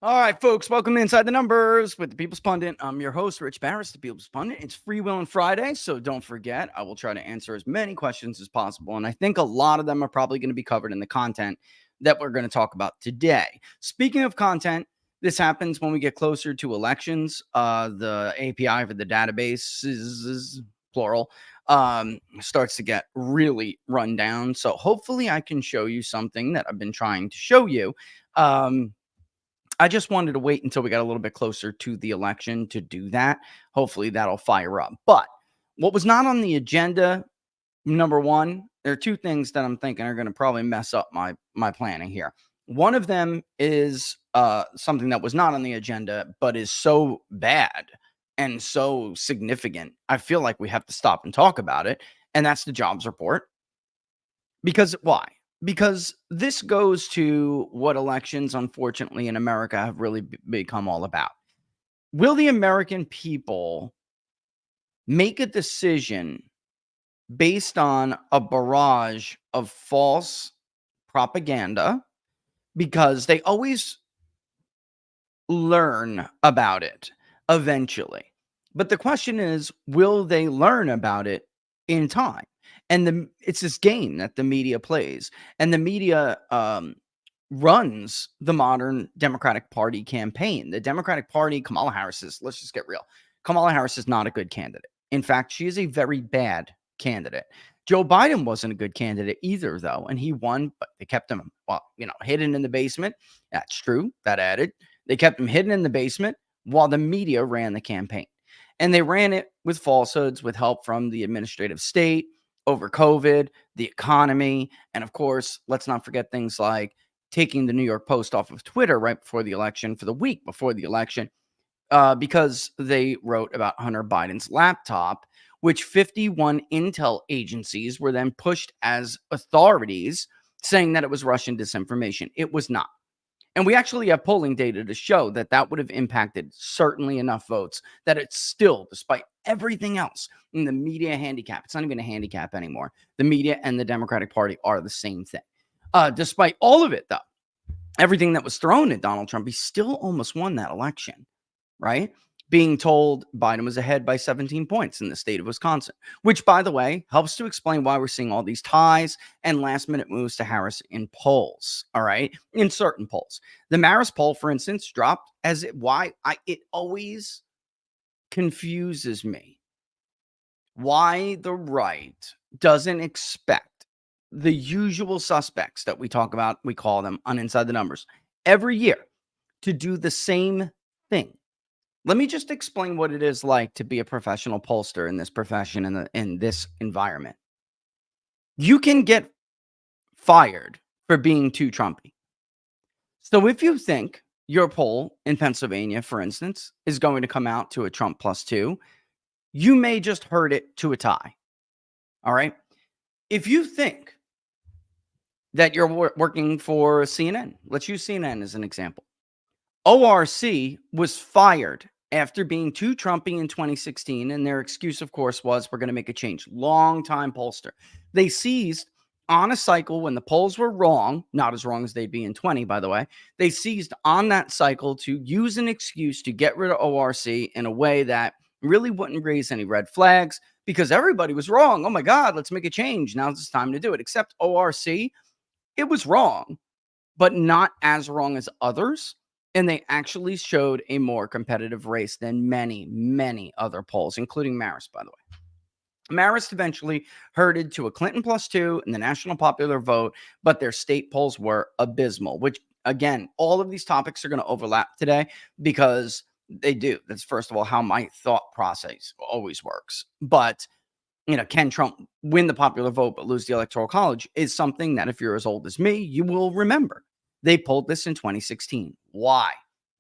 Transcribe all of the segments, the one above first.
All right, folks, welcome to Inside the Numbers with the People's Pundit. I'm your host, Rich Barris, the People's Pundit. It's Free Will and Friday, so don't forget, I will try to answer as many questions as possible. And I think a lot of them are probably going to be covered in the content that we're going to talk about today. Speaking of content, this happens when we get closer to elections. The API for the database is plural, starts to get really run down. So hopefully I can show you something that I've been trying to show you. I just wanted to wait until we got a little bit closer to the election to do that. Hopefully that'll fire up. But what was not on the agenda, number one, there are two things that I'm thinking are going to probably mess up my planning here. One of them is something that was not on the agenda, but is so bad and so significant. I feel like we have to stop and talk about it. And that's the jobs report. Because why? Because this goes to what elections, unfortunately, in America have really become all about. Will the American people make a decision based on a barrage of false propaganda? Because they always learn about it eventually. But the question is, will they learn about it in time? And it's this game that the media plays, and the media runs the modern Democratic Party campaign. The Democratic Party, Kamala Harris is, let's just get real. Kamala Harris is not a good candidate. In fact, she is a very bad candidate. Joe Biden wasn't a good candidate either, though, and he won, but they kept him, hidden in the basement. That's true. That added. They kept him hidden in the basement while the media ran the campaign. And they ran it with falsehoods, with help from the administrative state over COVID, the economy, and of course, let's not forget things like taking the New York Post off of Twitter right before the election, for the week before the election, because they wrote about Hunter Biden's laptop, which 51 intel agencies were then pushed as authorities, saying that it was Russian disinformation. It was not. And we actually have polling data to show that that would have impacted certainly enough votes that it's still, despite everything else in the media handicap, it's not even a handicap anymore. The media and the Democratic Party are the same thing. Despite all of it, though, everything that was thrown at Donald Trump, he still almost won that election, right? Being told Biden was ahead by 17 points in the state of Wisconsin, which, by the way, helps to explain why we're seeing all these ties and last minute moves to Harris in polls. All right. In certain polls, the Marist poll, for instance, dropped it always confuses me why the right doesn't expect the usual suspects that we talk about, we call them on Inside the Numbers, every year to do the same thing. Let me just explain what it is like to be a professional pollster in this profession, in this environment. You can get fired for being too Trumpy. So if you think your poll in Pennsylvania, for instance, is going to come out to a Trump +2, you may just hurt it to a tie. All right. If you think that you're working for CNN, let's use CNN as an example. ORC was fired after being too Trumpy in 2016, and their excuse, of course, was we're going to make a change. Long-time pollster. They seized on a cycle when the polls were wrong, not as wrong as they'd be in 20, by the way. They seized on that cycle to use an excuse to get rid of ORC in a way that really wouldn't raise any red flags because everybody was wrong. Oh my God, let's make a change. Now's the time to do it. Except ORC, it was wrong, but not as wrong as others. And they actually showed a more competitive race than many, many other polls, including Marist, by the way. Marist eventually herded to a Clinton +2 in the national popular vote, but their state polls were abysmal, which, again, all of these topics are going to overlap today because they do. That's, first of all, how my thought process always works. But, can Trump win the popular vote but lose the Electoral College is something that if you're as old as me, you will remember. They pulled this in 2016. Why?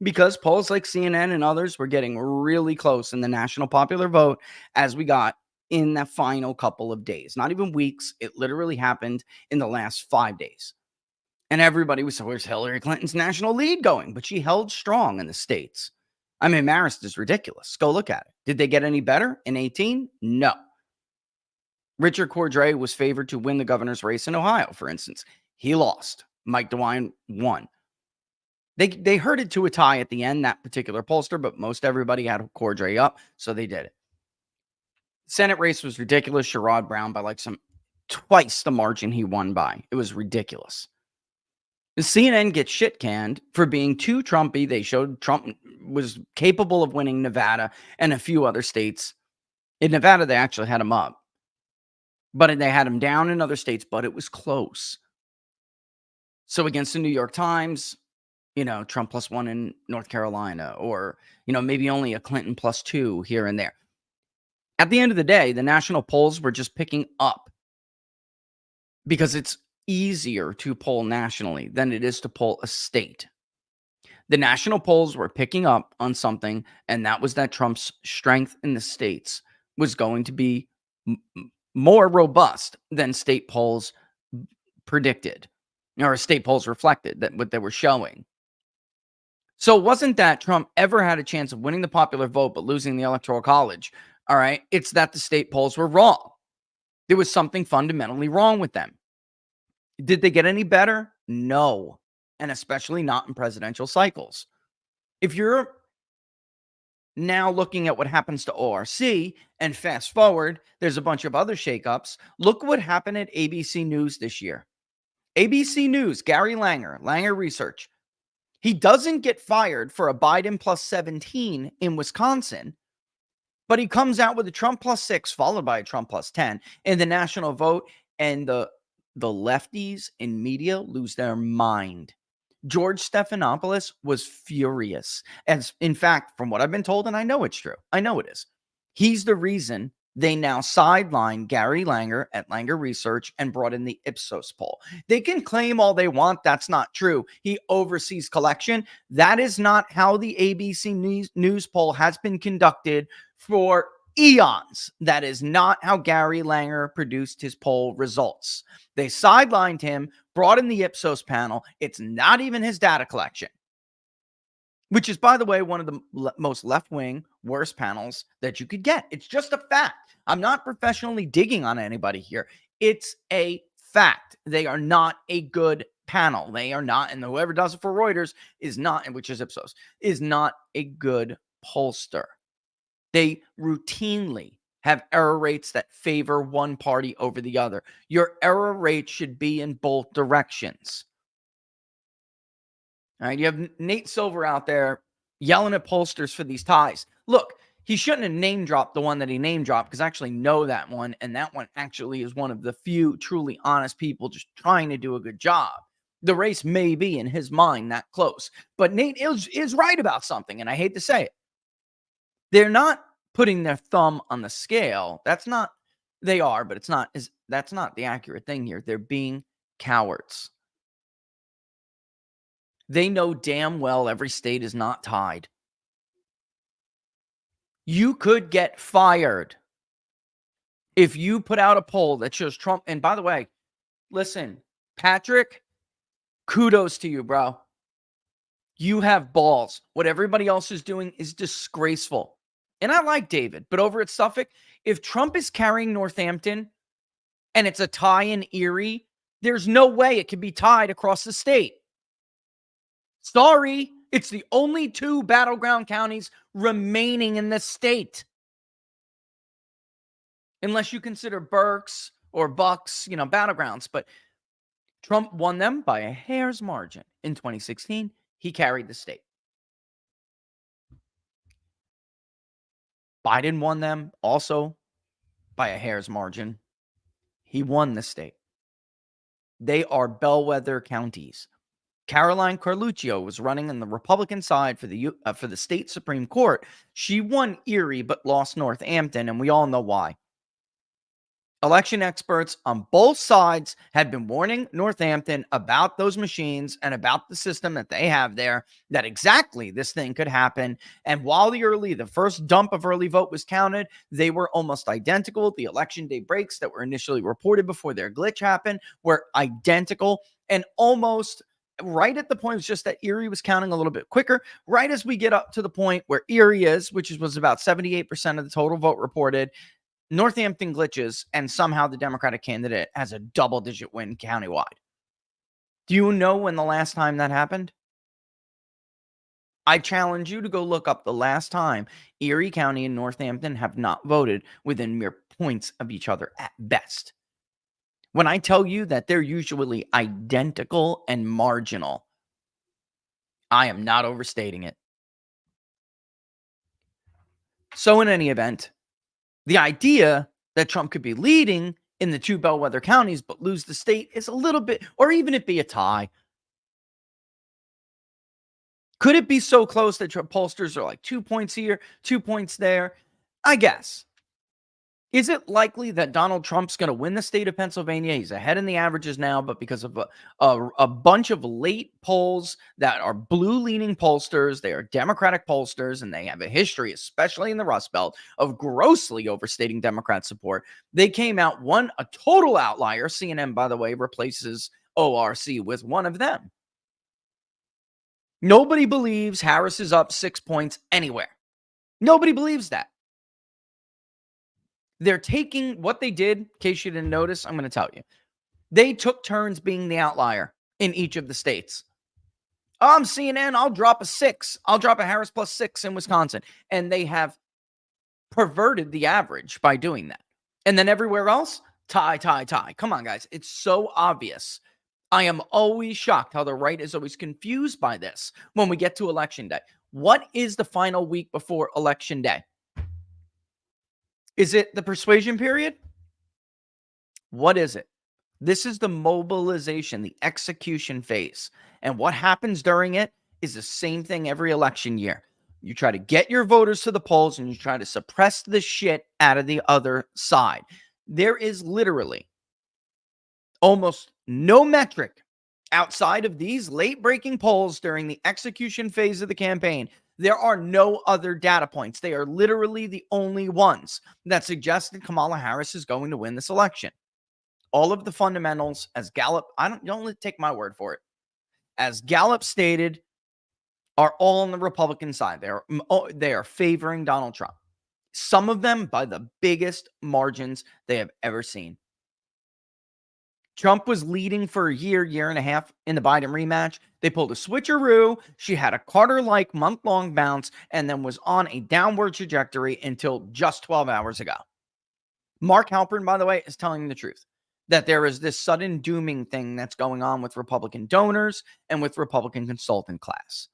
Because polls like CNN and others were getting really close in the national popular vote as we got in the final couple of days. Not even weeks. It literally happened in the last 5 days. And everybody was, where's Hillary Clinton's national lead going? But she held strong in the states. I mean, Marist is ridiculous. Go look at it. Did they get any better in 18? No. Richard Cordray was favored to win the governor's race in Ohio, for instance. He lost. Mike DeWine won. They herded to a tie at the end, that particular pollster, but most everybody had Cordray up, so they did it. Senate race was ridiculous. Sherrod Brown by like some twice the margin he won by. It was ridiculous. The CNN gets shit canned for being too Trumpy. They showed Trump was capable of winning Nevada and a few other states. In Nevada, they actually had him up, but they had him down in other states, but it was close. So against the New York Times, Trump +1 in North Carolina, or, maybe only a Clinton +2 here and there. At the end of the day, the national polls were just picking up because it's easier to poll nationally than it is to poll a state. The national polls were picking up on something, and that was that Trump's strength in the states was going to be more robust than state polls predicted, or state polls reflected that what they were showing. So it wasn't that Trump ever had a chance of winning the popular vote but losing the Electoral College. All right. It's that the state polls were wrong. There was something fundamentally wrong with them. Did they get any better? No. And especially not in presidential cycles. If you're now looking at what happens to ORC and fast forward, there's a bunch of other shakeups. Look what happened at ABC News this year. ABC News, Gary Langer Research. He doesn't get fired for a Biden +17 in Wisconsin, but he comes out with a Trump +6 followed by a Trump +10 in the national vote, and the lefties in media lose their mind. George Stephanopoulos was furious. As in fact, from what I've been told, and I know it's true, I know it is, he's the reason they now sidelined Gary Langer at Langer Research and brought in the Ipsos poll. They can claim all they want. That's not true. He oversees collection. That is not how the ABC News poll has been conducted for eons. That is not how Gary Langer produced his poll results. They sidelined him, brought in the Ipsos panel. It's not even his data collection, which is, by the way, one of the most left-wing, worst panels that you could get. It's just a fact. I'm not professionally digging on anybody here. It's a fact. They are not a good panel. They are not, and whoever does it for Reuters is not, which is Ipsos, is not a good pollster. They routinely have error rates that favor one party over the other. Your error rate should be in both directions. All right, you have Nate Silver out there yelling at pollsters for these ties. Look, he shouldn't have name dropped the one that he name dropped, because I actually know that one, and that one actually is one of the few truly honest people just trying to do a good job. The race may be, in his mind, that close, but Nate is right about something, and I hate to say it. They're not putting their thumb on the scale. That's not, they are, but that's not the accurate thing here. They're being cowards. They know damn well every state is not tied. You could get fired if you put out a poll that shows Trump. And by the way, listen, Patrick, kudos to you, bro. You have balls. What everybody else is doing is disgraceful. And I like David, but over at Suffolk, if Trump is carrying Northampton and it's a tie in Erie, there's no way it can be tied across the state. Sorry, it's the only two battleground counties remaining in the state. Unless you consider Berks or Bucks, battlegrounds. But Trump won them by a hair's margin. In 2016, he carried the state. Biden won them also by a hair's margin. He won the state. They are bellwether counties. Caroline Carluccio was running on the Republican side for the state Supreme Court. She won Erie but lost Northampton, and we all know why. Election experts on both sides had been warning Northampton about those machines and about the system that they have there, that exactly this thing could happen. And while the first dump of early vote was counted, they were almost identical. The election day breaks that were initially reported before their glitch happened were identical, and almost right at the point, it's just that Erie was counting a little bit quicker. Right as we get up to the point where Erie is, which was about 78% of the total vote reported, Northampton glitches, and somehow the Democratic candidate has a double-digit win countywide. Do you know when the last time that happened? I challenge you to go look up the last time Erie County and Northampton have not voted within mere points of each other at best. When I tell you that they're usually identical and marginal, I am not overstating it. So in any event, the idea that Trump could be leading in the two bellwether counties but lose the state is a little bit, or even it be a tie. Could it be so close that pollsters are like 2 points here, 2 points there? I guess. Is it likely that Donald Trump's going to win the state of Pennsylvania? He's ahead in the averages now, but because of a bunch of late polls that are blue-leaning pollsters, they are Democratic pollsters, and they have a history, especially in the Rust Belt, of grossly overstating Democrat support. They came out a total outlier. CNN, by the way, replaces ORC with one of them. Nobody believes Harris is up 6 points anywhere. Nobody believes that. They're taking what they did, in case you didn't notice, I'm going to tell you. They took turns being the outlier in each of the states. I'm CNN, I'll drop a 6. I'll drop a Harris plus 6 in Wisconsin. And they have perverted the average by doing that. And then everywhere else, tie. Come on, guys. It's so obvious. I am always shocked how the right is always confused by this when we get to election day. What is the final week before election day? Is it the persuasion period? What is it? This is the mobilization, the execution phase. And what happens during it is the same thing every election year. You try to get your voters to the polls and you try to suppress the shit out of the other side. There is literally almost no metric outside of these late-breaking polls during the execution phase of the campaign. There are no other data points. They are literally the only ones that suggest that Kamala Harris is going to win this election. All of the fundamentals, as Gallup, don't take my word for it, as Gallup stated, are all on the Republican side. They are favoring Donald Trump. Some of them by the biggest margins they have ever seen. Trump was leading for a year and a half in the Biden rematch. They pulled a switcheroo. She had a Carter-like month-long bounce and then was on a downward trajectory until just 12 hours ago. Mark Halpern, by the way, is telling the truth that there is this sudden dooming thing that's going on with Republican donors and with Republican consultant class.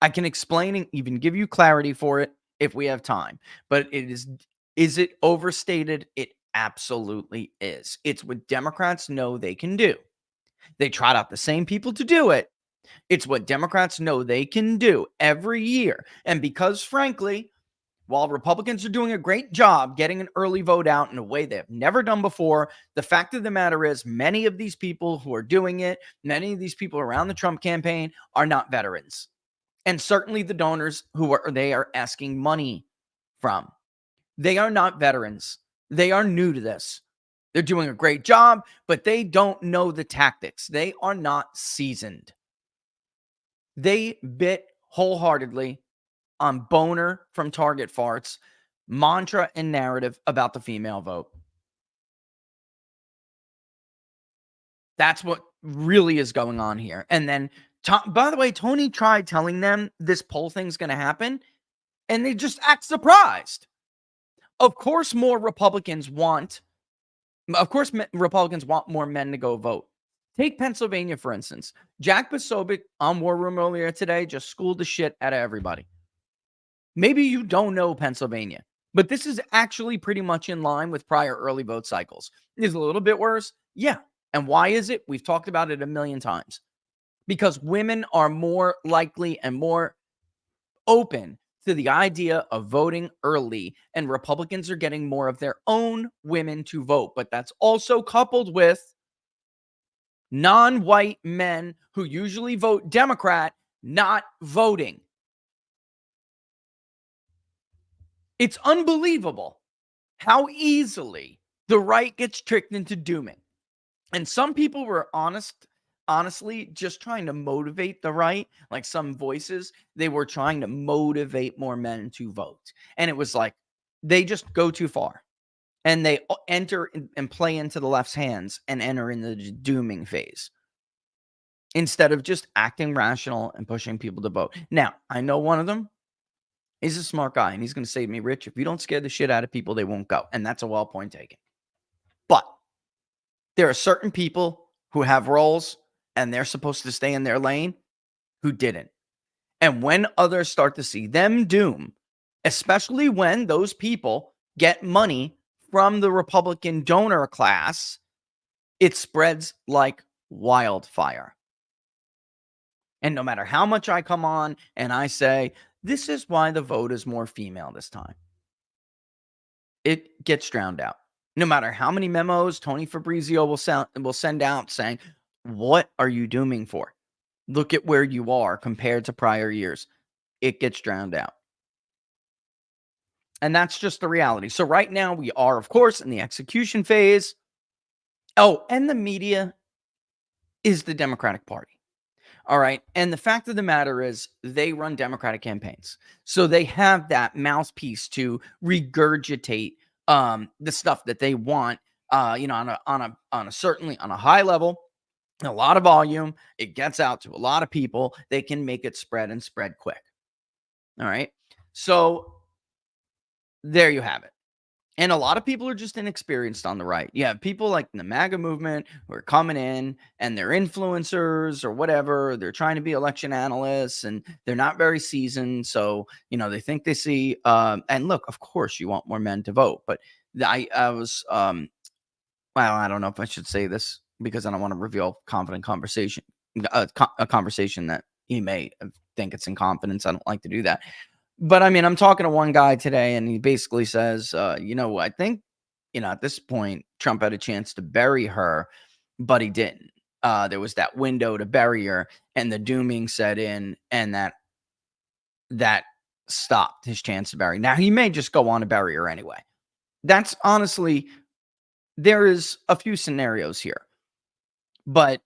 I can explain and even give you clarity for it if we have time, but is it overstated? It absolutely is. It's what Democrats know they can do. They trot out the same people to do it. It's what Democrats know they can do every year. And because, frankly, while Republicans are doing a great job getting an early vote out in a way they have never done before, the fact of the matter is many of these people who are doing it, many of these people around the Trump campaign are not veterans. And certainly the donors they are asking money from. They are not veterans. They are new to this. They're doing a great job, but they don't know the tactics. They are not seasoned. They bit wholeheartedly on boner from Target farts, mantra and narrative about the female vote. That's what really is going on here. And then, by the way, Tony tried telling them this poll thing's going to happen, and they just act surprised. Of course, Republicans want more men to go vote. Take Pennsylvania, for instance. Jack Posobiec on War Room earlier today just schooled the shit out of everybody. Maybe you don't know Pennsylvania, but this is actually pretty much in line with prior early vote cycles. Is it a little bit worse? Yeah. And why is it? We've talked about it a million times. Because women are more likely and more open to the idea of voting early, and Republicans are getting more of their own women to vote. But that's also coupled with non-white men who usually vote Democrat not voting. It's unbelievable how easily the right gets tricked into dooming. And some people were honestly just trying to motivate the right, like some voices, they were trying to motivate more men to vote. And it was like, they just go too far. And they enter and play into the left's hands and enter in the dooming phase. instead of just acting rational and pushing people to vote. Now, I know one of them is a smart guy, and he's going to say to me, Rich, if you don't scare the shit out of people, they won't go. And that's a well point taken. But there are certain people who have roles and they're supposed to stay in their lane who didn't. And when others start to see them doom, especially when those people get money from the Republican donor class, it spreads like wildfire. And no matter how much I come on and I say, this is why the vote is more female this time, it gets drowned out. No matter how many memos Tony Fabrizio will send out saying, what are you dooming for? Look at where you are compared to prior years. It gets drowned out. And that's just the reality. So right now we are, of course, in the execution phase. Oh, and the media is the Democratic Party. All right. And the fact of the matter is they run Democratic campaigns. So they have that mouthpiece to regurgitate the stuff that they want, on a certainly on a high level, a lot of volume. It gets out to a lot of people. They can make it spread and spread quick. All right. So there you have it. And a lot of people are just inexperienced on the right. You have people like the MAGA movement who are coming in and they're influencers or whatever. They're trying to be election analysts and they're not very seasoned. So, they think they see, and look, of course you want more men to vote, but I was, well, I don't know if I should say this because I don't want to reveal confident conversation, a conversation that he may think it's in confidence. I don't like to do that. But I mean, I'm talking to one guy today, and he basically says, I think, at this point, Trump had a chance to bury her, but he didn't. There was that window to bury her, and the dooming set in, and that stopped his chance to bury. Now, he may just go on to bury her anyway. That's honestly, there is a few scenarios here, but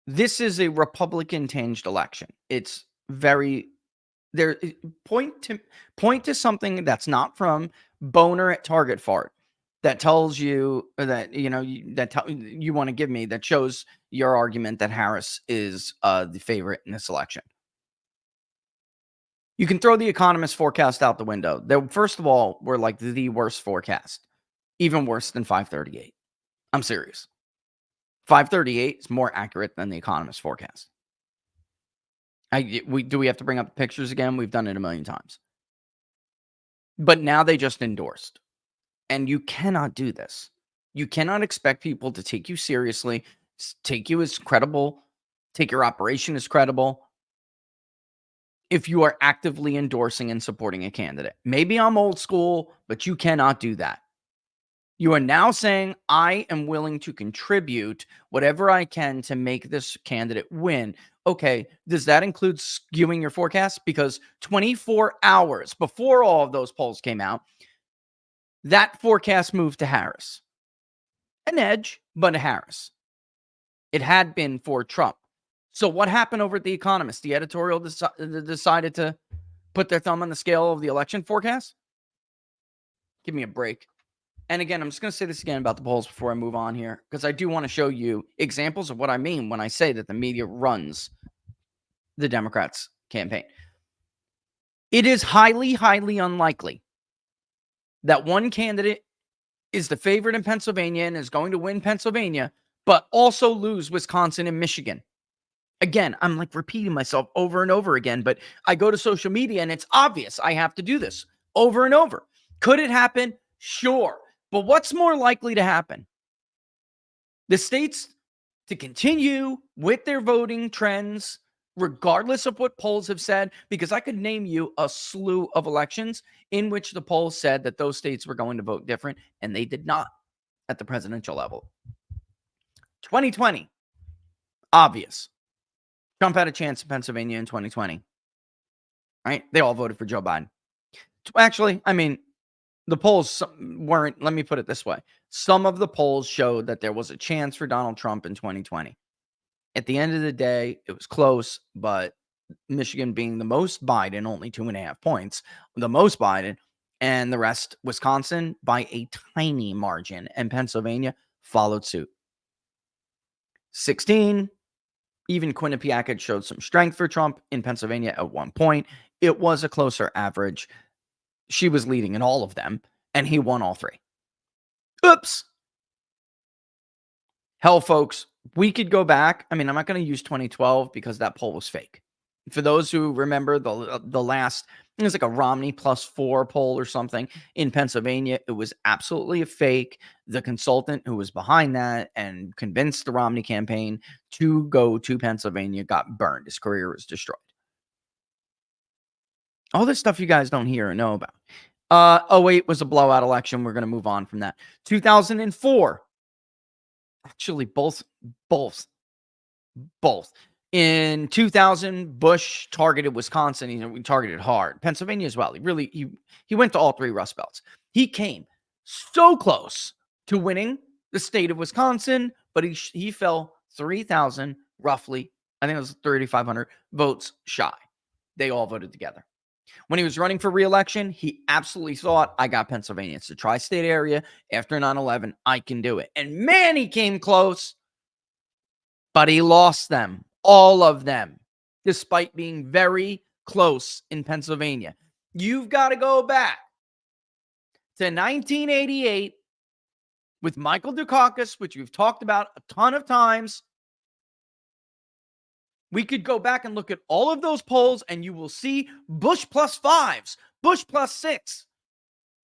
this is a Republican-tinged election. It's very there. Point to something that's not from Boner at Target Fart that tells you that you want to give me that shows your argument that Harris is the favorite in this election. You can throw the Economist forecast out the window. They, first of all, were like the worst forecast, even worse than 538. I'm serious. 538 is more accurate than the Economist forecast. Do we have to bring up the pictures again? We've done it a million times. But now they just endorsed. And you cannot do this. You cannot expect people to take you seriously, take you as credible, take your operation as credible if you are actively endorsing and supporting a candidate. Maybe I'm old school, but you cannot do that. You are now saying, I am willing to contribute whatever I can to make this candidate win. Okay, does that include skewing your forecast? Because 24 hours before all of those polls came out, that forecast moved to Harris. An edge, but a Harris. It had been for Trump. So what happened over at The Economist? The editorial decided to put their thumb on the scale of the election forecast? Give me a break. And again, I'm just going to say this again about the polls before I move on here, because I do want to show you examples of what I mean when I say that the media runs the Democrats' campaign. It is highly, highly unlikely that one candidate is the favorite in Pennsylvania and is going to win Pennsylvania, but also lose Wisconsin and Michigan. Again, I'm like repeating myself over and over again, but I go to social media and it's obvious I have to do this over and over. Could it happen? Sure. But what's more likely to happen? The states to continue with their voting trends, regardless of what polls have said, because I could name you a slew of elections in which the polls said that those states were going to vote different, and they did not at the presidential level. 2020, obvious. Trump had a chance in Pennsylvania in 2020, right? They all voted for Joe Biden. Actually, I mean, the polls weren't, let me put it this way. Some of the polls showed that there was a chance for Donald Trump in 2020. At the end of the day, it was close, but Michigan being the most Biden, only 2.5 points, the most Biden, and the rest, Wisconsin, by a tiny margin, and Pennsylvania followed suit. 16, Even Quinnipiac had showed some strength for Trump in Pennsylvania at one point. It was a closer average. She was leading in all of them, and he won all three. Oops. Hell, folks, we could go back. I mean, I'm not going to use 2012 because that poll was fake. For those who remember the last, it was like a Romney +4 poll or something in Pennsylvania. It was absolutely a fake. The consultant who was behind that and convinced the Romney campaign to go to Pennsylvania got burned. His career was destroyed. All this stuff you guys don't hear or know about. 08 was a blowout election. We're going to move on from that. 2004. Actually, both. In 2000, Bush targeted Wisconsin. We targeted hard. Pennsylvania as well. He went to all three Rust Belts. He came so close to winning the state of Wisconsin, but he fell 3,000 roughly. I think it was 3,500 votes shy. They all voted together. When he was running for re-election, he absolutely thought, I got Pennsylvania. It's a tri-state area. After 9/11, I can do it. And man, he came close, but he lost them, all of them, despite being very close in Pennsylvania. You've got to go back to 1988 with Michael Dukakis, which we've talked about a ton of times. We could go back and look at all of those polls, and you will see Bush +5s, Bush +6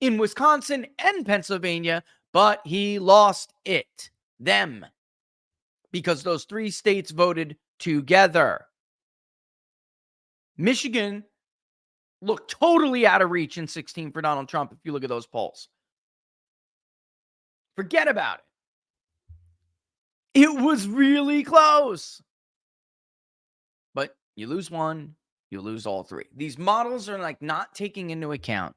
in Wisconsin and Pennsylvania, but he lost them, because those three states voted together. Michigan looked totally out of reach in 2016 for Donald Trump if you look at those polls. Forget about it. It was really close. But you lose one, you lose all three. These models are like not taking into account.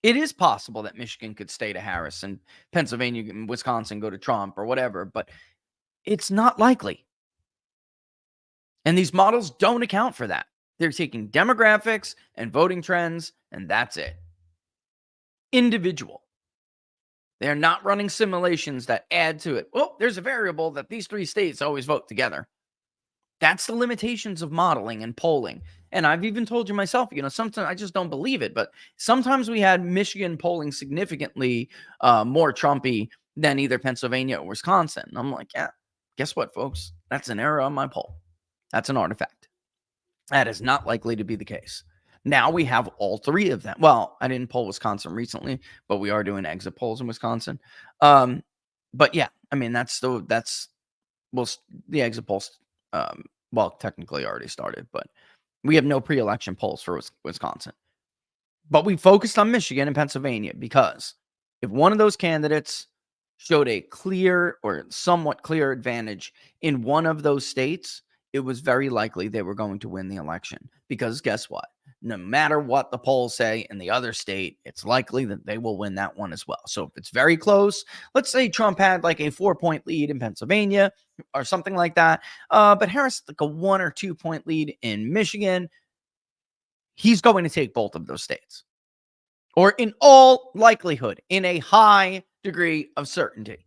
It is possible that Michigan could stay to Harris and Pennsylvania and Wisconsin go to Trump or whatever, but it's not likely. And these models don't account for that. They're taking demographics and voting trends, and that's it. Individual. They're not running simulations that add to it. Well, there's a variable that these three states always vote together. That's the limitations of modeling and polling. And I've even told you myself, sometimes I just don't believe it. But sometimes we had Michigan polling significantly more Trumpy than either Pennsylvania or Wisconsin. And I'm like, yeah, guess what, folks? That's an error on my poll. That's an artifact. That is not likely to be the case. Now we have all three of them. Well, I didn't poll Wisconsin recently, but we are doing exit polls in Wisconsin. But yeah, I mean, the exit polls, technically already started, but we have no pre-election polls for Wisconsin. But we focused on Michigan and Pennsylvania because if one of those candidates showed a clear or somewhat clear advantage in one of those states, it was very likely they were going to win the election. Because guess what? No matter what the polls say in the other state, it's likely that they will win that one as well. So if it's very close, let's say Trump had like a 4-point lead in Pennsylvania or something like that, but Harris like a 1 or 2 point lead in Michigan, he's going to take both of those states. Or in all likelihood, in a high degree of certainty.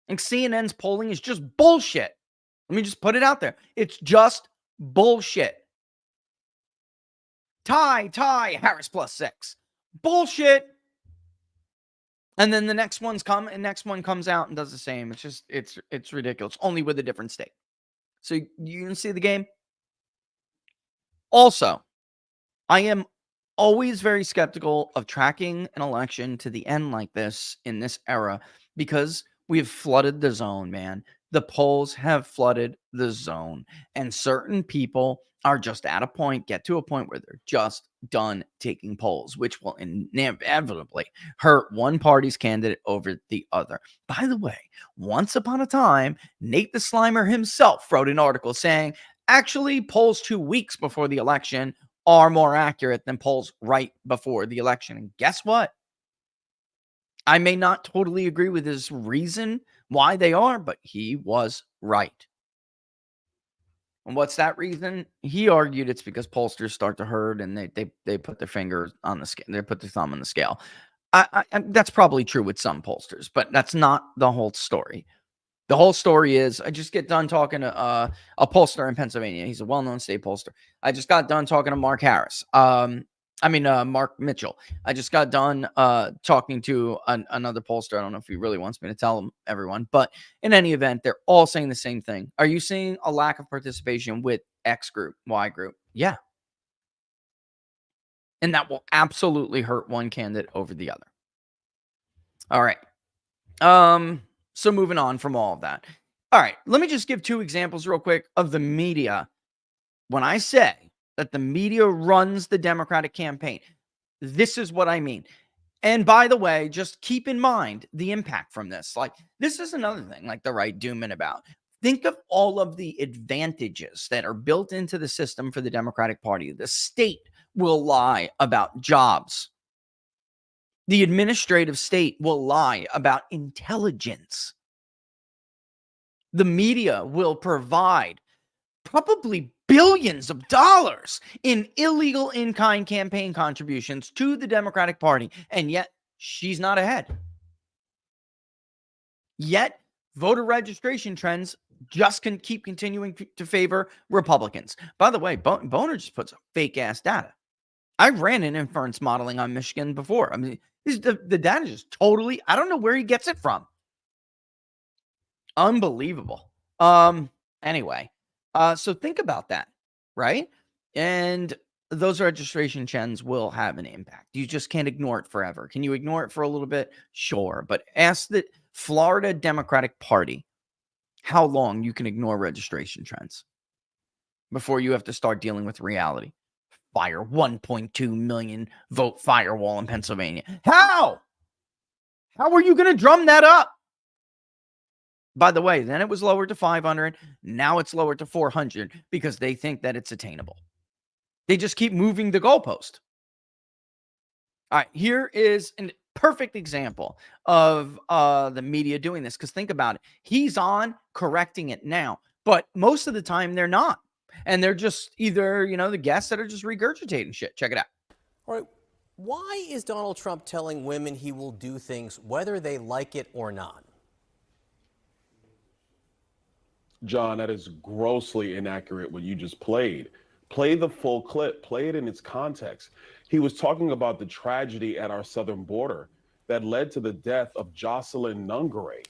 And CNN's polling is just bullshit. Let me just put it out there. It's just bullshit. Tie, Harris +6. Bullshit. And then the next one comes out and does the same. It's just, it's ridiculous. Only with a different state. So you can see the game. Also, I am always very skeptical of tracking an election to the end like this in this era because we've flooded the zone, man. The polls have flooded the zone, and certain people are just get to a point where they're just done taking polls, which will inevitably hurt one party's candidate over the other. By the way, once upon a time, Nate the Slimer himself wrote an article saying, actually, polls 2 weeks before the election are more accurate than polls right before the election. And guess what? I may not totally agree with his reason why they are, but he was right. And what's that reason? He argued it's because pollsters start to herd and they put their finger on the scale. They put their thumb on the scale. That's probably true with some pollsters, but that's not the whole story. The whole story is, I just get done talking to a pollster in Pennsylvania. He's a well-known state pollster. I just got done talking to Mark Harris. Mark Mitchell. I just got done talking to another pollster. I don't know if he really wants me to tell him, everyone, but in any event, they're all saying the same thing. Are you seeing a lack of participation with X group, Y group? Yeah. And that will absolutely hurt one candidate over the other. All right. So moving on from all of that. All right, let me just give two examples real quick of the media. When I say that the media runs the Democratic campaign, this is what I mean. And by the way, just keep in mind the impact from this. Like, this is another thing, like the right dooming about. Think of all of the advantages that are built into the system for the Democratic Party. The state will lie about jobs. The administrative state will lie about intelligence. The media will provide probably billions of dollars in illegal in-kind campaign contributions to the Democratic Party, and yet she's not ahead. Yet voter registration trends just can keep continuing to favor Republicans. By the way, Boner just puts fake ass data. I ran an inference modeling on Michigan before. I mean, the data is just totally, I don't know where he gets it from. Unbelievable. Anyway, so think about that, right? And those registration trends will have an impact. You just can't ignore it forever. Can you ignore it for a little bit? Sure. But ask the Florida Democratic Party how long you can ignore registration trends before you have to start dealing with reality. Fire 1.2 million vote firewall in Pennsylvania. How? How are you going to drum that up? By the way, then it was lowered to 500. Now it's lowered to 400 because they think that it's attainable. They just keep moving the goalpost. All right, here is a perfect example of the media doing this, because think about it. He's on correcting it now, but most of the time they're not. And they're just either, the guests that are just regurgitating shit. Check it out. All right. Why is Donald Trump telling women he will do things whether they like it or not? John, that is grossly inaccurate what you just played. Play the full clip, play it in its context. He was talking about the tragedy at our southern border that led to the death of Jocelyn Nungare.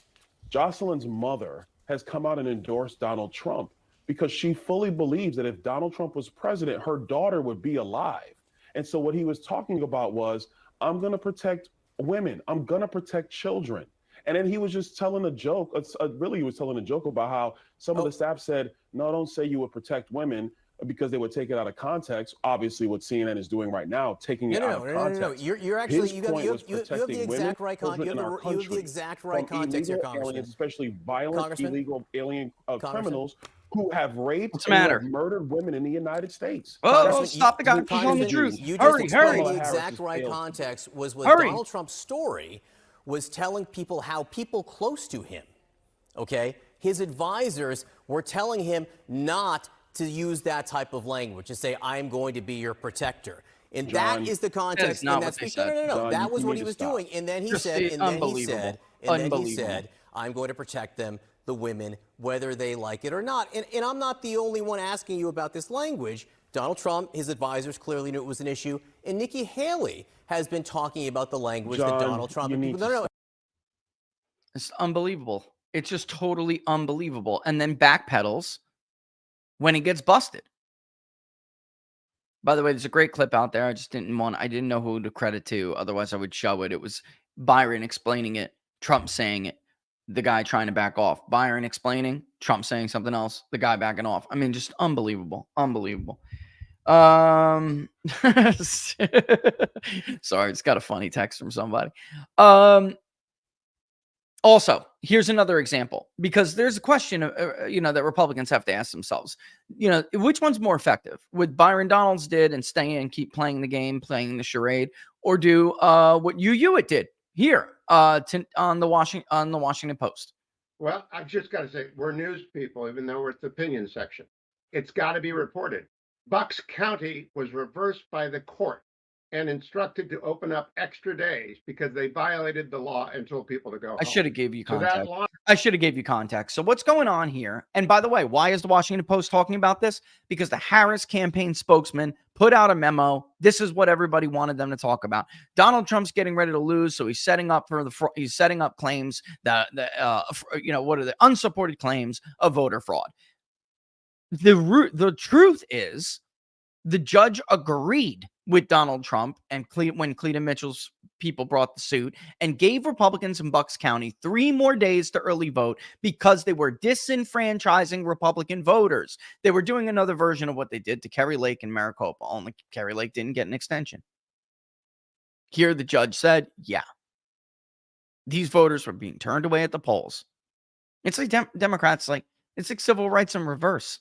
Jocelyn's mother has come out and endorsed Donald Trump because she fully believes that if Donald Trump was president, her daughter would be alive. And so what he was talking about was, I'm going to protect women. I'm going to protect children. And then he was just telling a joke. Really, he was telling a joke about how some of the staff said, no, don't say you would protect women, because they would take it out of context. Obviously, what CNN is doing right now, taking it out of context. No. You're actually, you have the exact right context. You have the exact right context here, Congressman. Aliens, especially violent, illegal alien criminals who have raped and have murdered women in the United States. Oh, stop the guy from telling the truth. You Hurry, just hurry. explained the exact right context was Donald Trump's story was telling people how people close to him, okay, his advisors were telling him not to use that type of language, to say, I'm going to be your protector. And John, that is the context. That is not what they said. No. That was what he was doing. And then he said, I'm going to protect them, the women, whether they like it or not. And I'm not the only one asking you about this language. Donald Trump, his advisors clearly knew it was an issue. And Nikki Haley has been talking about the language that Donald Trump... It's unbelievable. It's just totally unbelievable. And then backpedals when he gets busted. By the way, there's a great clip out there. I didn't know who to credit to. Otherwise, I would show it. It was Byron explaining it, Trump saying it, the guy trying to back off. Byron explaining, Trump saying something else, the guy backing off. I mean, just unbelievable. Unbelievable. Sorry, just got a funny text from somebody. Also, here's another example, because there's a question, that Republicans have to ask themselves, which one's more effective? Would Byron Donalds did and stay and keep playing the game, playing the charade, or do what Hewitt did here on the Washington Post? Well, I've just got to say, we're news people, even though we're at the opinion section. It's got to be reported. Bucks County was reversed by the court. and instructed to open up extra days because they violated the law and told people to go home. I should have gave you So context. that law I should have gave you context. So what's going on here? And by the way, why is the Washington Post talking about this? Because the Harris campaign spokesman put out a memo. This is what everybody wanted them to talk about. Donald Trump's getting ready to lose, so he's setting up claims that what are the unsupported claims of voter fraud. The truth is, the judge agreed with Donald Trump and when Cleta Mitchell's people brought the suit, and gave Republicans in Bucks County 3 more days to early vote because they were disenfranchising Republican voters. They were doing another version of what they did to Kerry Lake and Maricopa, only Kerry Lake didn't get an extension. Here, the judge said, yeah, these voters were being turned away at the polls. It's like Democrats, it's like civil rights in reverse.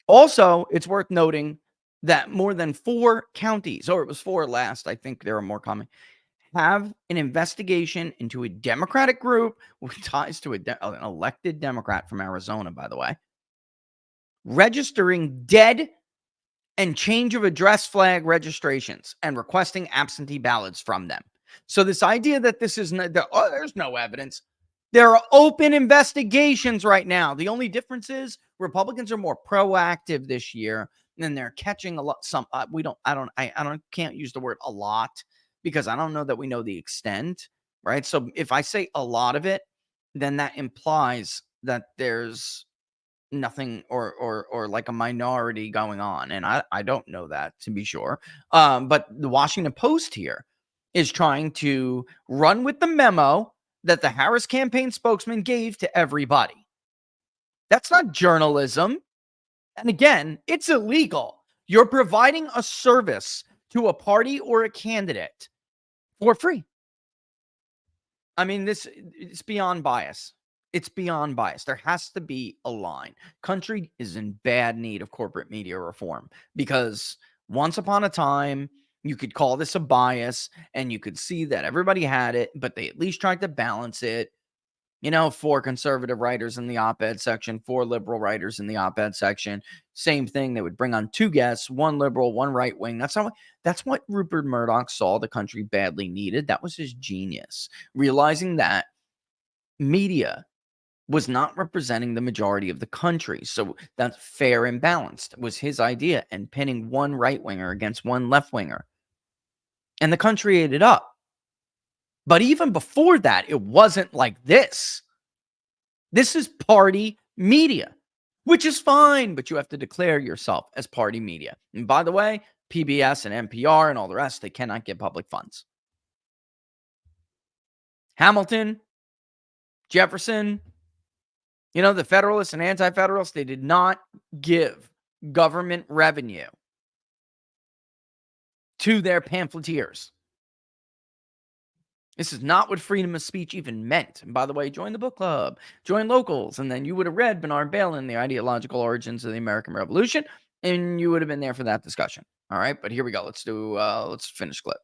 Also, it's worth noting that more than 4 counties, or it was 4 last, I think there are more coming, have an investigation into a Democratic group with ties to an elected Democrat from Arizona, by the way, registering dead and change of address flag registrations and requesting absentee ballots from them. So this idea that this is there's no evidence. There are open investigations right now. The only difference is Republicans are more proactive this year, and they're catching a lot. Can't use the word a lot because I don't know that we know the extent, right? So if I say a lot of it, then that implies that there's nothing or like a minority going on, and I don't know that to be sure. But the Washington Post here is trying to run with the memo that the Harris campaign spokesman gave to everybody. That's not journalism. And again, it's illegal. You're providing a service to a party or a candidate for free. I mean, it's beyond bias. It's beyond bias. There has to be a line. Country is in bad need of corporate media reform because once upon a time, you could call this a bias and you could see that everybody had it, but they at least tried to balance it. 4 conservative writers in the op-ed section, 4 liberal writers in the op-ed section. Same thing. They would bring on 2 guests, 1 liberal, 1 right wing. That's what Rupert Murdoch saw the country badly needed. That was his genius, realizing that media was not representing the majority of the country. So that's fair and balanced was his idea, and pinning 1 right winger against 1 left winger. And the country ate it up. But even before that, it wasn't like this. This is party media, which is fine, but you have to declare yourself as party media. And by the way, PBS and NPR and all the rest, they cannot get public funds. Hamilton, Jefferson, the Federalists and Anti-Federalists, they did not give government revenue to their pamphleteers. This is not what freedom of speech even meant. And by the way, join the book club, join Locals, and then you would have read Bernard Bailyn, The Ideological Origins of the American Revolution, and you would have been there for that discussion. All right, but here we go. Let's finish clip.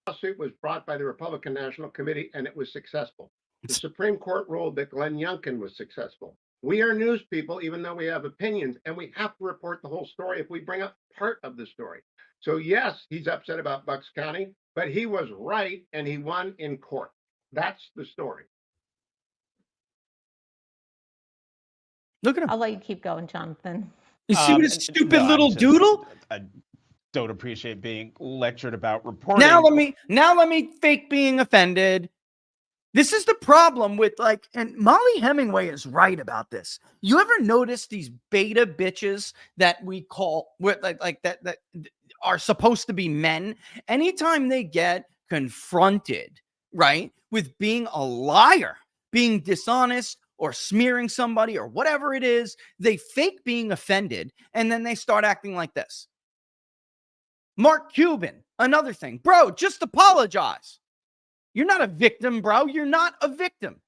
Lawsuit was brought by the Republican National Committee, and it was successful. The Supreme Court ruled that Glenn Youngkin was successful. We are news people, even though we have opinions, and we have to report the whole story if we bring up part of the story. So yes, he's upset about Bucks County, but he was right, and he won in court. That's the story. Look at him. I'll let you keep going, Jonathan. You see what his stupid little doodle? I don't appreciate being lectured about reporting. Now let me fake being offended. This is the problem with and Molly Hemingway is right about this. You ever notice these beta bitches that we call that are supposed to be men? Anytime they get confronted, right, with being a liar, being dishonest, or smearing somebody or whatever it is, they fake being offended and then they start acting like this. Mark Cuban, another thing. Bro, just apologize. You're not a victim, bro. You're not a victim.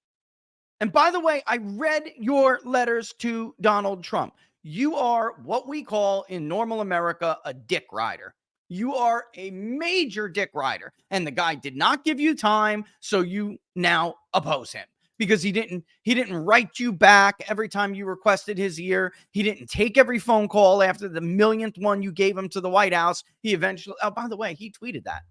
And by the way, I read your letters to Donald Trump. You are what we call in normal America a dick rider. You are a major dick rider. And the guy did not give you time, so you now oppose him. because he didn't write you back every time you requested his ear. He didn't take every phone call after the millionth one you gave him to the White House. He eventually, oh, by the way, he tweeted that.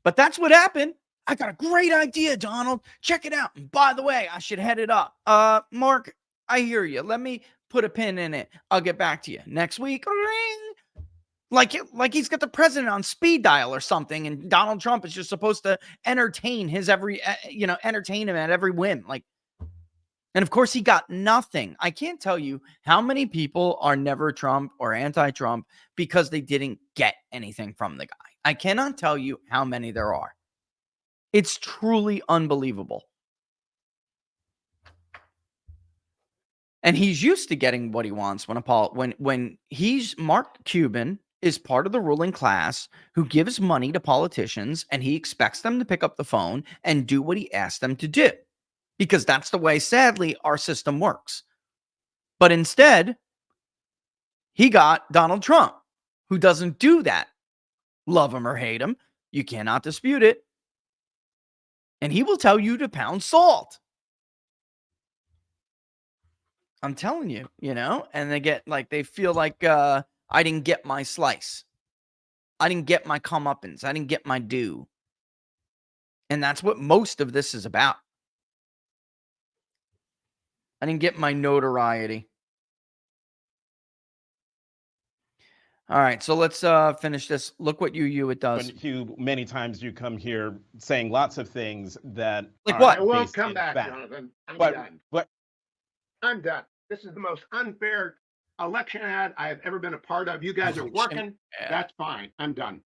But that's what happened. I got a great idea, Donald. Check it out. And by the way, I should head it up. Mark, I hear you. Let me put a pin in it. I'll get back to you next week. Ring. Like he's got the president on speed dial or something, and Donald Trump is just supposed to entertain his entertain him at every whim. And of course, he got nothing. I can't tell you how many people are never Trump or anti-Trump because they didn't get anything from the guy. I cannot tell you how many there are. It's truly unbelievable. And he's used to getting what he wants when he's Mark Cuban is part of the ruling class who gives money to politicians, and he expects them to pick up the phone and do what he asks them to do. Because that's the way, sadly, our system works. But instead, he got Donald Trump, who doesn't do that. Love him or hate him, you cannot dispute it. And he will tell you to pound salt. I'm telling you, and they feel like I didn't get my slice. I didn't get my comeuppance. I didn't get my due. And that's what most of this is about. I didn't get my notoriety. All right, so let's finish this. Look what it does. But Hugh, many times you come here saying lots of things that like what? I won't come back, Jonathan. I'm done. What? I'm done. This is the most unfair election ad I have ever been a part of. You guys are working. That's fine. I'm done.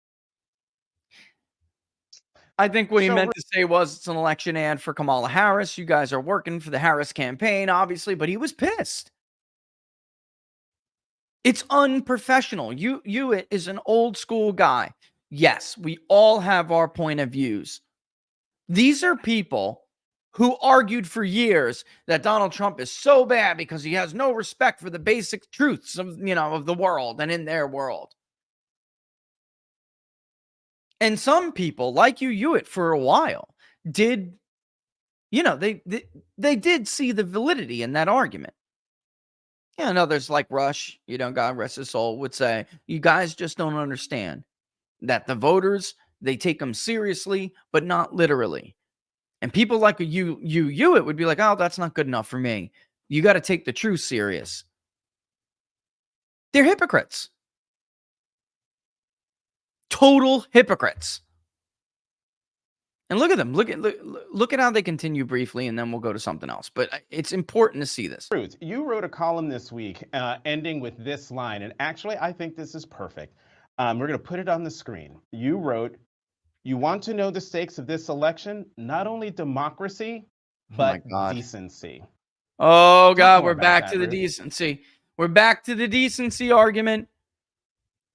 I think what he meant to say was it's an election ad for Kamala Harris. You guys are working for the Harris campaign, obviously, but he was pissed. It's unprofessional. Hewitt is an old school guy. Yes, we all have our point of views. These are people who argued for years that Donald Trump is so bad because he has no respect for the basic truths of the world and in their world. And some people, like Hewitt, for a while, did, they did see the validity in that argument. Yeah, and others like Rush, God rest his soul, would say, you guys just don't understand that the voters, they take them seriously, but not literally. And people like Hewitt would be like, oh, that's not good enough for me. You got to take the truth serious. They're hypocrites. Total hypocrites. And look at them. Look at how they continue briefly, and then we'll go to something else. But it's important to see this. Ruth, you wrote a column this week ending with this line, and actually, I think this is perfect. We're going to put it on the screen. You wrote, you want to know the stakes of this election? Not only democracy, but decency. Oh, God, we're back to the decency. We're back to the decency argument.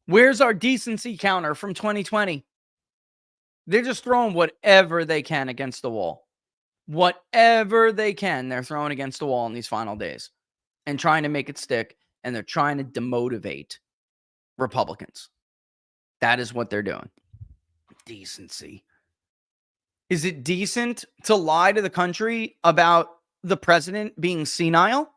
Where's our decency counter from 2020? They're just throwing whatever they can against the wall. Whatever they can, they're throwing against the wall in these final days and trying to make it stick, and they're trying to demotivate Republicans. That is what they're doing. Decency. Is it decent to lie to the country about the president being senile?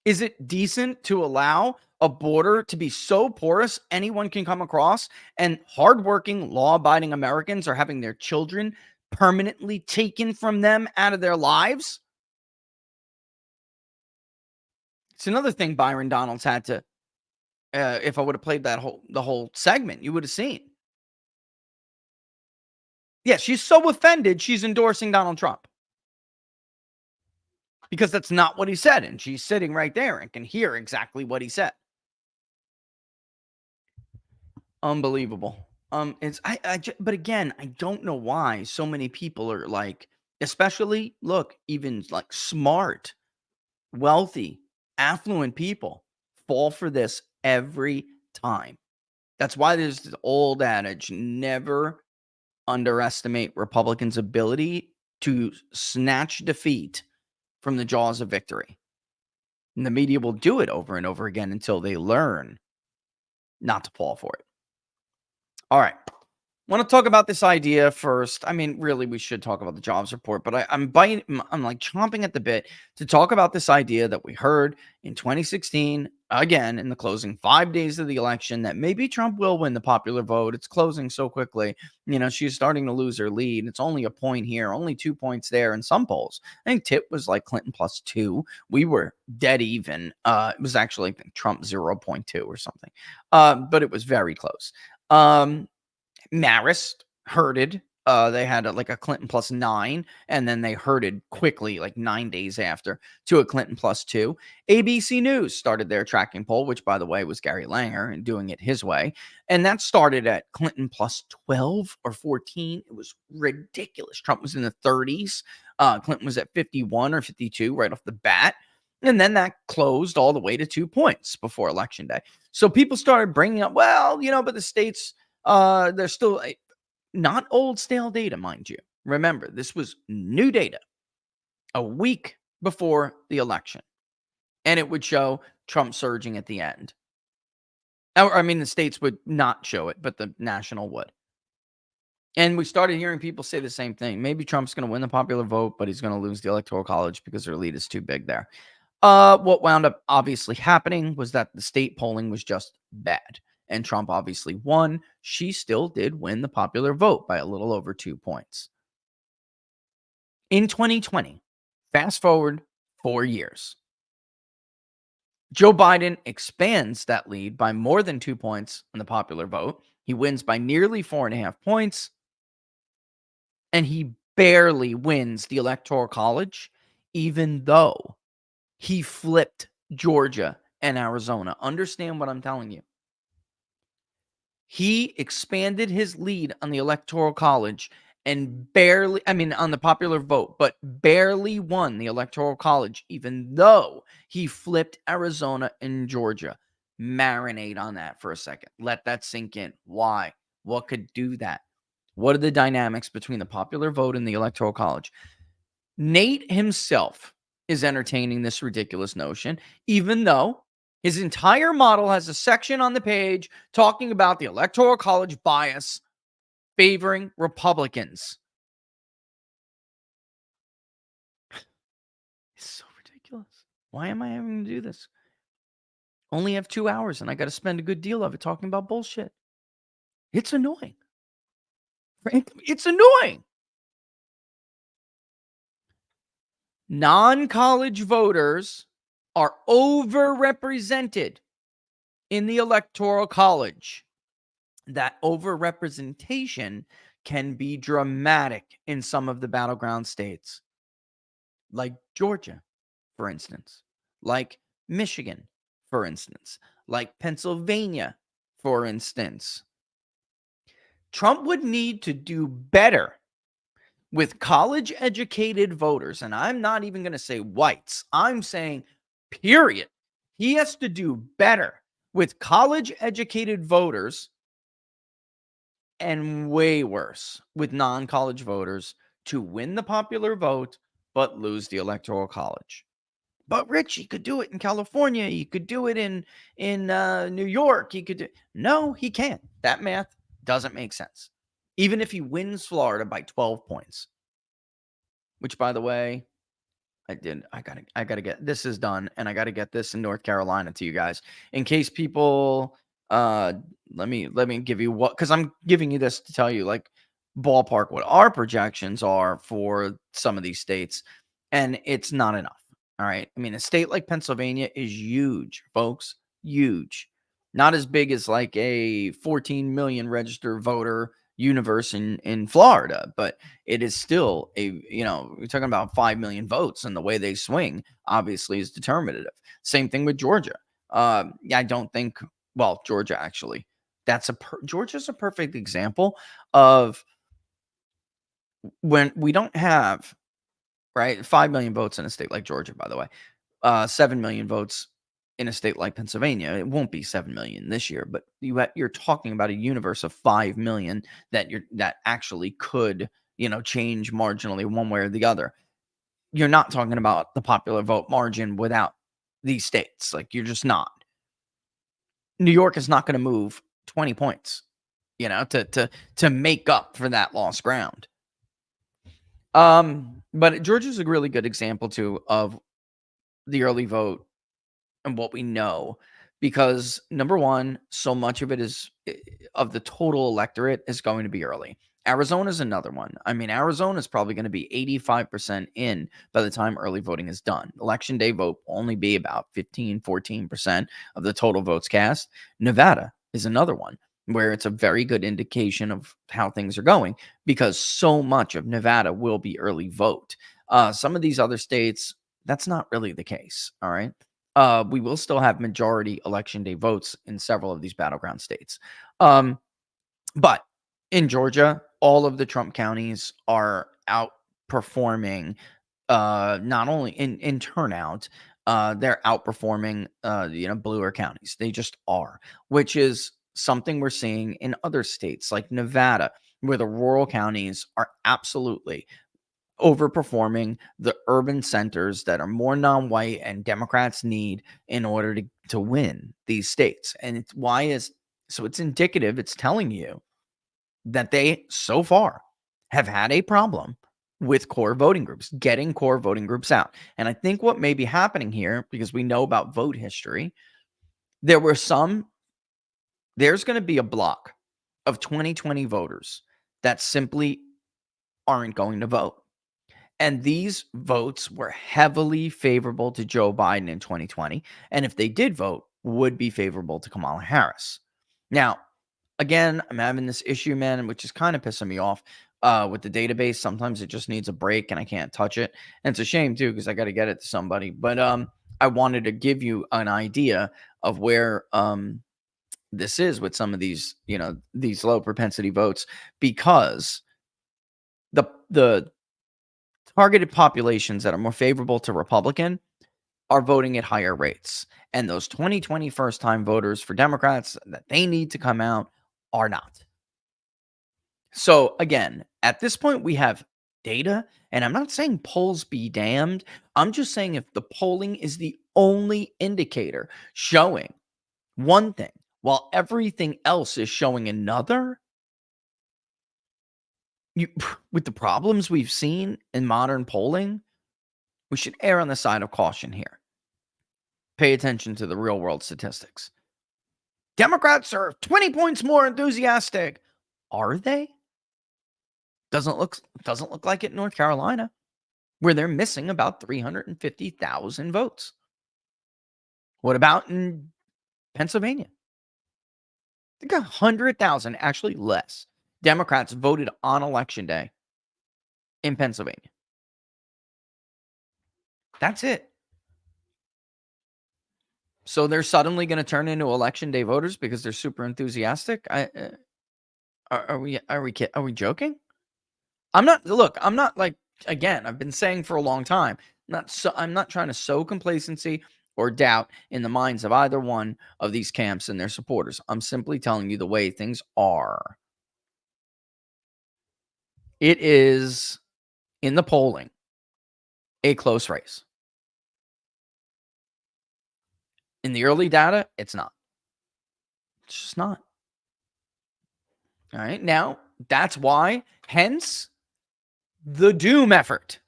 Is it decent to allow a border to be so porous anyone can come across, and hardworking, law-abiding Americans are having their children permanently taken from them out of their lives? It's another thing Byron Donalds had to, if I would have played the whole segment, you would have seen. Yeah, she's so offended, she's endorsing Donald Trump. Because that's not what he said, and she's sitting right there and can hear exactly what he said. Unbelievable. But again, I don't know why so many people are like, especially, even like smart, wealthy, affluent people fall for this every time. That's why there's this old adage, never underestimate Republicans' ability to snatch defeat from the jaws of victory. And the media will do it over and over again until they learn not to fall for it. All right. Want to talk about this idea first. I mean, really, we should talk about the jobs report, but I'm like chomping at the bit to talk about this idea that we heard in 2016, again, in the closing 5 days of the election, that maybe Trump will win the popular vote. It's closing so quickly. She's starting to lose her lead. It's only a point here, only 2 points there in some polls. I think Tip was like Clinton +2. We were dead even. It was actually, I think, Trump 0.2 or something. But it was very close. Marist herded. They had like a Clinton +9, and then they herded quickly, like 9 days after, to a Clinton +2. ABC News started their tracking poll, which, by the way, was Gary Langer and doing it his way. And that started at Clinton +12 or 14. It was ridiculous. Trump was in the 30s. Clinton was at 51 or 52 right off the bat. And then that closed all the way to 2 points before Election Day. So people started bringing up, well, but the states, there's still not old stale data, mind you. Remember, this was new data a week before the election, and it would show Trump surging at the end. I mean, the states would not show it, but the national would. And we started hearing people say the same thing. Maybe Trump's going to win the popular vote, but he's going to lose the Electoral College because their lead is too big there. What wound up obviously happening was that the state polling was just bad. And Trump obviously won. She still did win the popular vote by a little over 2 points. In 2020, fast forward 4 years, Joe Biden expands that lead by more than 2 points on the popular vote. He wins by nearly 4.5 points. And he barely wins the Electoral College, even though he flipped Georgia and Arizona. Understand what I'm telling you. He expanded his lead on the Electoral College and on the popular vote, but barely won the Electoral College, even though he flipped Arizona and Georgia. Marinate on that for a second. Let that sink in. Why? What could do that? What are the dynamics between the popular vote and the Electoral College? Nate himself is entertaining this ridiculous notion, even though his entire model has a section on the page talking about the Electoral College bias favoring Republicans. It's so ridiculous. Why am I having to do this? Only have 2 hours and I got to spend a good deal of it talking about bullshit. It's annoying. Frankly, it's annoying. Non-college voters are overrepresented in the Electoral College. That overrepresentation can be dramatic in some of the battleground states, like Georgia, for instance, like Michigan, for instance, like Pennsylvania, for instance. Trump would need to do better with college-educated voters, and I'm not even going to say whites. I'm saying period. He has to do better with college-educated voters and way worse with non-college voters to win the popular vote but lose the Electoral College. But Rich, he could do it in California. He could do it in New York. No, he can't. That math doesn't make sense. Even if he wins Florida by 12 points, which, by the way, I gotta get this is done, and I gotta get this in North Carolina to you guys in case people. Let me give you because I'm giving you this to tell you like ballpark what our projections are for some of these states, and it's not enough. All right, I mean a state like Pennsylvania is huge, folks, huge. Not as big as like a 14 million registered voter universe in Florida, but it is still we're talking about 5 million votes, and the way they swing obviously is determinative. Same thing with Georgia. I don't think, well, Georgia actually, Georgia's a perfect example of when we don't have, right, 5 million votes in a state like Georgia, by the way, 7 million votes in a state like Pennsylvania. It won't be 7 million this year, but you're talking about a universe of 5 million that actually could, change marginally one way or the other. You're not talking about the popular vote margin without these states. Like, you're just not. New York is not going to move 20 points to make up for that lost ground. But Georgia's a really good example too of the early vote and what we know, because number one, so much of it is of the total electorate is going to be early. Arizona's another one. I mean, Arizona is probably going to be 85% in by the time early voting is done. Election day vote will only be about 14% of the total votes cast. Nevada is another one where it's a very good indication of how things are going, because so much of Nevada will be early vote. Some of these other states, that's not really the case. All right. We will still have majority election day votes in several of these battleground states. But in Georgia, all of the Trump counties are outperforming, not only in turnout, they're outperforming, bluer counties. They just are, which is something we're seeing in other states like Nevada, where the rural counties are absolutely overperforming the urban centers that are more non-white and Democrats need in order to win these states. And it's indicative. It's telling you that they so far have had a problem with core voting groups, getting core voting groups out. And I think what may be happening here, because we know about vote history, there's going to be a block of 2020 voters that simply aren't going to vote. And these votes were heavily favorable to Joe Biden in 2020. And if they did vote, would be favorable to Kamala Harris. Now, again, I'm having this issue, man, which is kind of pissing me off with the database. Sometimes it just needs a break and I can't touch it. And it's a shame, too, because I got to get it to somebody. But I wanted to give you an idea of where this is with some of these, these low propensity votes, because the targeted populations that are more favorable to Republican are voting at higher rates. And those 2020 first-time voters for Democrats that they need to come out are not. So again, at this point, we have data, and I'm not saying polls be damned. I'm just saying if the polling is the only indicator showing one thing while everything else is showing another, with the problems we've seen in modern polling, we should err on the side of caution here. Pay attention to the real world statistics. Democrats are 20 points more enthusiastic. Are they? Doesn't look like it in North Carolina, where they're missing about 350,000 votes. What about in Pennsylvania? I think 100,000, actually less, Democrats voted on election day in Pennsylvania. That's it. So they're suddenly going to turn into election day voters because they're super enthusiastic. Are we joking? I'm not like, again, I've been saying for a long time, I'm not trying to sow complacency or doubt in the minds of either one of these camps and their supporters. I'm simply telling you the way things are. It is, in the polling, a close race. In the early data, it's not. It's just not. All right. Now, that's why, hence, the doom effort.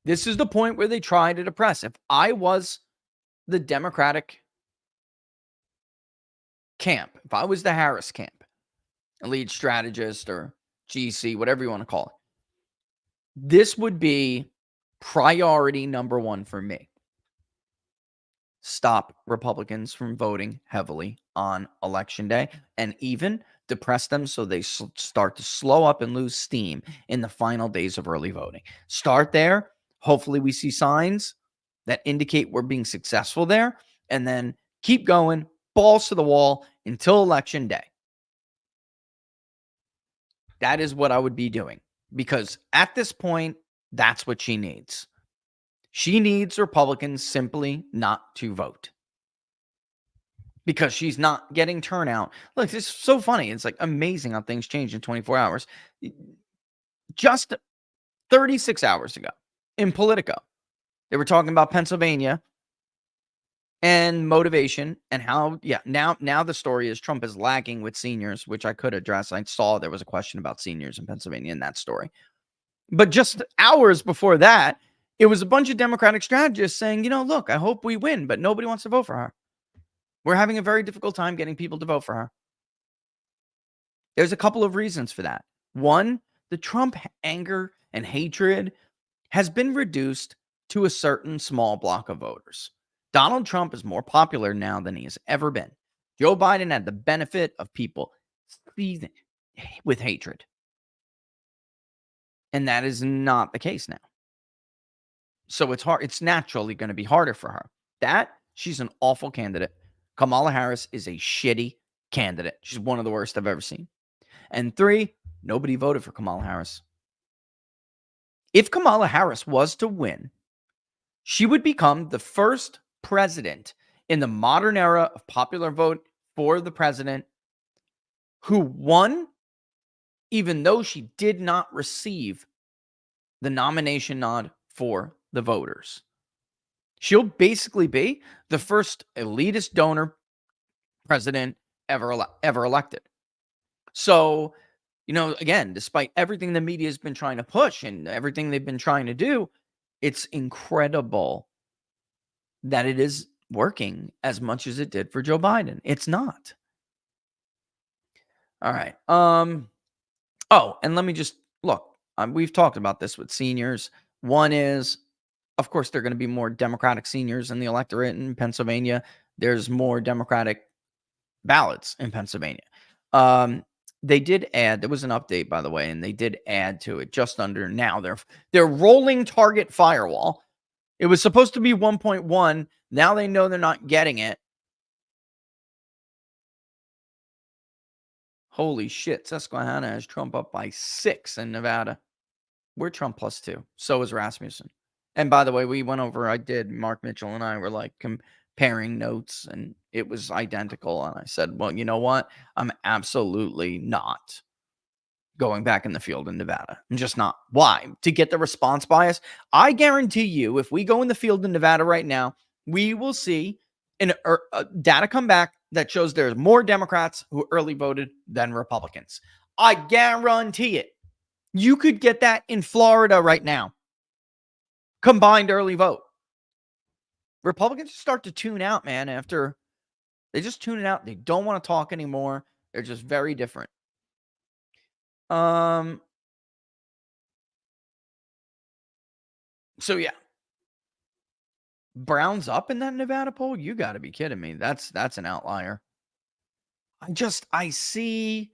This is the point where they try to depress. If I was the Democratic camp, if I was the Harris camp, a lead strategist or GC, whatever you want to call it, this would be priority number one for me. Stop Republicans from voting heavily on election day, and even depress them so they start to slow up and lose steam in the final days of early voting. Start there. Hopefully we see signs that indicate we're being successful there, and then keep going, balls to the wall until election day. That is what I would be doing, because at this point, that's what she needs. She needs Republicans simply not to vote, because she's not getting turnout. Look, it's so funny. It's like amazing how things change in 24 hours. Just 36 hours ago in Politico, they were talking about Pennsylvania and motivation and how, now the story is Trump is lagging with seniors, which I could address. I saw there was a question about seniors in Pennsylvania in that story. But just hours before that, it was a bunch of Democratic strategists saying, look, I hope we win, but nobody wants to vote for her. We're having a very difficult time getting people to vote for her. There's a couple of reasons for that. One, the Trump anger and hatred has been reduced to a certain small block of voters. Donald Trump is more popular now than he has ever been. Joe Biden had the benefit of people seething with hatred. And that is not the case now. So it's hard. It's naturally going to be harder for her. She's an awful candidate. Kamala Harris is a shitty candidate. She's one of the worst I've ever seen. And 3, nobody voted for Kamala Harris. If Kamala Harris was to win, she would become the first president in the modern era of popular vote for the president who won, even though she did not receive the nomination nod for the voters. She'll basically be the first elitist donor president ever elected. So, again, despite everything the media has been trying to push and everything they've been trying to do, it's incredible that it is working as much as it did for Joe Biden. It's not. All right. Oh, and let me just look. We've talked about this with seniors. One is, of course, there are going to be more Democratic seniors in the electorate in Pennsylvania. There's more Democratic ballots in Pennsylvania. They did add, there was an update, by the way, and they did add to it just under now. Their rolling target firewall. It was supposed to be 1.1. Now they know they're not getting it. Holy shit. Susquehanna has Trump up by 6 in Nevada. We're Trump +2. So is Rasmussen. And by the way, we went over, Mark Mitchell and I were like comparing notes, and it was identical. And I said, well, you know what? I'm absolutely not going back in the field in Nevada. I'm just not. Why? To get the response bias? I guarantee you, if we go in the field in Nevada right now, we will see data come back that shows there's more Democrats who early voted than Republicans. I guarantee it. You could get that in Florida right now. Combined early vote. Republicans start to tune out, man, after they just tune it out. They don't want to talk anymore. They're just very different. So yeah. Brown's up in that Nevada poll? You got to be kidding me. That's an outlier. I see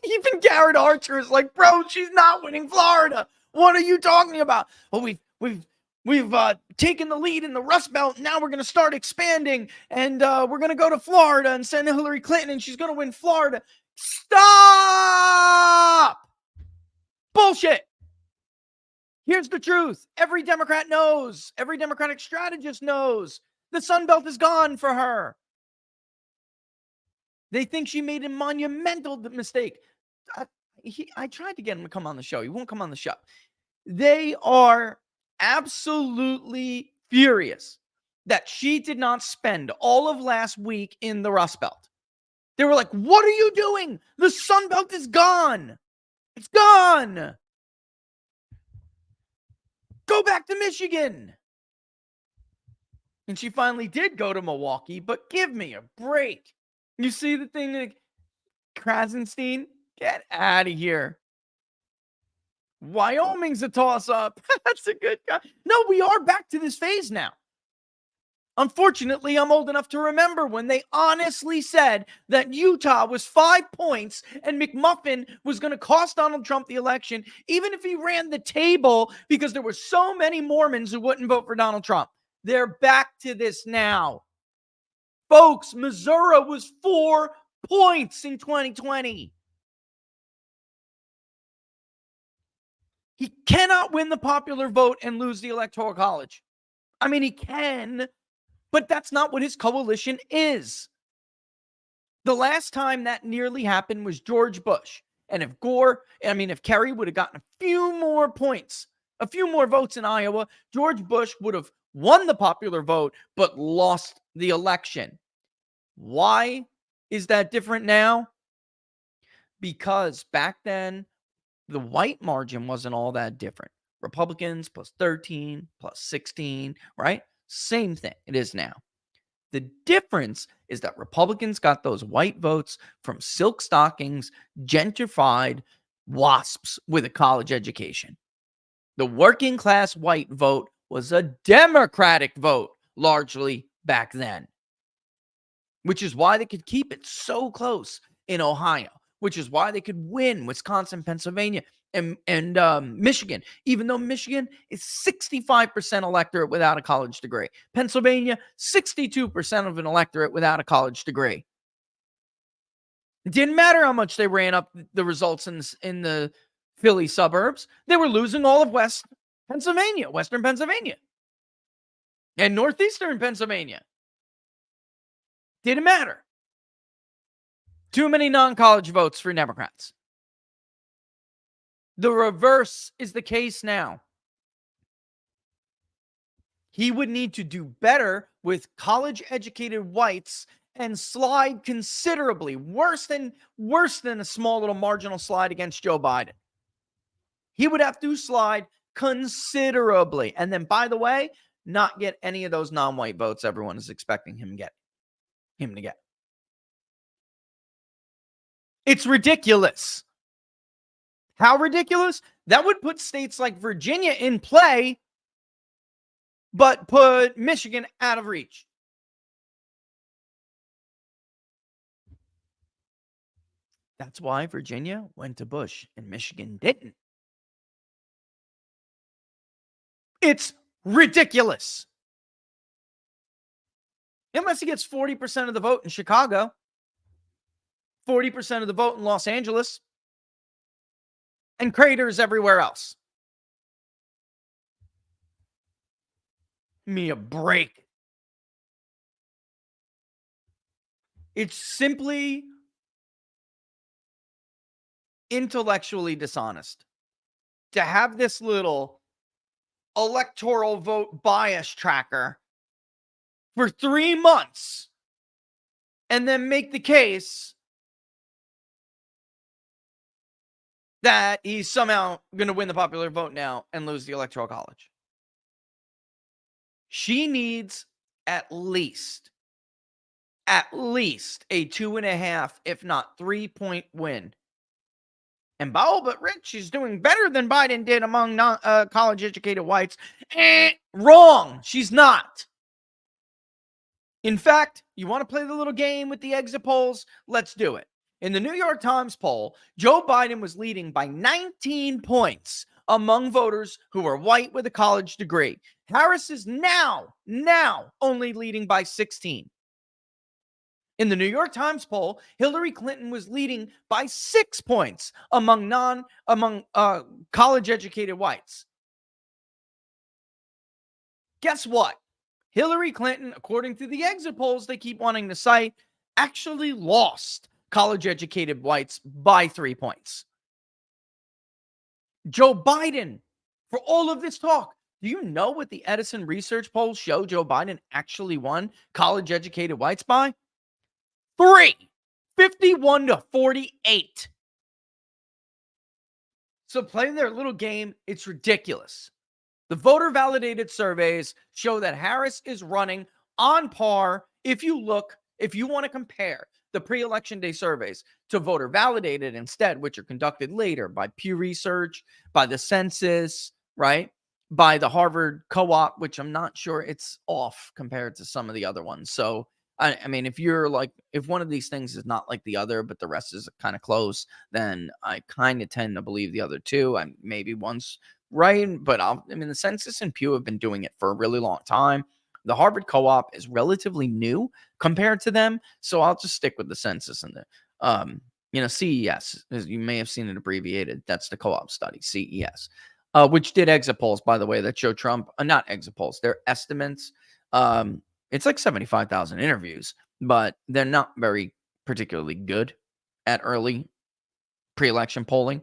even Garrett Archer is like, bro, she's not winning Florida. What are you talking about? Well, we've taken the lead in the Rust Belt. Now we're going to start expanding, and we're going to go to Florida and send Hillary Clinton, and she's going to win Florida. Stop! Bullshit. Here's the truth. Every Democrat knows. Every Democratic strategist knows. The Sun Belt is gone for her. They think she made a monumental mistake. I tried to get him to come on the show. He won't come on the show. They are absolutely furious that she did not spend all of last week in the Rust Belt. They were like, what are you doing? The Sun Belt is gone. It's gone. Go back to Michigan. And she finally did go to Milwaukee, but give me a break. You see the thing, like, Krasenstein? Get out of here. Wyoming's a toss-up. That's a good guy. No, we are back to this phase now. Unfortunately, I'm old enough to remember when they honestly said that Utah was 5 points and McMuffin was going to cost Donald Trump the election, even if he ran the table, because there were so many Mormons who wouldn't vote for Donald Trump. They're back to this now. Folks, Missouri was 4 points in 2020. He cannot win the popular vote and lose the Electoral College. I mean, he can, but that's not what his coalition is. The last time that nearly happened was George Bush. And if Kerry would have gotten a few more points a few more votes in Iowa, George Bush would have won the popular vote, but lost the election. Why is that different now? Because back then, the white margin wasn't all that different. Republicans plus 13, plus 16, right? Same thing it is now. The difference is that Republicans got those white votes from silk stockings, gentrified wasps with a college education. The working class white vote was a Democratic vote largely back then, which is why they could keep it so close in Ohio, which is why they could win Wisconsin, Pennsylvania, and Michigan, even though Michigan is 65% electorate without a college degree. Pennsylvania, 62% of an electorate without a college degree. It didn't matter how much they ran up the results in the Philly suburbs. They were losing all of Western Pennsylvania, and northeastern Pennsylvania. Didn't matter. Too many non-college votes for Democrats. The reverse is the case now. He would need to do better with college-educated whites and slide considerably, worse than a small little marginal slide against Joe Biden. He would have to slide considerably. And then, by the way, not get any of those non-white votes everyone is expecting him to get. It's ridiculous. How ridiculous? That would put states like Virginia in play, but put Michigan out of reach. That's why Virginia went to Bush and Michigan didn't. It's ridiculous. Unless he gets 40% of the vote in Chicago, 40% of the vote in Los Angeles, and craters everywhere else. Give me a break. It's simply intellectually dishonest to have this little electoral vote bias tracker for 3 months and then make the case that he's somehow going to win the popular vote now and lose the Electoral College. She needs at least a 2.5, if not 3-point win. And but Rich, she's doing better than Biden did among college-educated whites. Wrong. She's not. In fact, you want to play the little game with the exit polls? Let's do it. In the New York Times poll, Joe Biden was leading by 19 points among voters who were white with a college degree. Harris is now only leading by 16. In the New York Times poll, Hillary Clinton was leading by 6 points among college-educated whites. Guess what? Hillary Clinton, according to the exit polls they keep wanting to cite, actually lost college-educated whites by 3 points. Joe Biden, for all of this talk, do you know what the Edison research polls show Joe Biden actually won college-educated whites by? 3, 51-48. So play their little game. It's ridiculous. The voter validated surveys show that Harris is running on par. If you want to compare the pre-election day surveys to voter validated instead, which are conducted later by Pew Research, by the census, right? By the Harvard co-op, which I'm not sure it's off compared to some of the other ones. So, I mean, if one of these things is not like the other, but the rest is kind of close, then I kind of tend to believe the other two. Maybe one's right, but the census and Pew have been doing it for a really long time. The Harvard co-op is relatively new compared to them, so I'll just stick with the census and the CES, as you may have seen it abbreviated. That's the co-op study, CES, which did exit polls, by the way, that show Trump. Not exit polls, they're estimates. It's like 75,000 interviews, but they're not very particularly good at early pre-election polling.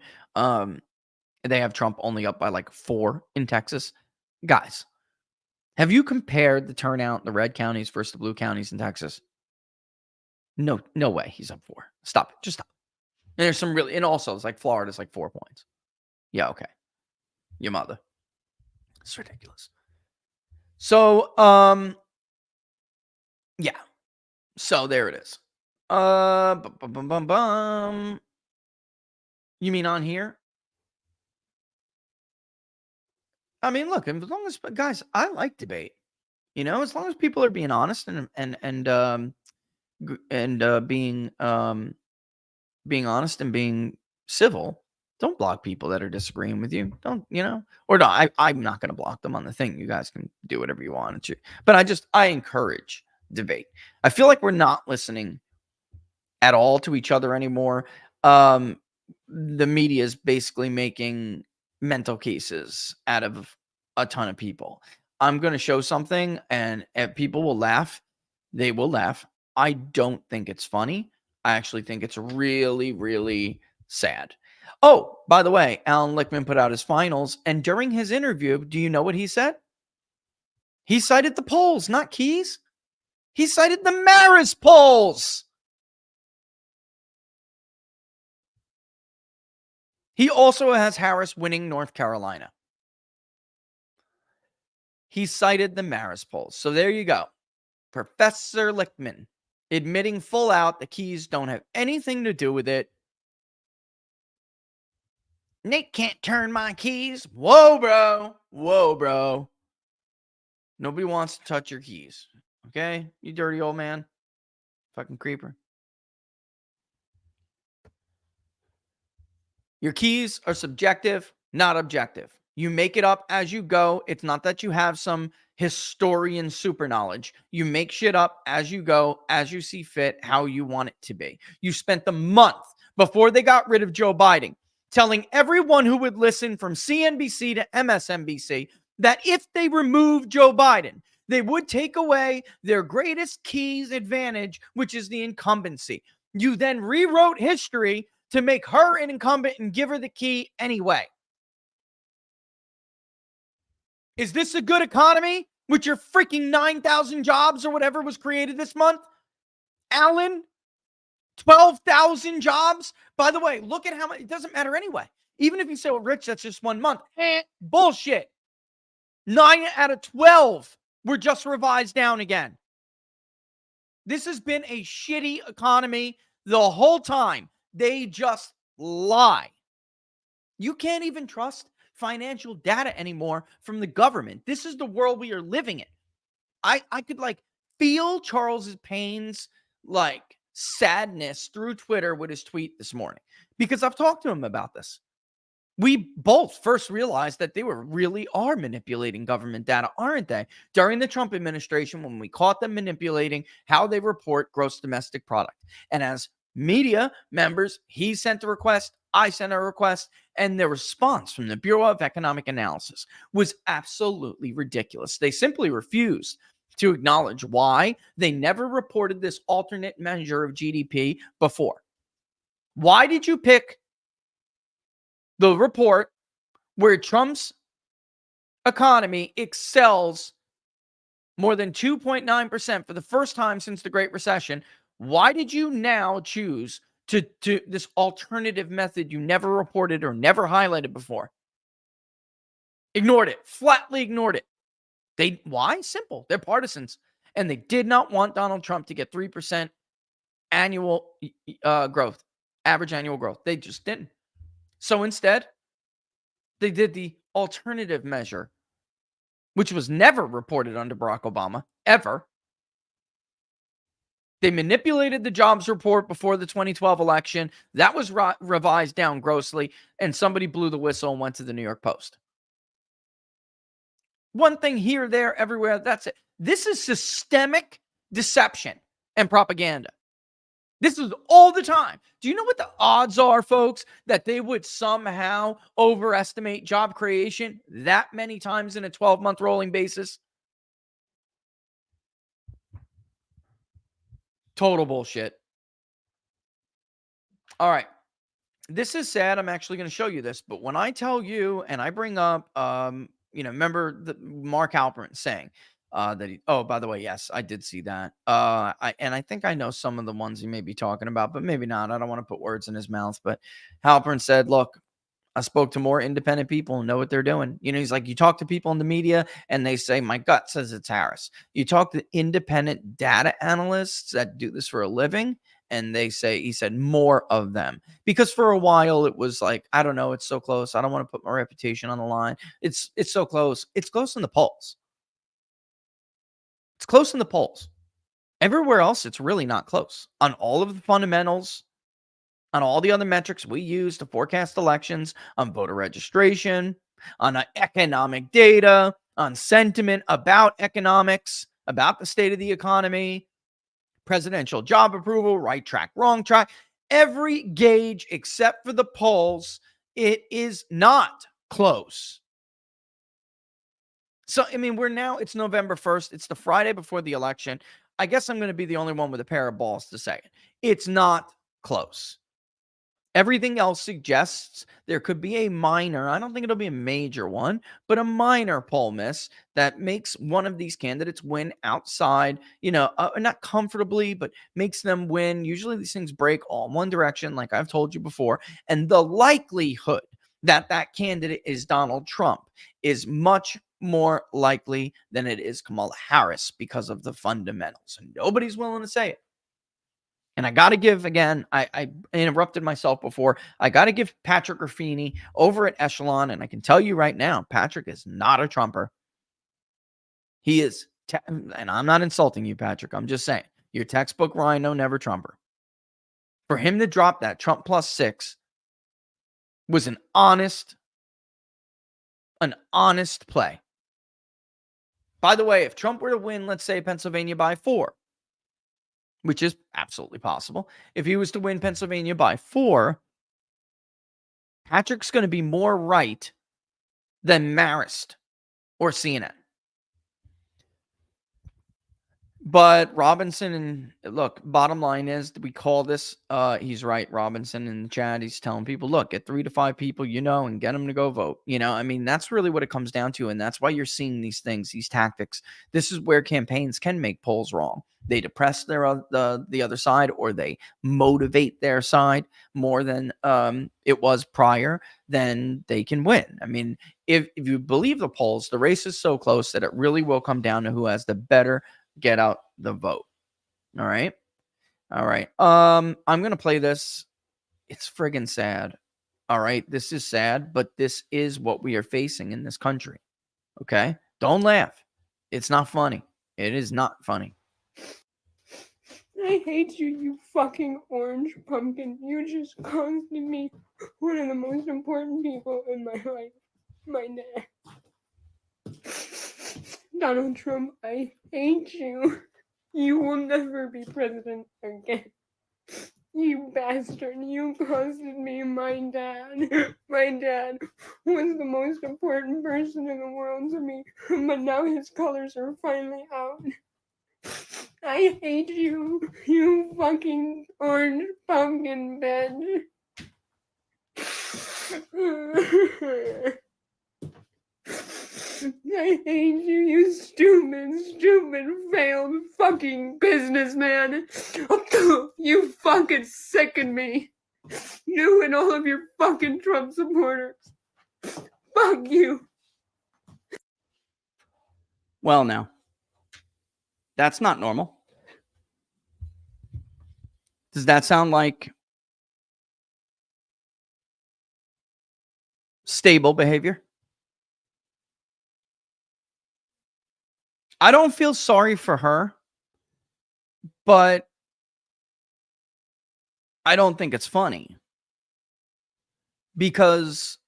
They have Trump only up by like 4 in Texas. Guys, have you compared the turnout in the red counties versus the blue counties in Texas? No way he's up 4. Stop it. Just stop. And there's some really, and also it's like Florida's like 4 points. Yeah, okay. Your mother. It's ridiculous. So, yeah. So there it is. You mean on here? I mean, look, as long as, guys, I like debate. You know, as long as people are being honest and being honest and being civil, don't block people that are disagreeing with you. Don't, you know, or no, I'm not going to block them on the thing. You guys can do whatever you want to, but I encourage debate. I feel like we're not listening at all to each other anymore. The media is basically making mental cases out of a ton of people. I'm going to show something, and if people will laugh, they will laugh. I don't think it's funny. I actually think it's really, really sad. Oh, by the way, Alan Lickman put out his finals, and during his interview, do you know what he said? He cited the polls, not Keys. He cited the Marist polls. He also has Harris winning North Carolina. He cited the Marist polls. So there you go. Professor Lickman admitting full out the Keys don't have anything to do with it. Nate can't turn my keys. Whoa, bro. Whoa, bro. Nobody wants to touch your keys. Okay? You dirty old man. Fucking creeper. Your keys are subjective, not objective. You make it up as you go. It's not that you have some historian super knowledge. You make shit up as you go, as you see fit, how you want it to be. You spent the month before they got rid of Joe Biden telling everyone who would listen from CNBC to MSNBC that if they removed Joe Biden, they would take away their greatest keys advantage, which is the incumbency. You then rewrote history to make her an incumbent and give her the key anyway. Is this a good economy with your freaking 9,000 jobs or whatever was created this month? Alan, 12,000 jobs? By the way, look at how much, it doesn't matter anyway. Even if you say, well, Rich, that's just 1 month. Bullshit. 9 out of 12 were just revised down again. This has been a shitty economy the whole time. They just lie. You can't even trust financial data anymore from the government. This is the world we are living in. I could like feel Charles's pains, like sadness through Twitter with his tweet this morning, because I've talked to him about this. We both first realized that they really are manipulating government data, aren't they? During the Trump administration, when we caught them manipulating how they report gross domestic product. And as media members, he sent a request, I sent a request, and the response from the Bureau of Economic Analysis was absolutely ridiculous. They simply refused to acknowledge why they never reported this alternate measure of GDP before. Why did you pick the report where Trump's economy excels more than 2.9% for the first time since the Great Recession? Why did you now choose to this alternative method you never reported or never highlighted before? Ignored it, flatly ignored it. Why? Simple. They're partisans. And they did not want Donald Trump to get 3% annual growth, average annual growth. They just didn't. So instead, they did the alternative measure, which was never reported under Barack Obama, ever. They manipulated the jobs report before the 2012 election. That was revised down grossly, and somebody blew the whistle and went to the New York Post. One thing here, there, everywhere, that's it. This is systemic deception and propaganda. This is all the time. Do you know what the odds are, folks, that they would somehow overestimate job creation that many times in a 12-month rolling basis? Total bullshit. All right. This is sad. I'm actually going to show you this, but when I tell you and I bring up, remember the Mark Halperin saying that he, oh, by the way, yes, I did see that. I think I know some of the ones he may be talking about, but maybe not. I don't want to put words in his mouth, but Halperin said, look, I spoke to more independent people who know what they're doing. He's like, you talk to people in the media and they say, my gut says it's Harris. You talk to independent data analysts that do this for a living, and they say, he said, more of them. Because for a while it was like, I don't know, it's so close. I don't want to put my reputation on the line. It's so close. It's close in the polls. It's close in the polls. Everywhere else, it's really not close. On all of the fundamentals, on all the other metrics we use to forecast elections, on voter registration, on economic data, on sentiment about economics, about the state of the economy, presidential job approval, right track, wrong track, every gauge except for the polls, it is not close. So, it's November 1st. It's the Friday before the election. I guess I'm going to be the only one with a pair of balls to say it. It's not close. Everything else suggests there could be a minor, I don't think it'll be a major one, but a minor poll miss that makes one of these candidates win outside, not comfortably, but makes them win. Usually these things break all in one direction, like I've told you before. And the likelihood that that candidate is Donald Trump is much more likely than it is Kamala Harris because of the fundamentals. And nobody's willing to say it. And I got to give, again, I interrupted myself before. I got to give Patrick Ruffini over at Echelon. And I can tell you right now, Patrick is not a Trumper. He is, and I'm not insulting you, Patrick. I'm just saying, your textbook Rhino, never Trumper. For him to drop that Trump +6 was an honest play. By the way, if Trump were to win, let's say Pennsylvania by 4, which is absolutely possible. If he was to win Pennsylvania by 4, Patrick's going to be more right than Marist or CNN. But Robinson, and look, bottom line is, we call this, he's right, Robinson in the chat, he's telling people, look, get 3 to 5 people and get them to go vote. That's really what it comes down to, and that's why you're seeing these things, these tactics. This is where campaigns can make polls wrong. They depress the other side, or they motivate their side more than it was prior, then they can win. If you believe the polls, the race is so close that it really will come down to who has the better get out the vote. All right. I'm going to play this. It's friggin' sad. All right. This is sad, but this is what we are facing in this country. Okay. Don't laugh. It's not funny. It is not funny. I hate you, you fucking orange pumpkin. You just costed me one of the most important people in my life. My dad. Donald Trump, I hate you. You will never be president again. You bastard, you costed me my dad. My dad was the most important person in the world to me, but now his colors are finally out. I hate you, you fucking orange pumpkin bitch. I hate you, you stupid, failed fucking businessman. You fucking sicken me. You and all of your fucking Trump supporters. Fuck you. Well, now, that's not normal. Does that sound like stable behavior? I don't feel sorry for her, but I don't think it's funny, because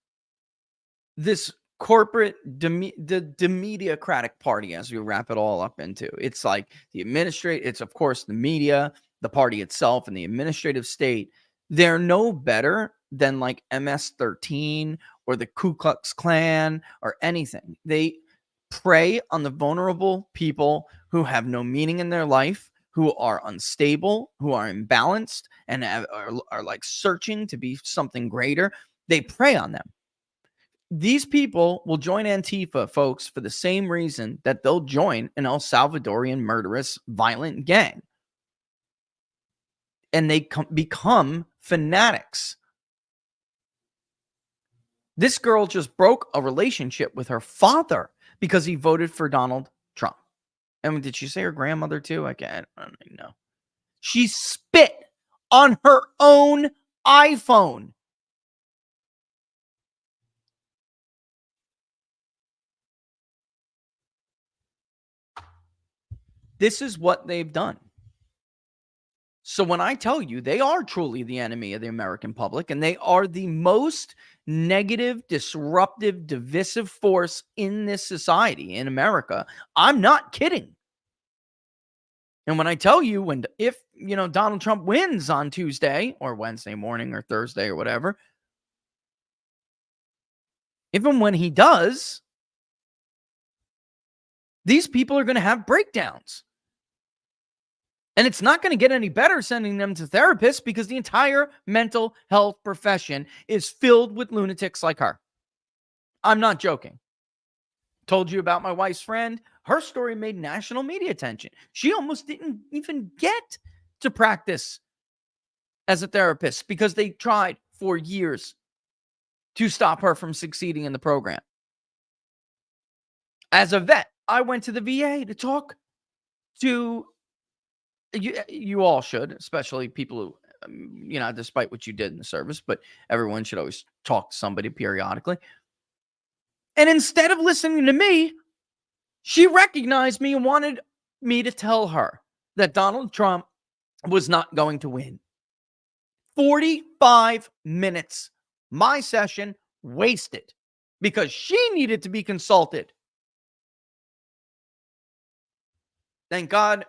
this corporate the mediocratic party, as we wrap it all up into, it's like it's of course the media, the party itself, and the administrative state. They're no better than like MS-13 or the Ku Klux Klan or anything. They prey on the vulnerable people who have no meaning in their life, who are unstable, who are imbalanced, and are like searching to be something greater. They prey on them. These people will join Antifa, folks, for the same reason that they'll join an El Salvadorian murderous, violent gang. And they become fanatics. This girl just broke a relationship with her father because he voted for Donald Trump. And did she say her grandmother too? I don't even know. She spit on her own iPhone. This is what they've done. So when I tell you they are truly the enemy of the American public, and they are the most negative, disruptive, divisive force in this society, in America, I'm not kidding. And when I tell you, if Donald Trump wins on Tuesday or Wednesday morning or Thursday or whatever, even when he does, these people are going to have breakdowns. And it's not going to get any better sending them to therapists, because the entire mental health profession is filled with lunatics like her. I'm not joking. Told you about my wife's friend. Her story made national media attention. She almost didn't even get to practice as a therapist because they tried for years to stop her from succeeding in the program. As a vet, I went to the VA to talk to you all should, especially people who, despite what you did in the service, but everyone should always talk to somebody periodically. And instead of listening to me, she recognized me and wanted me to tell her that Donald Trump was not going to win. 45 minutes, my session wasted because she needed to be consulted. Thank God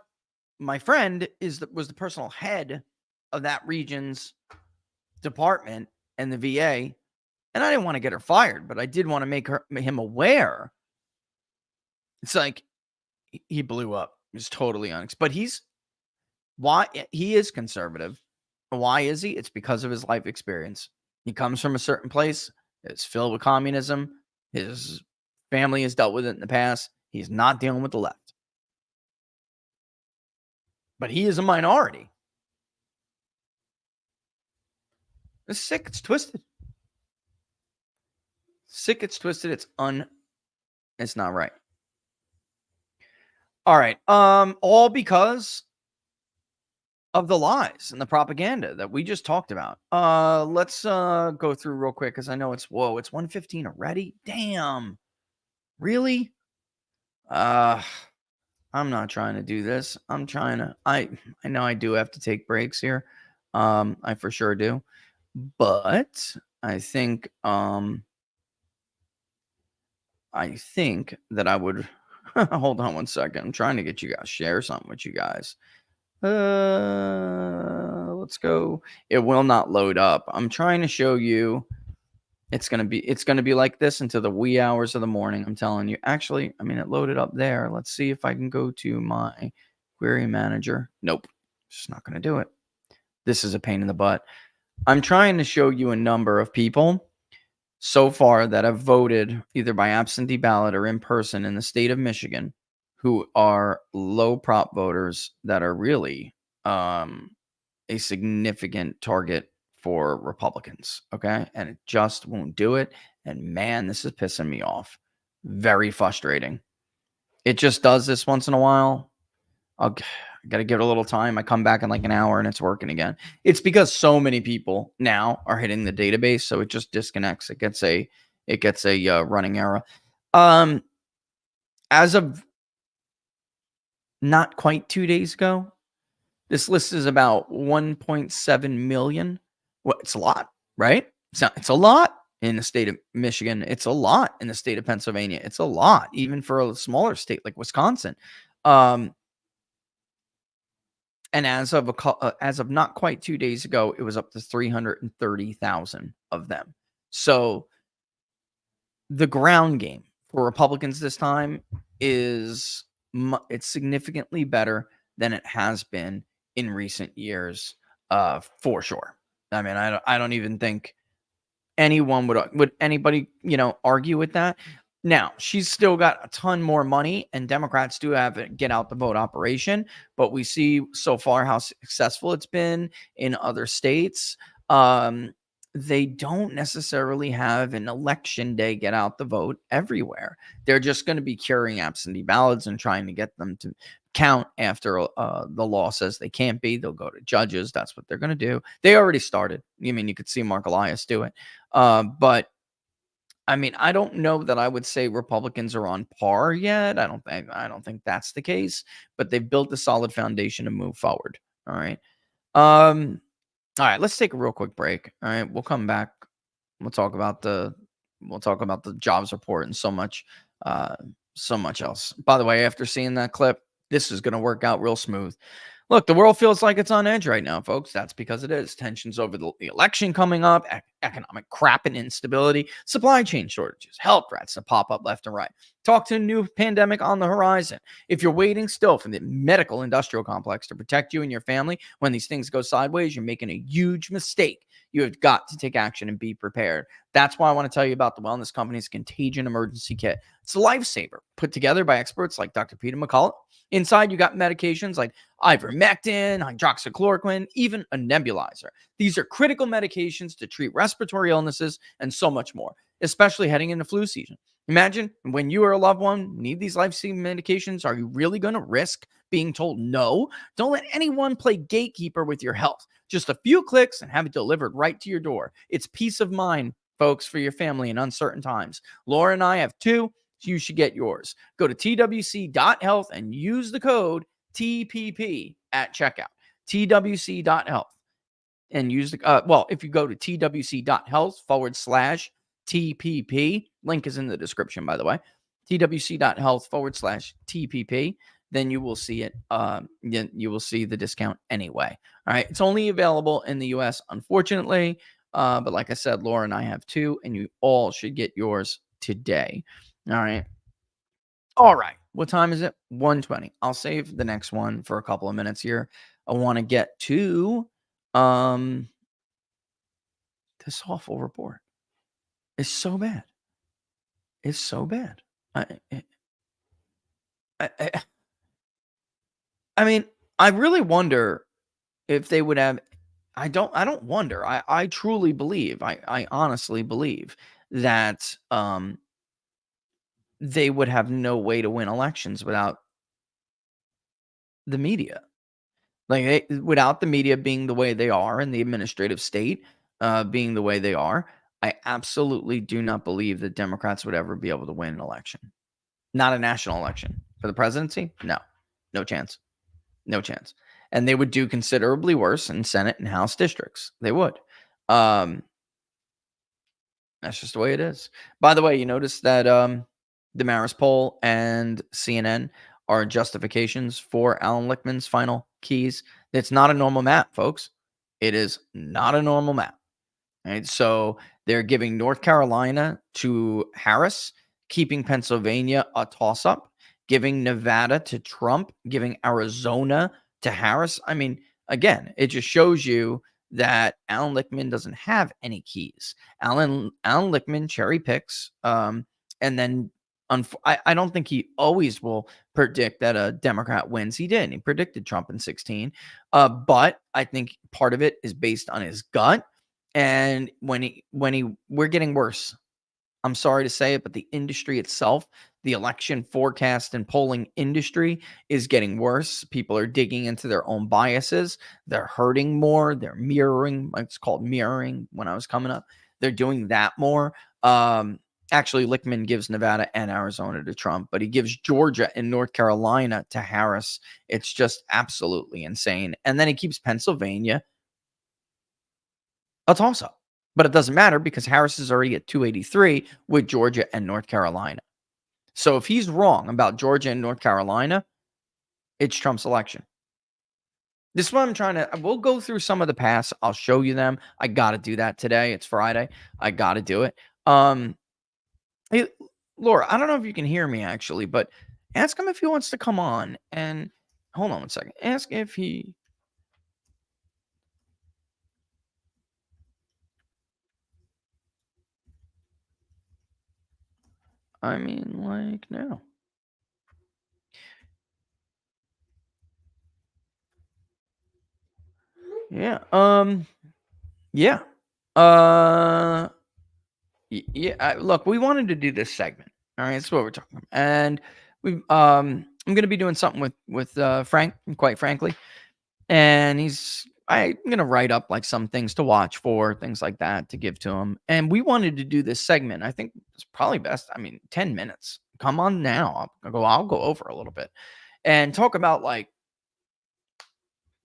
my friend was the personal head of that region's department and the VA, and I didn't want to get her fired, but I did want to make him aware. It's like he blew up. It was totally honest, but he is conservative. Why is he? It's because of his life experience. He comes from a certain place. It's filled with communism. His family has dealt with it in the past. He's not dealing with the left. But he is a minority. It's sick. It's twisted. Sick. It's twisted. It's not right. All right. All because of the lies and the propaganda that we just talked about. Let's go through real quick because I know it's 1:15 already. Damn. Really? I'm not trying to do this. I'm trying to. I know I do have to take breaks here. I for sure do. But I think that I would hold on one second. I'm trying to get you guys share something with you guys. Let's go. It will not load up. I'm trying to show you. It's gonna be like this until the wee hours of the morning. I'm telling you. Actually, it loaded up there. Let's see if I can go to my query manager. Nope, just not gonna do it. This is a pain in the butt. I'm trying to show you a number of people so far that have voted either by absentee ballot or in person in the state of Michigan, who are low prop voters that are really a significant target for Republicans. Okay. And it just won't do it. And man, this is pissing me off. Very frustrating. It just does this once in a while. I got to give it a little time. I come back in like an hour and it's working again. It's because so many people now are hitting the database. So it just disconnects. It gets a running error. As of not quite 2 days ago, this list is about 1.7 million. Well, it's a lot, right? It's a lot in the state of Michigan. It's a lot in the state of Pennsylvania. It's a lot, even for a smaller state like Wisconsin. And as of not quite 2 days ago, it was up to 330,000 of them. So the ground game for Republicans this time it's significantly better than it has been in recent years, for sure. I mean, I don't even think anyone would anybody, argue with that. Now, she's still got a ton more money, and Democrats do have a get out the vote operation, but we see so far how successful it's been in other states. They don't necessarily have an election day get out the vote everywhere. They're just going to be curing absentee ballots and trying to get them to count after the law says they can't be. They'll go to judges. That's what they're going to do. They already started. I mean, you could see Mark Elias do it. But I mean, I don't know that I would say Republicans are on par yet. I don't think that's the case, but they've built a solid foundation to move forward. All right. All right, let's take a real quick break. All right, we'll come back. We'll talk about the jobs report and so much else. By the way, after seeing that clip, this is going to work out real smooth. Look, the world feels like it's on edge right now, folks. That's because it is. Tensions over the election coming up, economic crap and instability, supply chain shortages, health threats that pop up left and right. Talk to a new pandemic on the horizon. If you're waiting still for the medical industrial complex to protect you and your family when these things go sideways, you're making a huge mistake. You have got to take action and be prepared. That's why I want to tell you about the Wellness Company's Contagion Emergency Kit. It's a lifesaver put together by experts like Dr. Peter McCullough. Inside, you got medications like ivermectin, hydroxychloroquine, even a nebulizer. These are critical medications to treat respiratory illnesses and so much more, especially heading into flu season. Imagine when you or a loved one need these life-saving medications. Are you really going to risk being told no? Don't let anyone play gatekeeper with your health. Just a few clicks and have it delivered right to your door. It's peace of mind, folks, for your family in uncertain times. Laura and I have two. You should get yours. Go to twc.health and use the code TPP at checkout. twc.health and use the, if you go to twc.health/TPP, link is in the description, by the way, twc.health/TPP, then you will see it. Then you will see the discount anyway. All right. It's only available in the US, unfortunately. But like I said, Laura and I have two, and you all should get yours today. All right. All right. What time is it? 1:20. I'll save the next one for a couple of minutes here. I want to get to this awful report. It's so bad. It's so bad. I mean, I really wonder if they would have. I don't wonder. I truly believe. I honestly believe that they would have no way to win elections without the media. Like without the media being the way they are and the administrative state being the way they are, I absolutely do not believe that Democrats would ever be able to win an election. Not a national election. For the presidency? No. No chance. No chance. And they would do considerably worse in Senate and House districts. They would. That's just the way it is. By the way, you notice that the Marist poll and CNN are justifications for Alan Lickman's final keys. It's not a normal map, folks. It is not a normal map. Right? So they're giving North Carolina to Harris, keeping Pennsylvania a toss-up, giving Nevada to Trump, giving Arizona to Harris. I mean, again, it just shows you that Alan Lickman doesn't have any keys. Alan Lickman cherry picks, and then I don't think he always will predict that a Democrat wins. He did. He predicted Trump in 2016. But I think part of it is based on his gut. And we're getting worse. I'm sorry to say it, but the industry itself, the election forecast and polling industry is getting worse. People are digging into their own biases. They're hurting more. They're mirroring. It's called mirroring when I was coming up. They're doing that more. Actually, Lickman gives Nevada and Arizona to Trump, but he gives Georgia and North Carolina to Harris. It's just absolutely insane. And then he keeps Pennsylvania a toss-up. But it doesn't matter because Harris is already at 283 with Georgia and North Carolina. So if he's wrong about Georgia and North Carolina, it's Trump's election. This is what I'm trying to. We'll go through some of the past. I'll show you them. I got to do that today. It's Friday. I got to do it. Hey, Laura, I don't know if you can hear me actually, but ask him if he wants to come on and hold on one second. Ask if he. I mean, like, no. Yeah. Yeah. Yeah. Look, we wanted to do this segment. All right, that's what we're talking about, and we. I'm going to be doing something with Frank, quite frankly, and I'm going to write up like some things to watch for, things like that to give to him, and we wanted to do this segment. I think it's probably best. I mean, 10 minutes. Come on now. I'll go over a little bit and talk about like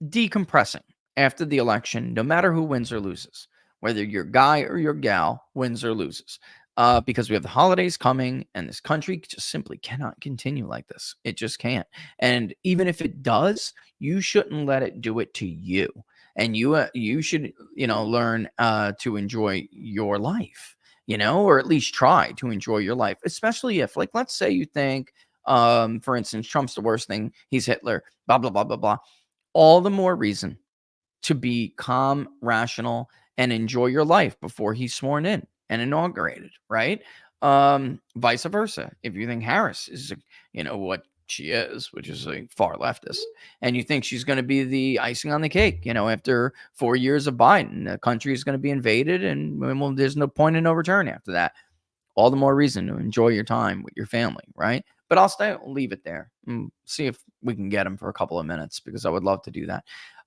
decompressing after the election, no matter who wins or loses, whether your guy or your gal wins or loses. Because we have the holidays coming and this country just simply cannot continue like this. It just can't. And even if it does, you shouldn't let it do it to you. And you should, learn to enjoy your life, or at least try to enjoy your life, especially if, like, let's say you think, for instance, Trump's the worst thing. He's Hitler, blah, blah, blah, blah, blah. All the more reason to be calm, rational, and enjoy your life before he's sworn in and inaugurated, right? Vice versa. If you think Harris is, what she is, which is a far leftist, and you think she's going to be the icing on the cake, after 4 years of Biden, the country is going to be invaded and well, there's no point in no return after that. All the more reason to enjoy your time with your family, right? But I'll leave it there and see if we can get him for a couple of minutes because I would love to do that.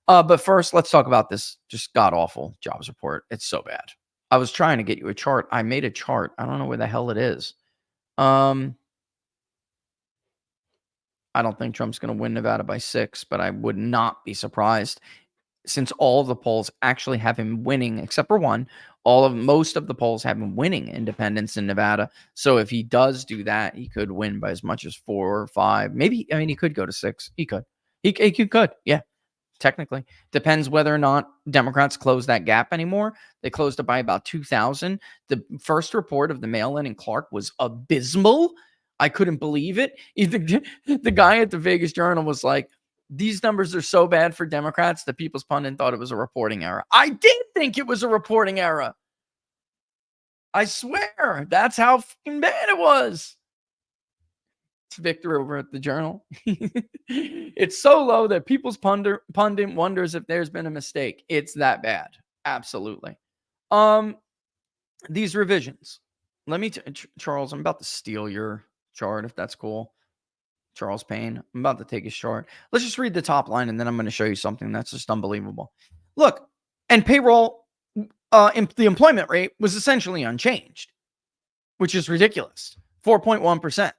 But first, let's talk about this just god-awful jobs report. It's so bad. I was trying to get you a chart. I made a chart. I don't know where the hell it is. I don't think Trump's going to win Nevada by 6, but I would not be surprised since all of the polls actually have him winning, except for one. Most of the polls have him winning independents in Nevada. So if he does do that, he could win by as much as 4 or 5. Maybe, I mean, he could go to 6. He could. He could. Yeah. Technically, depends whether or not Democrats close that gap anymore. They closed it by about 2,000. The first report of the mail-in in Clark was abysmal. I couldn't believe it. The guy at the Vegas Journal was like, these numbers are so bad for Democrats, the People's Pundit thought it was a reporting error. I did think it was a reporting error. I swear, that's how fucking bad it was. Victor over at the Journal. It's so low that People's Pundit wonders if there's been a mistake. It's that bad. Absolutely. These revisions. Let me, Charles, I'm about to steal your chart if that's cool. Charles Payne. I'm about to take his chart. Let's just read the top line and then I'm going to show you something that's just unbelievable. Look, and payroll, the employment rate was essentially unchanged, which is ridiculous. 4.1%.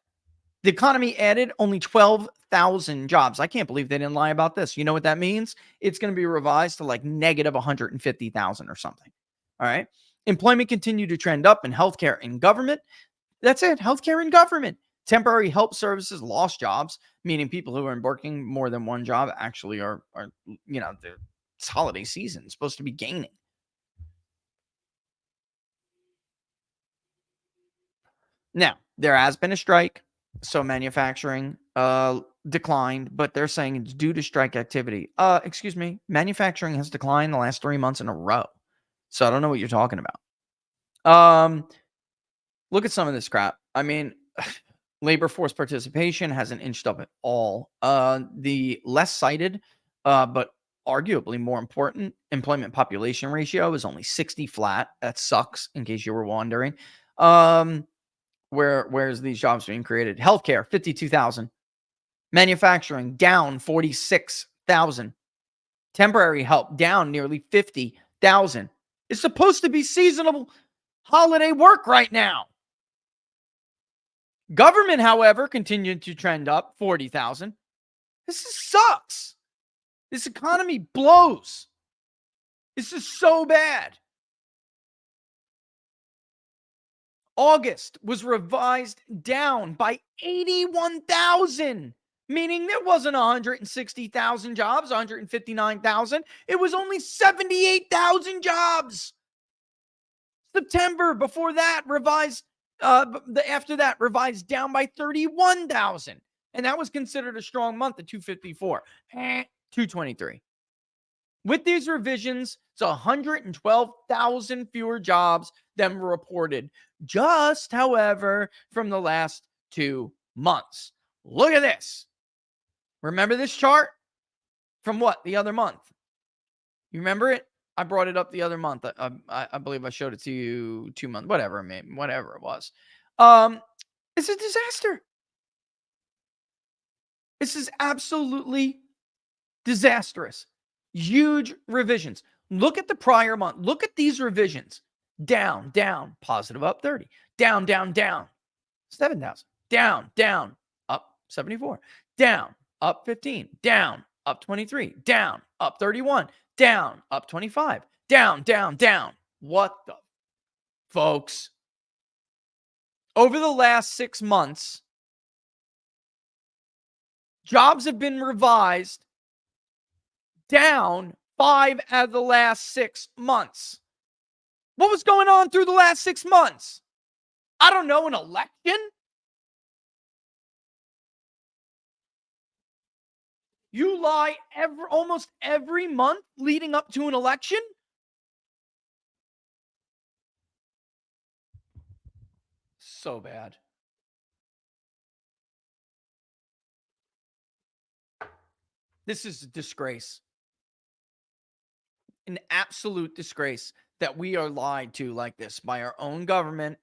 The economy added only 12,000 jobs. I can't believe they didn't lie about this. You know what that means? It's going to be revised to like negative 150,000 or something. All right. Employment continued to trend up in healthcare and government. That's it. Healthcare and government. Temporary help services lost jobs, meaning people who are working more than one job actually are it's holiday season. It's supposed to be gaining. Now, there has been a strike. So manufacturing declined, but they're saying it's due to strike activity. Excuse me. Manufacturing has declined the last 3 months in a row. So I don't know what you're talking about. Look at some of this crap. I mean, labor force participation hasn't inched up at all. The less cited, but arguably more important, employment population ratio is only 60 flat. That sucks, in case you were wondering. Where's these jobs being created? Healthcare, 52,000. Manufacturing, down 46,000. Temporary help, down nearly 50,000. It's supposed to be seasonal holiday work right now. Government, however, continued to trend up, 40,000. This sucks. This economy blows. This is so bad. August was revised down by 81,000, meaning there wasn't 160,000 jobs, 159,000. It was only 78,000 jobs. September before that revised, after that revised down by 31,000. And that was considered a strong month at 254. 223. With these revisions, it's 112,000 fewer jobs than were reported just, however, from the last 2 months. Look at this. Remember this chart from what? The other month. You remember it? I brought it up the other month. I believe I showed it to you 2 months, whatever it was. It's a disaster. This is absolutely disastrous. Huge revisions. Look at the prior month. Look at these revisions. Down, down, positive up 30. Down, down, down. 7,000. Down, down, up 74. Down, up 15. Down, up 23. Down, up 31. Down, up 25. Down, down, down. What the? Folks, over the last 6 months, jobs have been revised down 5 out of the last 6 months. What was going on through the last 6 months? I don't know, an election? You lie almost every month leading up to an election? So bad. This is a disgrace. An absolute disgrace that we are lied to like this by our own government.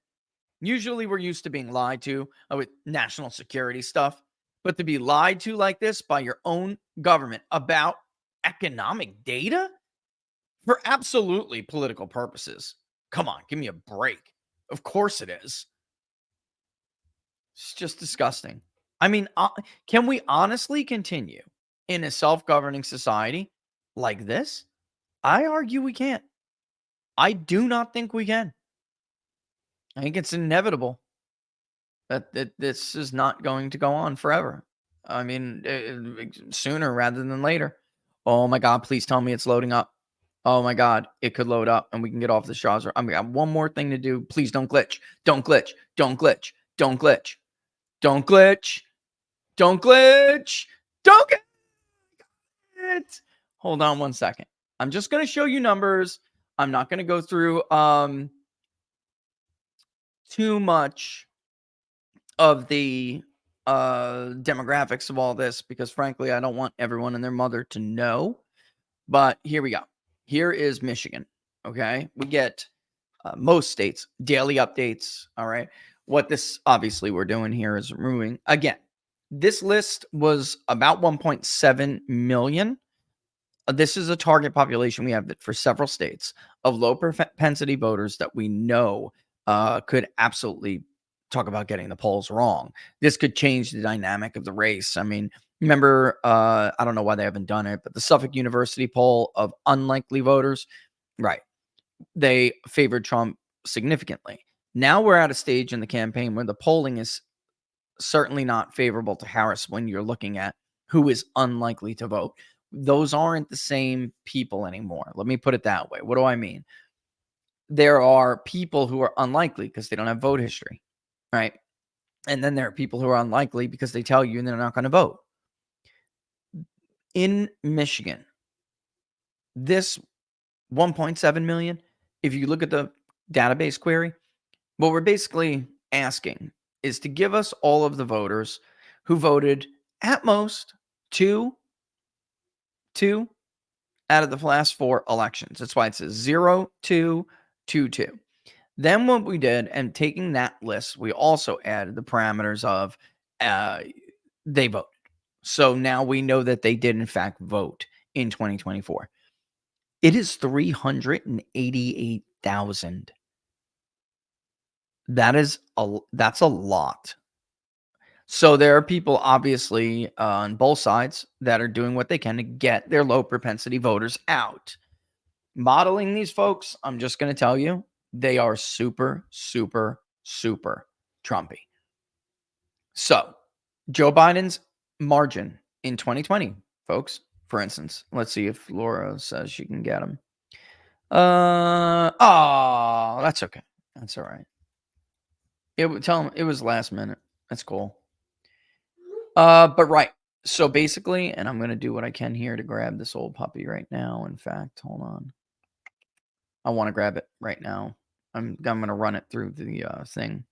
Usually we're used to being lied to with national security stuff, but to be lied to like this by your own government about economic data for absolutely political purposes. Come on, give me a break. Of course it is. It's just disgusting. I mean, can we honestly continue in a self-governing society like this? I argue we can't. I do not think we can. I think it's inevitable that this is not going to go on forever. I mean, sooner rather than later. Oh my God, please tell me it's loading up. Oh my God, it could load up and we can get off the straws. I got one more thing to do. Please don't glitch. Don't glitch. Don't glitch. Don't glitch. Don't glitch. Don't glitch. Don't glitch. Hold on one second. I'm just going to show you numbers. I'm not going to go through too much of the demographics of all this because frankly, I don't want everyone and their mother to know. But here we go. Here is Michigan. Okay. We get most states daily updates. All right. What this obviously we're doing here is removing again. This list was about 1.7 million. This is a target population we have for several states of low propensity voters that we know could absolutely talk about getting the polls wrong. This could change the dynamic of the race. I mean, remember, I don't know why they haven't done it, but the Suffolk University poll of unlikely voters, right? They favored Trump significantly. Now we're at a stage in the campaign where the polling is certainly not favorable to Harris when you're looking at who is unlikely to vote. Those aren't the same people anymore. Let me put it that way. What do I mean? There are people who are unlikely because they don't have vote history, right? And then there are people who are unlikely because they tell you they're not going to vote. In Michigan, this 1.7 million, if you look at the database query, what we're basically asking is to give us all of the voters who voted at most two out of the last 4 elections. That's why it says 0, 2, 2, 2. Then what we did, and taking that list, we also added the parameters of they voted. So now we know that they did in fact vote in 2024. It is 388,000. That's a lot. So there are people obviously on both sides that are doing what they can to get their low propensity voters out. Modeling these folks, I'm just going to tell you, they are super, super, super Trumpy. So Joe Biden's margin in 2020, folks, for instance, let's see if Laura says she can get him. Oh, that's okay. That's all right. It would tell him it was last minute. That's cool. But right. So basically, and I'm going to do what I can here to grab this old puppy right now. In fact, hold on. I want to grab it right now. I'm going to run it through the thing.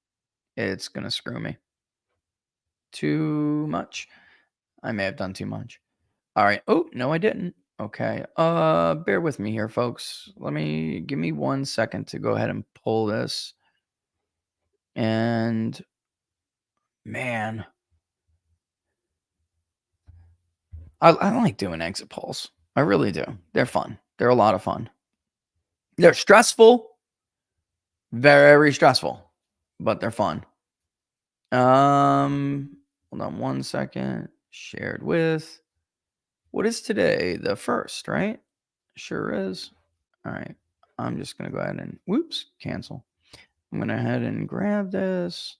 It's going to screw me. Too much. I may have done too much. All right. Oh, no, I didn't. Okay. Bear with me here, folks. Give me 1 second to go ahead and pull this. And man, I like doing exit polls. I really do. They're fun. They're a lot of fun. They're stressful. Very stressful, but they're fun. Hold on 1 second. Shared with. What is today? The 1st, right? Sure is. All right. I'm just going to go ahead and cancel. I'm going to head and grab this.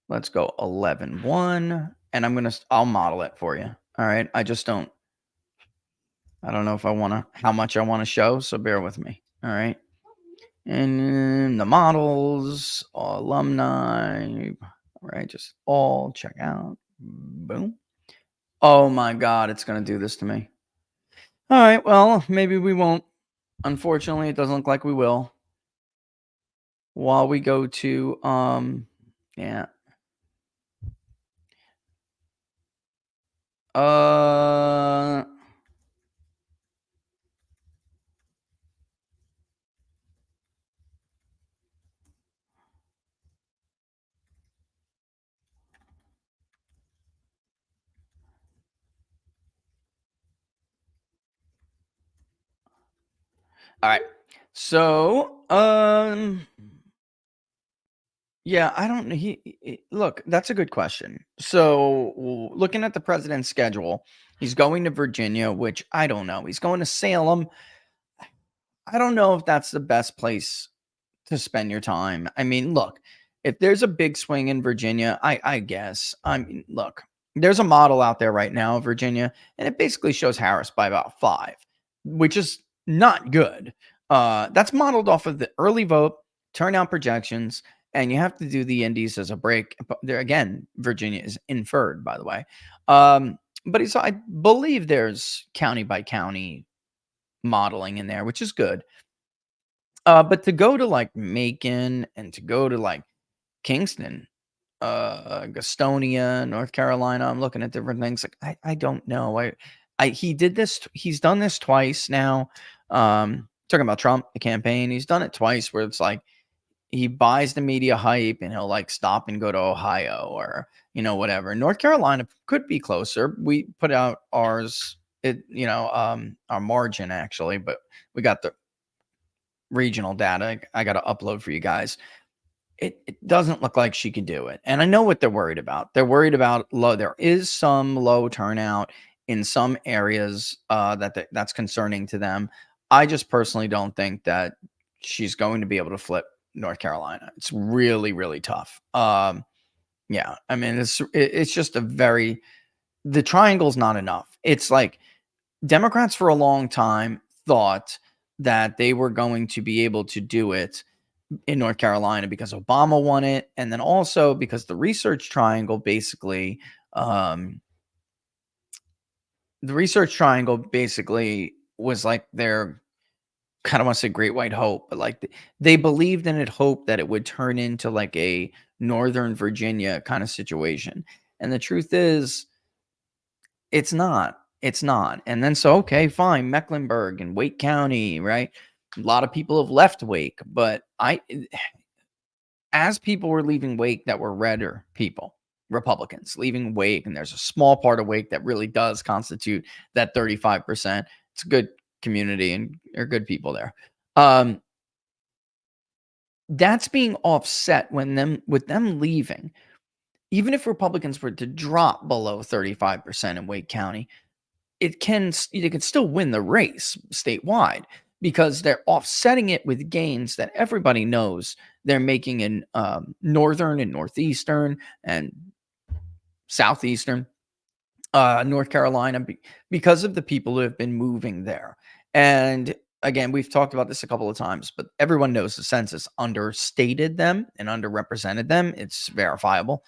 Let's go 11-1 and I'll model it for you. All right. I don't know if how much I want to show. So bear with me. All right. And the models, alumni. All right. Just all check out. Boom. Oh my God. It's going to do this to me. All right. Well, maybe we won't. Unfortunately, it doesn't look like we will. While we go to, yeah. All right. So, yeah, I don't know. Look, that's a good question. So, looking at the president's schedule, he's going to Virginia, which I don't know. He's going to Salem. I don't know if that's the best place to spend your time. I mean, look, if there's a big swing in Virginia, I guess. I mean, look, there's a model out there right now of Virginia, and it basically shows Harris by about 5, which is not good. That's modeled off of the early vote, turnout projections, and you have to do the indies as a break. But there again, Virginia is inferred, by the way. But I believe there's county by county modeling in there, which is good. But to go to like Macon and to go to like Kingston, Gastonia, North Carolina, I'm looking at different things. Like I don't know. He's done this twice now. Talking about Trump, the campaign, he's done it twice where it's like he buys the media hype and he'll like stop and go to Ohio or whatever. North Carolina could be closer. We put out ours, our margin actually, but we got the regional data I got to upload for you guys. It doesn't look like she could do it. And I know what they're worried about. They're worried about there is some low turnout in some areas that's concerning to them. I just personally don't think that she's going to be able to flip North Carolina. It's really, really tough. Yeah, I mean, it's just the triangle's not enough. It's like Democrats for a long time thought that they were going to be able to do it in North Carolina because Obama won it. And then also because the research triangle basically, was like their, I don't want to say great white hope, but like they believed in it, hoped that it would turn into like a Northern Virginia kind of situation. And the truth is, it's not. It's not. And then okay, fine, Mecklenburg and Wake County, right? A lot of people have left Wake, but as people were leaving Wake that were redder people, Republicans leaving Wake, and there's a small part of Wake that really does constitute that 35%. It's a good community and they're good people there. That's being offset with them leaving. Even if Republicans were to drop below 35% in Wake County, they can still win the race statewide because they're offsetting it with gains that everybody knows they're making in northern and northeastern and southeastern North Carolina because of the people who have been moving there. And again, we've talked about this a couple of times, but everyone knows the census understated them and underrepresented them. It's verifiable.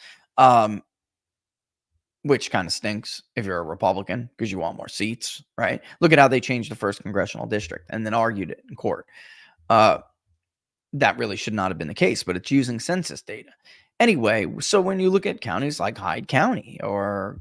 which kind of stinks if you're a Republican because you want more seats, right? Look at how they changed the 1st congressional district and then argued it in court. That really should not have been the case, but it's using census data. Anyway, so when you look at counties like Hyde County or,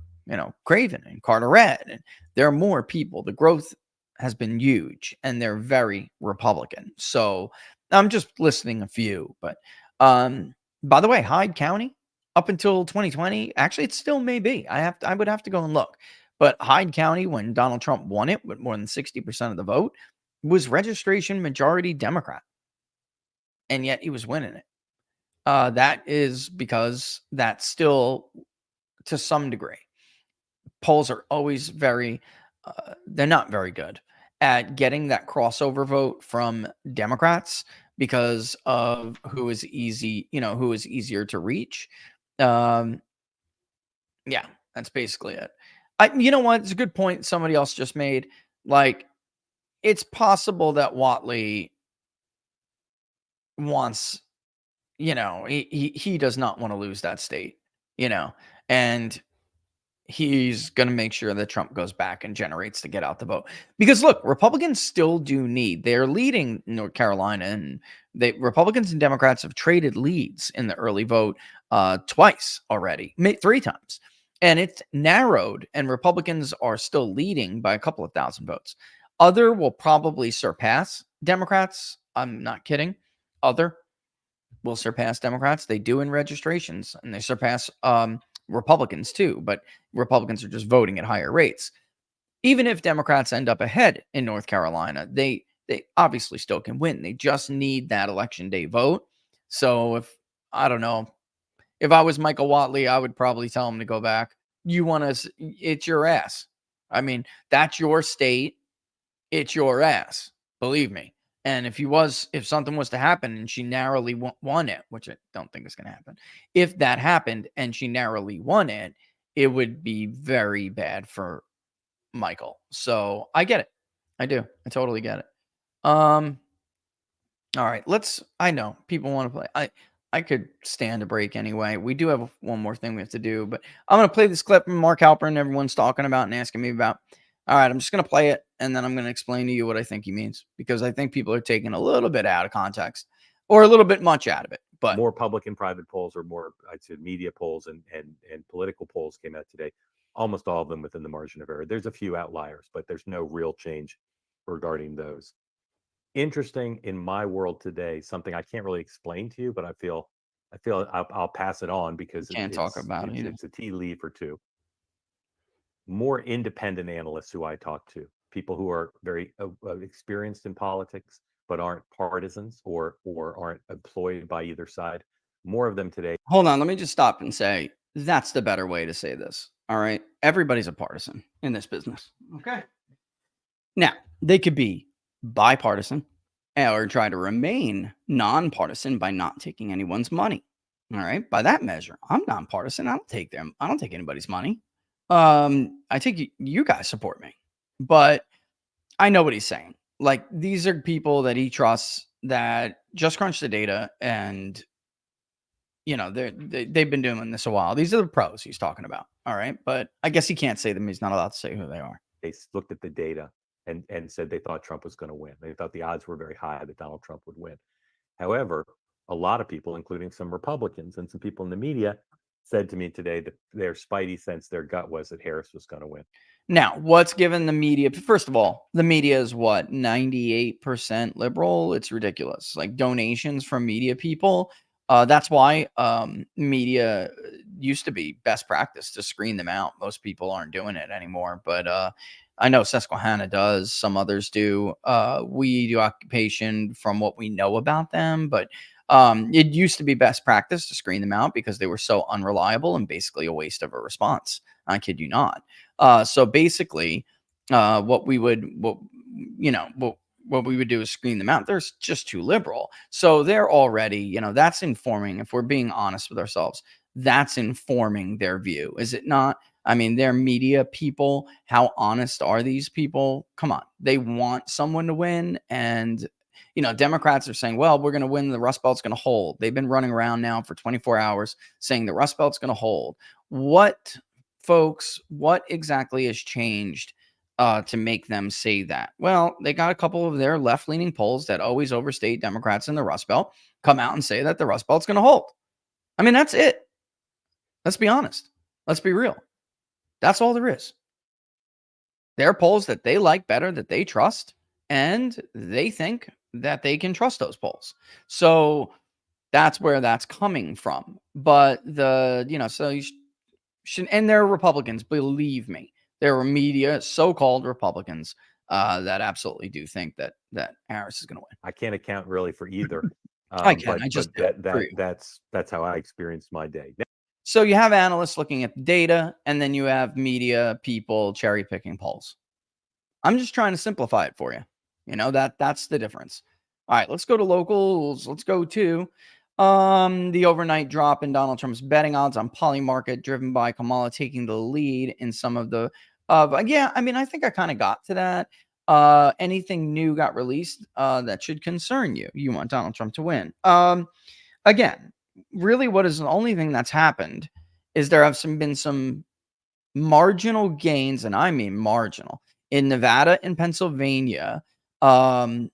Craven and Carteret, and there are more people. The growth has been huge and they're very Republican. So I'm just listing a few, but by the way, Hyde County up until 2020, actually it still may be. I would have to go and look. But Hyde County, when Donald Trump won it with more than 60% of the vote, was registration majority Democrat. And yet he was winning it. That is because that's still, to some degree, polls are always they're not very good at getting that crossover vote from Democrats because of who is easier to reach. Yeah, that's basically it. You know what? It's a good point somebody else just made. Like, it's possible that Whatley wants, he does not want to lose that state, and he's going to make sure that Trump goes back and generates to get out the vote. Because look, Republicans still do need, they're leading North Carolina, and Republicans and Democrats have traded leads in the early vote twice already, 3 times. And it's narrowed, and Republicans are still leading by a couple of thousand votes. Other will probably surpass Democrats. I'm not kidding. Other will surpass Democrats. They do in registrations, and they surpass Republicans too, but Republicans are just voting at higher rates. Even if Democrats end up ahead in North Carolina, they obviously still can win. They just need that election day vote. So I was Michael Whatley, I would probably tell him to go back. It's your ass. I mean, that's your state. It's your ass. Believe me. And if something was to happen and she narrowly won it, which I don't think is going to happen, if that happened and she narrowly won it, it would be very bad for Michael. So I get it. I do. I totally get it. All right. I know people want to play. I could stand a break anyway. We do have one more thing we have to do, but I'm going to play this clip from Mark Halperin everyone's talking about and asking me about. All right, I'm just going to play it, and then I'm going to explain to you what I think he means, because I think people are taking a little bit out of context or a little bit much out of it. But more public and private polls, or more, I'd say, media polls and political polls came out today. Almost all of them within the margin of error. There's a few outliers, but there's no real change regarding those. Interesting in my world today, something I can't really explain to you, but I feel I'll pass it on because it's a tea leaf or two. More independent analysts who I talk to, people who are very experienced in politics, but aren't partisans or aren't employed by either side. More of them today. Hold on, let me just stop and say that's the better way to say this. All right, everybody's a partisan in this business. Okay. Now, they could be bipartisan or try to remain nonpartisan by not taking anyone's money. All right, by that measure, I'm nonpartisan. I don't take anybody's money. I think you guys support me, but I know what he's saying. Like, these are people that he trusts that just crunch the data, and they've been doing this a while. These are the pros he's talking about. All right, but I guess he can't say them. He's not allowed to say who they are. They looked at the data and said they thought Trump was going to win. They thought the odds were very high that Donald Trump would win. However, a lot of people, including some Republicans and some people in the media, said to me today that their spidey sense, their gut was that Harris was going to win. Now, what's given the media? First of all, the media is what, 98% liberal? It's ridiculous. Like, donations from media people. That's why media used to be best practice to screen them out. Most people aren't doing it anymore, but I know Susquehanna does. Some others do. We do Occupation from what we know about them, but it used to be best practice to screen them out because they were so unreliable and basically a waste of a response. I kid you not. So basically, what we would do is screen them out. They're just too liberal. So they're already, that's informing. If we're being honest with ourselves, that's informing their view. Is it not? I mean, they're media people. How honest are these people? Come on. They want someone to win. And, Democrats are saying, well, we're going to win. The Rust Belt's going to hold. They've been running around now for 24 hours saying the Rust Belt's going to hold. What folks, what exactly has changed to make them say that? Well, they got a couple of their left-leaning polls that always overstate Democrats in the Rust Belt come out and say that the Rust Belt's going to hold. I mean, that's it. Let's be honest. Let's be real. That's all there is. There are polls that they like better, that they trust, and they think that they can trust those polls. So that's where that's coming from. But so you should, and they're Republicans, believe me. There are media, so-called Republicans, that absolutely do think that Harris is going to win. I can't account really for either. I can. But, I just that's how I experienced my day. So you have analysts looking at the data, and then you have media people cherry picking polls. I'm just trying to simplify it for you. That's the difference. All right, let's go to locals. Let's go to the overnight drop in Donald Trump's betting odds on Polymarket, driven by Kamala taking the lead in some of the. I think I kind of got to that. Anything new got released that should concern you? You want Donald Trump to win. Again, really, what is the only thing that's happened is there have been some marginal gains, and I mean marginal, in Nevada and Pennsylvania that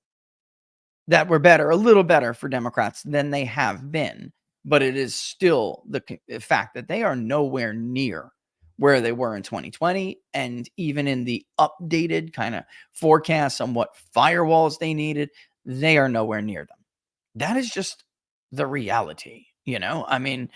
were a little better for Democrats than they have been. But it is still the fact that they are nowhere near where they were in 2020. And even in the updated kind of forecasts on what firewalls they needed, they are nowhere near them. That is just the reality. I mean,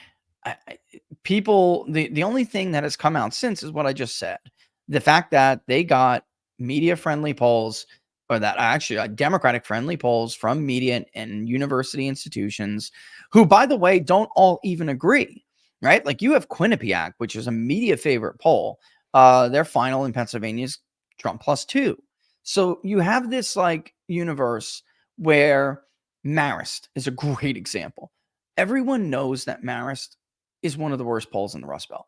people, the only thing that has come out since is what I just said. The fact that they got media-friendly polls, or that actually Democratic-friendly polls from media and university institutions, who, by the way, don't all even agree, right? Like you have Quinnipiac, which is a media favorite poll. Their final in Pennsylvania is Trump +2. So you have this like universe where Marist is a great example. Everyone knows that Marist is one of the worst polls in the Rust Belt.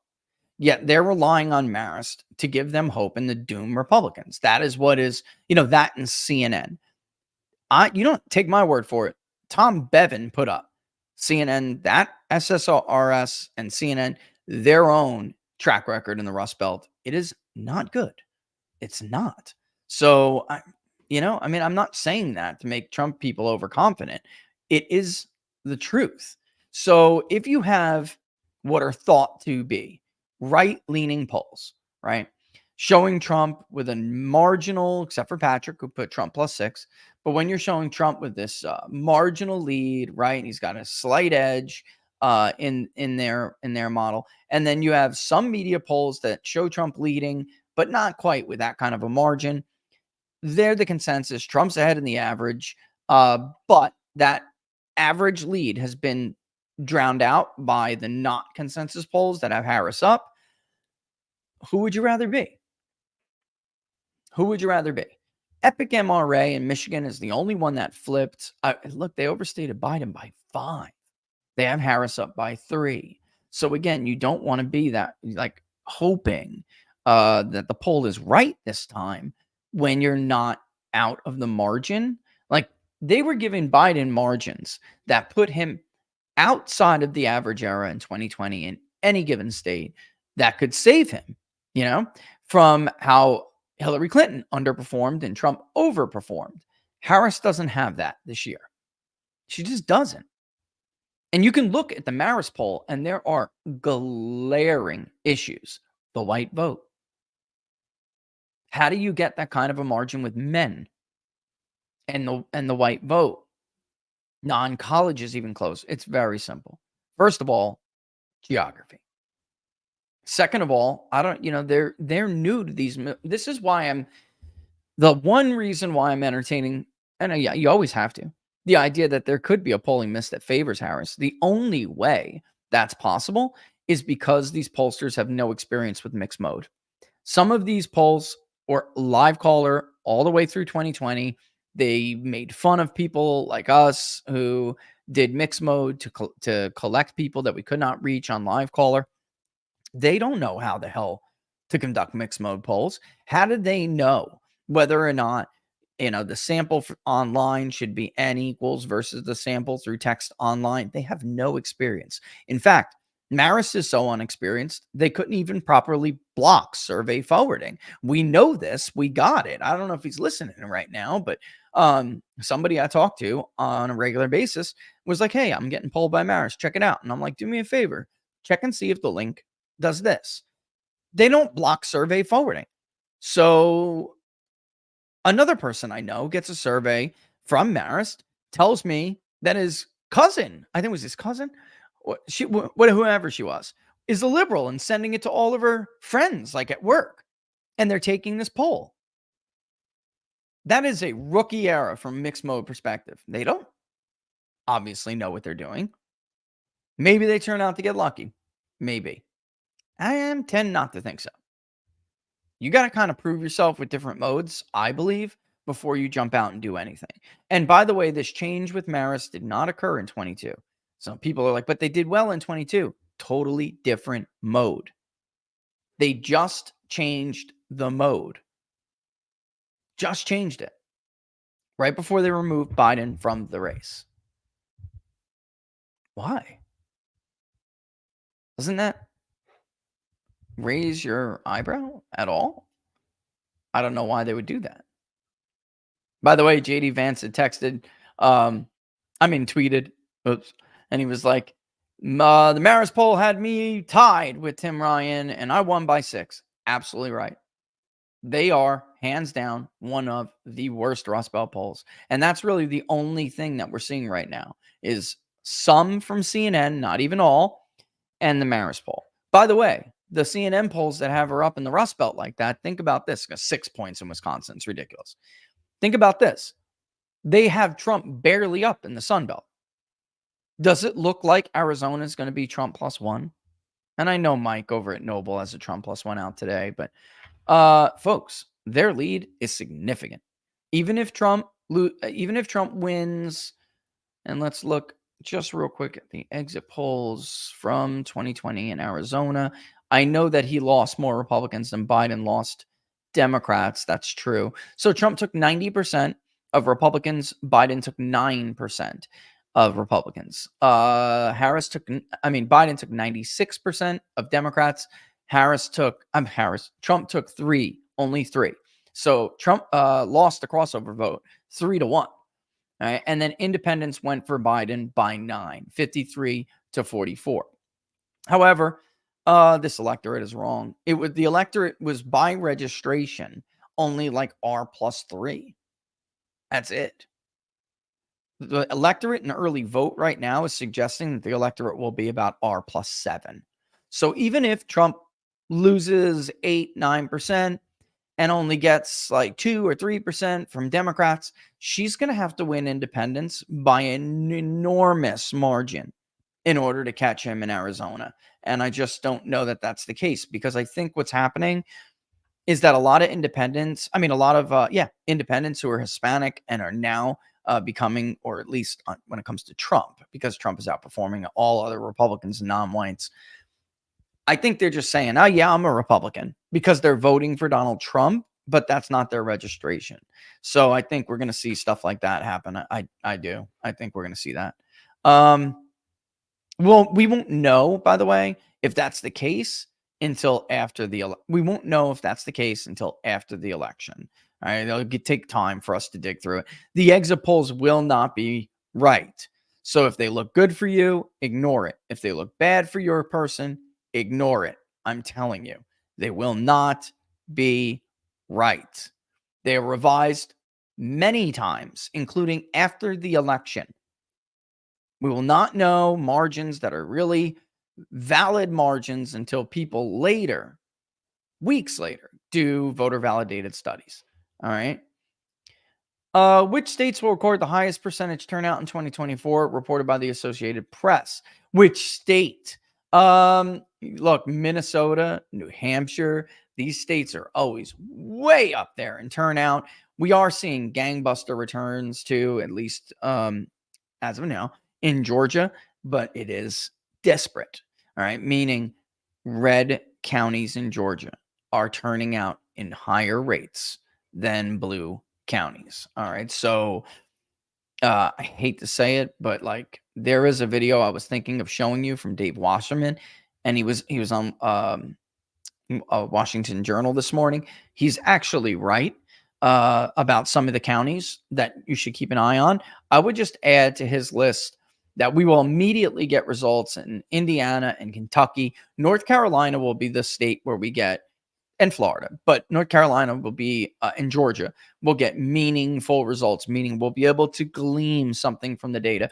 Yet they're relying on Marist to give them hope in the doom Republicans. That is what is, that and CNN. You don't take my word for it. Tom Bevan put up CNN, that SSRS and CNN, their own track record in the Rust Belt. It is not good. It's not. So, I'm not saying that to make Trump people overconfident. It is the truth. So if you have what are thought to be right-leaning polls, right, showing Trump with a marginal, except for Patrick, who put Trump +6, but when you're showing Trump with this marginal lead, right, he's got a slight edge in their model, and then you have some media polls that show Trump leading, but not quite with that kind of a margin. They're the consensus. Trump's ahead in the average, but that average lead has been drowned out by the not consensus polls that have Harris up. Who would you rather be? Who would you rather be? Epic MRA in Michigan is the only one that flipped. Look, they overstated Biden by 5. They have Harris up by 3. So again, you don't want to be that like hoping that the poll is right this time when you're not out of the margin. Like they were giving Biden margins that put him outside of the average era in 2020 in any given state that could save him, from how Hillary Clinton underperformed and Trump overperformed. Harris doesn't have that this year. She just doesn't. And you can look at the Marist poll, and there are glaring issues. The white vote. How do you get that kind of a margin with men and the white vote? Non-college is even close. It's very simple. First of all, geography. Second of all, they're new to these. This is why the one reason why I'm entertaining, and you always have to, the idea that there could be a polling miss that favors Harris. The only way that's possible is because these pollsters have no experience with mixed mode. Some of these polls or live caller all the way through 2020, they made fun of people like us who did mixed mode to collect people that we could not reach on live caller. They don't know how the hell to conduct mixed mode polls. How did they know whether or not, the sample online should be N equals versus the sample through text online? They have no experience. In fact, Marist is so unexperienced, they couldn't even properly block survey forwarding. We know this. We got it. I don't know if he's listening right now, but somebody I talk to on a regular basis was like, hey, I'm getting polled by Marist. Check it out. And I'm like, do me a favor. Check and see if the link does this. They don't block survey forwarding. So another person I know gets a survey from Marist, tells me that his cousin, I think it was his cousin, whoever she was, is a liberal and sending it to all of her friends, like at work. And they're taking this poll. That is a rookie era from mixed mode perspective. They don't obviously know what they're doing. Maybe they turn out to get lucky. Maybe. I tend not to think so. You got to kind of prove yourself with different modes, I believe, before you jump out and do anything. And by the way, this change with Marist did not occur in 22. Some people are like, but they did well in 22. Totally different mode. They just changed the mode. Just changed it. Right before they removed Biden from the race. Why? Doesn't that raise your eyebrow at all? I don't know why they would do that. By the way, JD Vance had texted, tweeted, and he was like, the Marist poll had me tied with Tim Ryan, and I won by 6. Absolutely right. They are, hands down, one of the worst Rust Belt polls. And that's really the only thing that we're seeing right now is some from CNN, not even all, and the Marist poll. By the way, the CNN polls that have her up in the Rust Belt like that, think about this. 6 points in Wisconsin. It's ridiculous. Think about this. They have Trump barely up in the Sun Belt. Does it look like Arizona is going to be Trump +1? And I know Mike over at Noble has a Trump +1 out today, but folks, their lead is significant. Even if Trump wins, and let's look just real quick at the exit polls from 2020 in Arizona. I know that he lost more Republicans than Biden lost Democrats. That's true. So Trump took 90% of Republicans. Biden took 9% of Republicans. Biden took 96% of Democrats. Trump took only 3. So Trump lost the crossover vote 3-1. All right? And then independents went for Biden by 9, 53-44. However, this electorate is wrong. The electorate was by registration only like R+3. That's it. The electorate in early vote right now is suggesting that the electorate will be about R+7. So even if Trump loses 8-9% and only gets like 2 or 3% from Democrats, she's going to have to win independents by an enormous margin in order to catch him in Arizona. And I just don't know that that's the case, because I think what's happening is that a lot of independents who are Hispanic and are now becoming, or at least when it comes to Trump, because Trump is outperforming all other Republicans and non-whites, I think they're just saying, oh yeah, I'm a Republican, because they're voting for Donald Trump, but that's not their registration. So I think we're going to see stuff like that happen. I do. I think we're going to see that. Well, we won't know, by the way, if that's the case until after we won't know if that's the case until after the election. All right. It'll take time for us to dig through it. The exit polls will not be right. So if they look good for you, ignore it. If they look bad for your person, ignore it. I'm telling you, they will not be right. They are revised many times, including after the election. We will not know margins that are really valid margins until people later, weeks later, do voter validated studies. All right. Which states will record the highest percentage turnout in 2024, reported by the Associated Press? Which state? Look, Minnesota, New Hampshire, these states are always way up there in turnout. We are seeing gangbuster returns too, at least as of now, in Georgia, but it is desperate. All right. Meaning red counties in Georgia are turning out in higher rates than blue counties. All right. So I hate to say it, but like there is a video I was thinking of showing you from Dave Wasserman. and he was on Washington Journal this morning. He's actually right about some of the counties that you should keep an eye on. I would just add to his list that we will immediately get results in Indiana and Kentucky. North Carolina will be the state where we get, and Florida, but North Carolina will be, and Georgia will get meaningful results, meaning we'll be able to glean something from the data.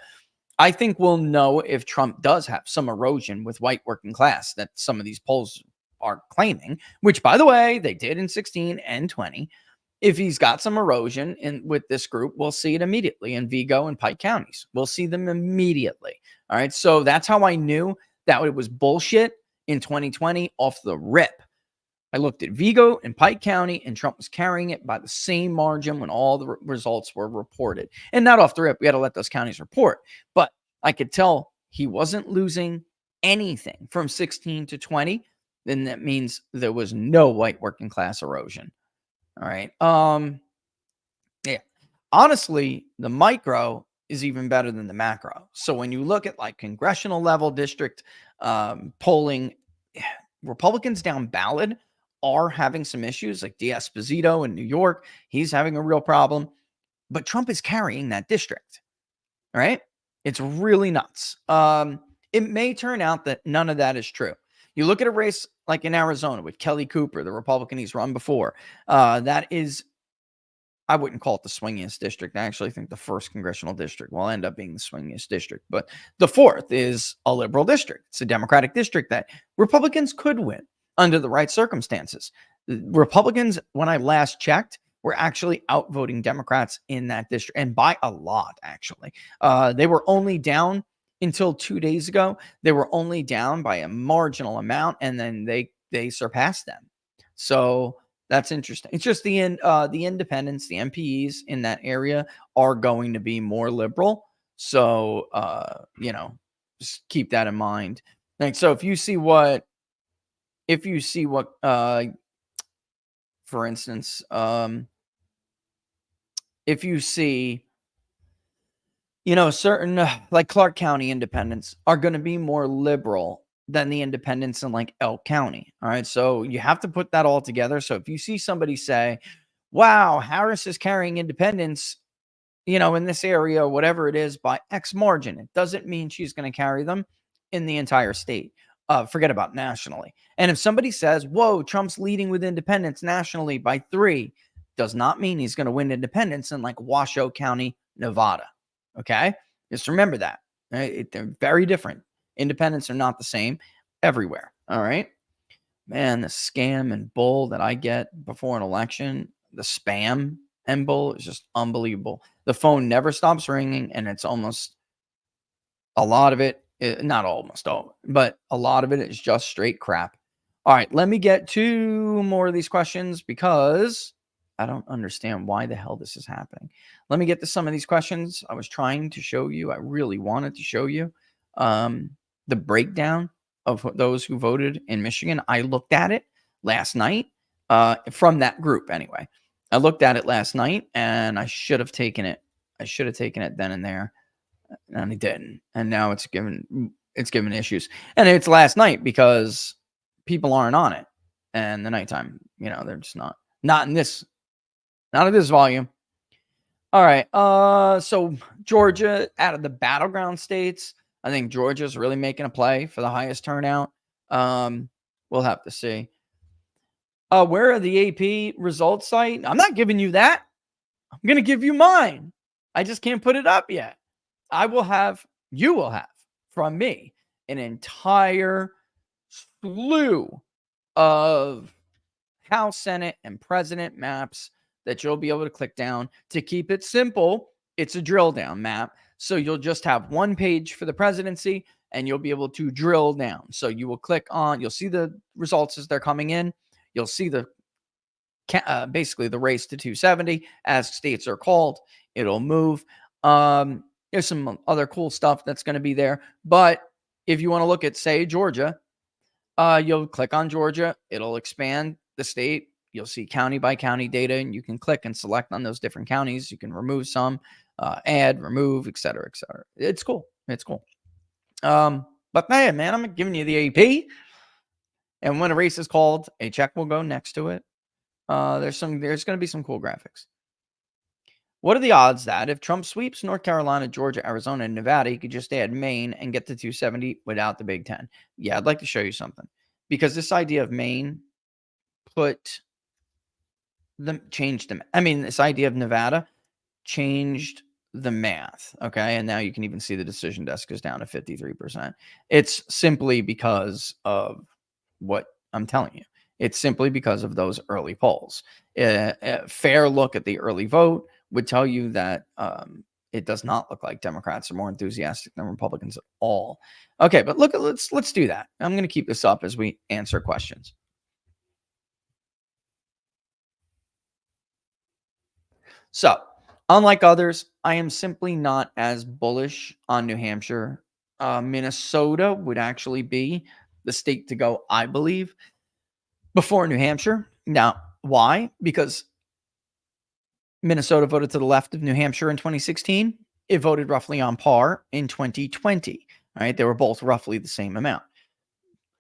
I think we'll know if Trump does have some erosion with white working class that some of these polls are claiming, which, by the way, they did in 16 and 20. If he's got some erosion with this group, we'll see it immediately in Vigo and Pike counties. We'll see them immediately. All right. So that's how I knew that it was bullshit in 2020 off the rip. I looked at Vigo and Pike County, and Trump was carrying it by the same margin when all the results were reported. And not off the rip. We had to let those counties report. But I could tell he wasn't losing anything from 16 to 20. Then that means there was no white working class erosion. All right. Yeah. Honestly, the micro is even better than the macro. So when you look at like congressional level district polling, Republicans down ballot are having some issues, like D'Esposito in New York. He's having a real problem, but Trump is carrying that district. All right. It's really nuts. It may turn out that none of that is true. You look at a race like in Arizona with Kelly Cooper, the Republican he's run before. That is, I wouldn't call it the swingiest district. I actually think the first congressional district will end up being the swingiest district. But the fourth is a liberal district. It's a Democratic district that Republicans could win under the right circumstances. The Republicans, when I last checked, were actually outvoting Democrats in that district, and by a lot, actually. They were only down until 2 days ago. They were only down by a marginal amount, and then they surpassed them. So that's interesting. It's just the independents, the MPs in that area are going to be more liberal. So, just keep that in mind. Like, so if you see what, for instance, if you see, certain like Clark County independents are going to be more liberal than the independents in like Elk County. All right. So you have to put that all together. So if you see somebody say, wow, Harris is carrying independents, in this area, whatever it is, by X margin, it doesn't mean she's going to carry them in the entire state. Forget about nationally. And if somebody says, whoa, Trump's leading with independents nationally by 3, does not mean he's going to win independents in like Washoe County, Nevada. Okay. Just remember that. Right? They're very different. Independents are not the same everywhere. All right. Man, the scam and bull that I get before an election, the spam and bull is just unbelievable. The phone never stops ringing, and it's almost a lot of it, not almost all, but a lot of it is just straight crap. All right, let me get 2 more of these questions because I don't understand why the hell this is happening. Let me get to some of these questions. I was trying to show you, I really wanted to show you the breakdown of those who voted in Michigan. I looked at it last night from that group anyway. I looked at it last night and I should have taken it. I should have taken it then and there, and I didn't. And now it's given issues. And it's last night because people aren't on it. And the nighttime, they're just not in this, not at this volume. All right. So Georgia, out of the battleground states, I think Georgia's really making a play for the highest turnout. We'll have to see. Where are the AP results site? I'm not giving you that. I'm going to give you mine. I just can't put it up yet. You will have from me an entire slew of House, Senate, and President maps that you'll be able to click down. To keep it simple, it's a drill down map. So you'll just have one page for the presidency and you'll be able to drill down. So you will click on, you'll see the results as they're coming in. You'll see the basically the race to 270 as states are called. It'll move. There's some other cool stuff that's going to be there. But if you want to look at, say, Georgia, you'll click on Georgia. It'll expand the state. You'll see county by county data, and you can click and select on those different counties. You can remove some, add, remove, et cetera, et cetera. It's cool. It's cool. But hey, man, I'm giving you the AP. And when a race is called, a check will go next to it. There's going to be some cool graphics. What are the odds that if Trump sweeps North Carolina, Georgia, Arizona, and Nevada, he could just add Maine and get to 270 without the Big Ten? Yeah, I'd like to show you something. Because this idea of Maine this idea of Nevada changed the math, okay? And now you can even see the decision desk goes down to 53%. It's simply because of what I'm telling you. It's simply because of those early polls. A fair look at the early vote would tell you that it does not look like Democrats are more enthusiastic than Republicans at all. Okay, but let's do that. I'm going to keep this up as we answer questions. So, unlike others, I am simply not as bullish on New Hampshire. Minnesota would actually be the state to go, I believe, before New Hampshire. Now, why? Because Minnesota voted to the left of New Hampshire in 2016. It voted roughly on par in 2020. All right, they were both roughly the same amount.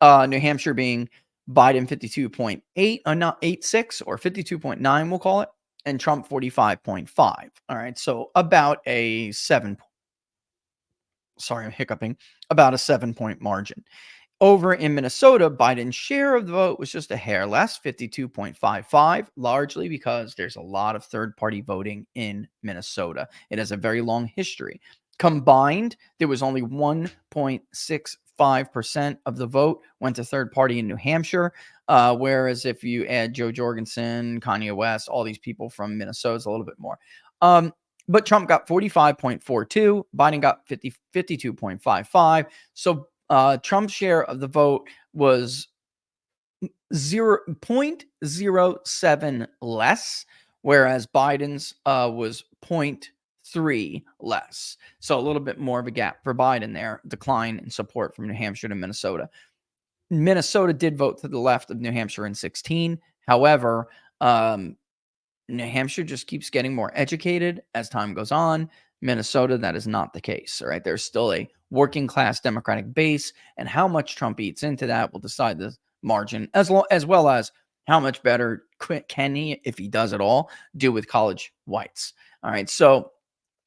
New Hampshire being Biden 52.8, not 86 or 52.9, we'll call it, and Trump 45.5. All right, so about a 7. Sorry, I'm hiccuping. About a 7-point margin. Over in Minnesota, Biden's share of the vote was just a hair less, 52.55, largely because there's a lot of third-party voting in Minnesota. It has a very long history. Combined, there was only 1.65% of the vote went to third party in New Hampshire, whereas if you add Joe Jorgensen, Kanye West, all these people from Minnesota, it's a little bit more. But Trump got 45.42, Biden got 52.55. So Trump's share of the vote was 0.07 less, whereas Biden's was 0.3 less. So a little bit more of a gap for Biden there, decline in support from New Hampshire to Minnesota. Minnesota did vote to the left of New Hampshire in 2016. However, New Hampshire just keeps getting more educated as time goes on. Minnesota, that is not the case. All right. There's still a working class Democratic base, and how much Trump eats into that will decide the margin, as well as how much better can he, if he does at all, do with college whites. All right. So,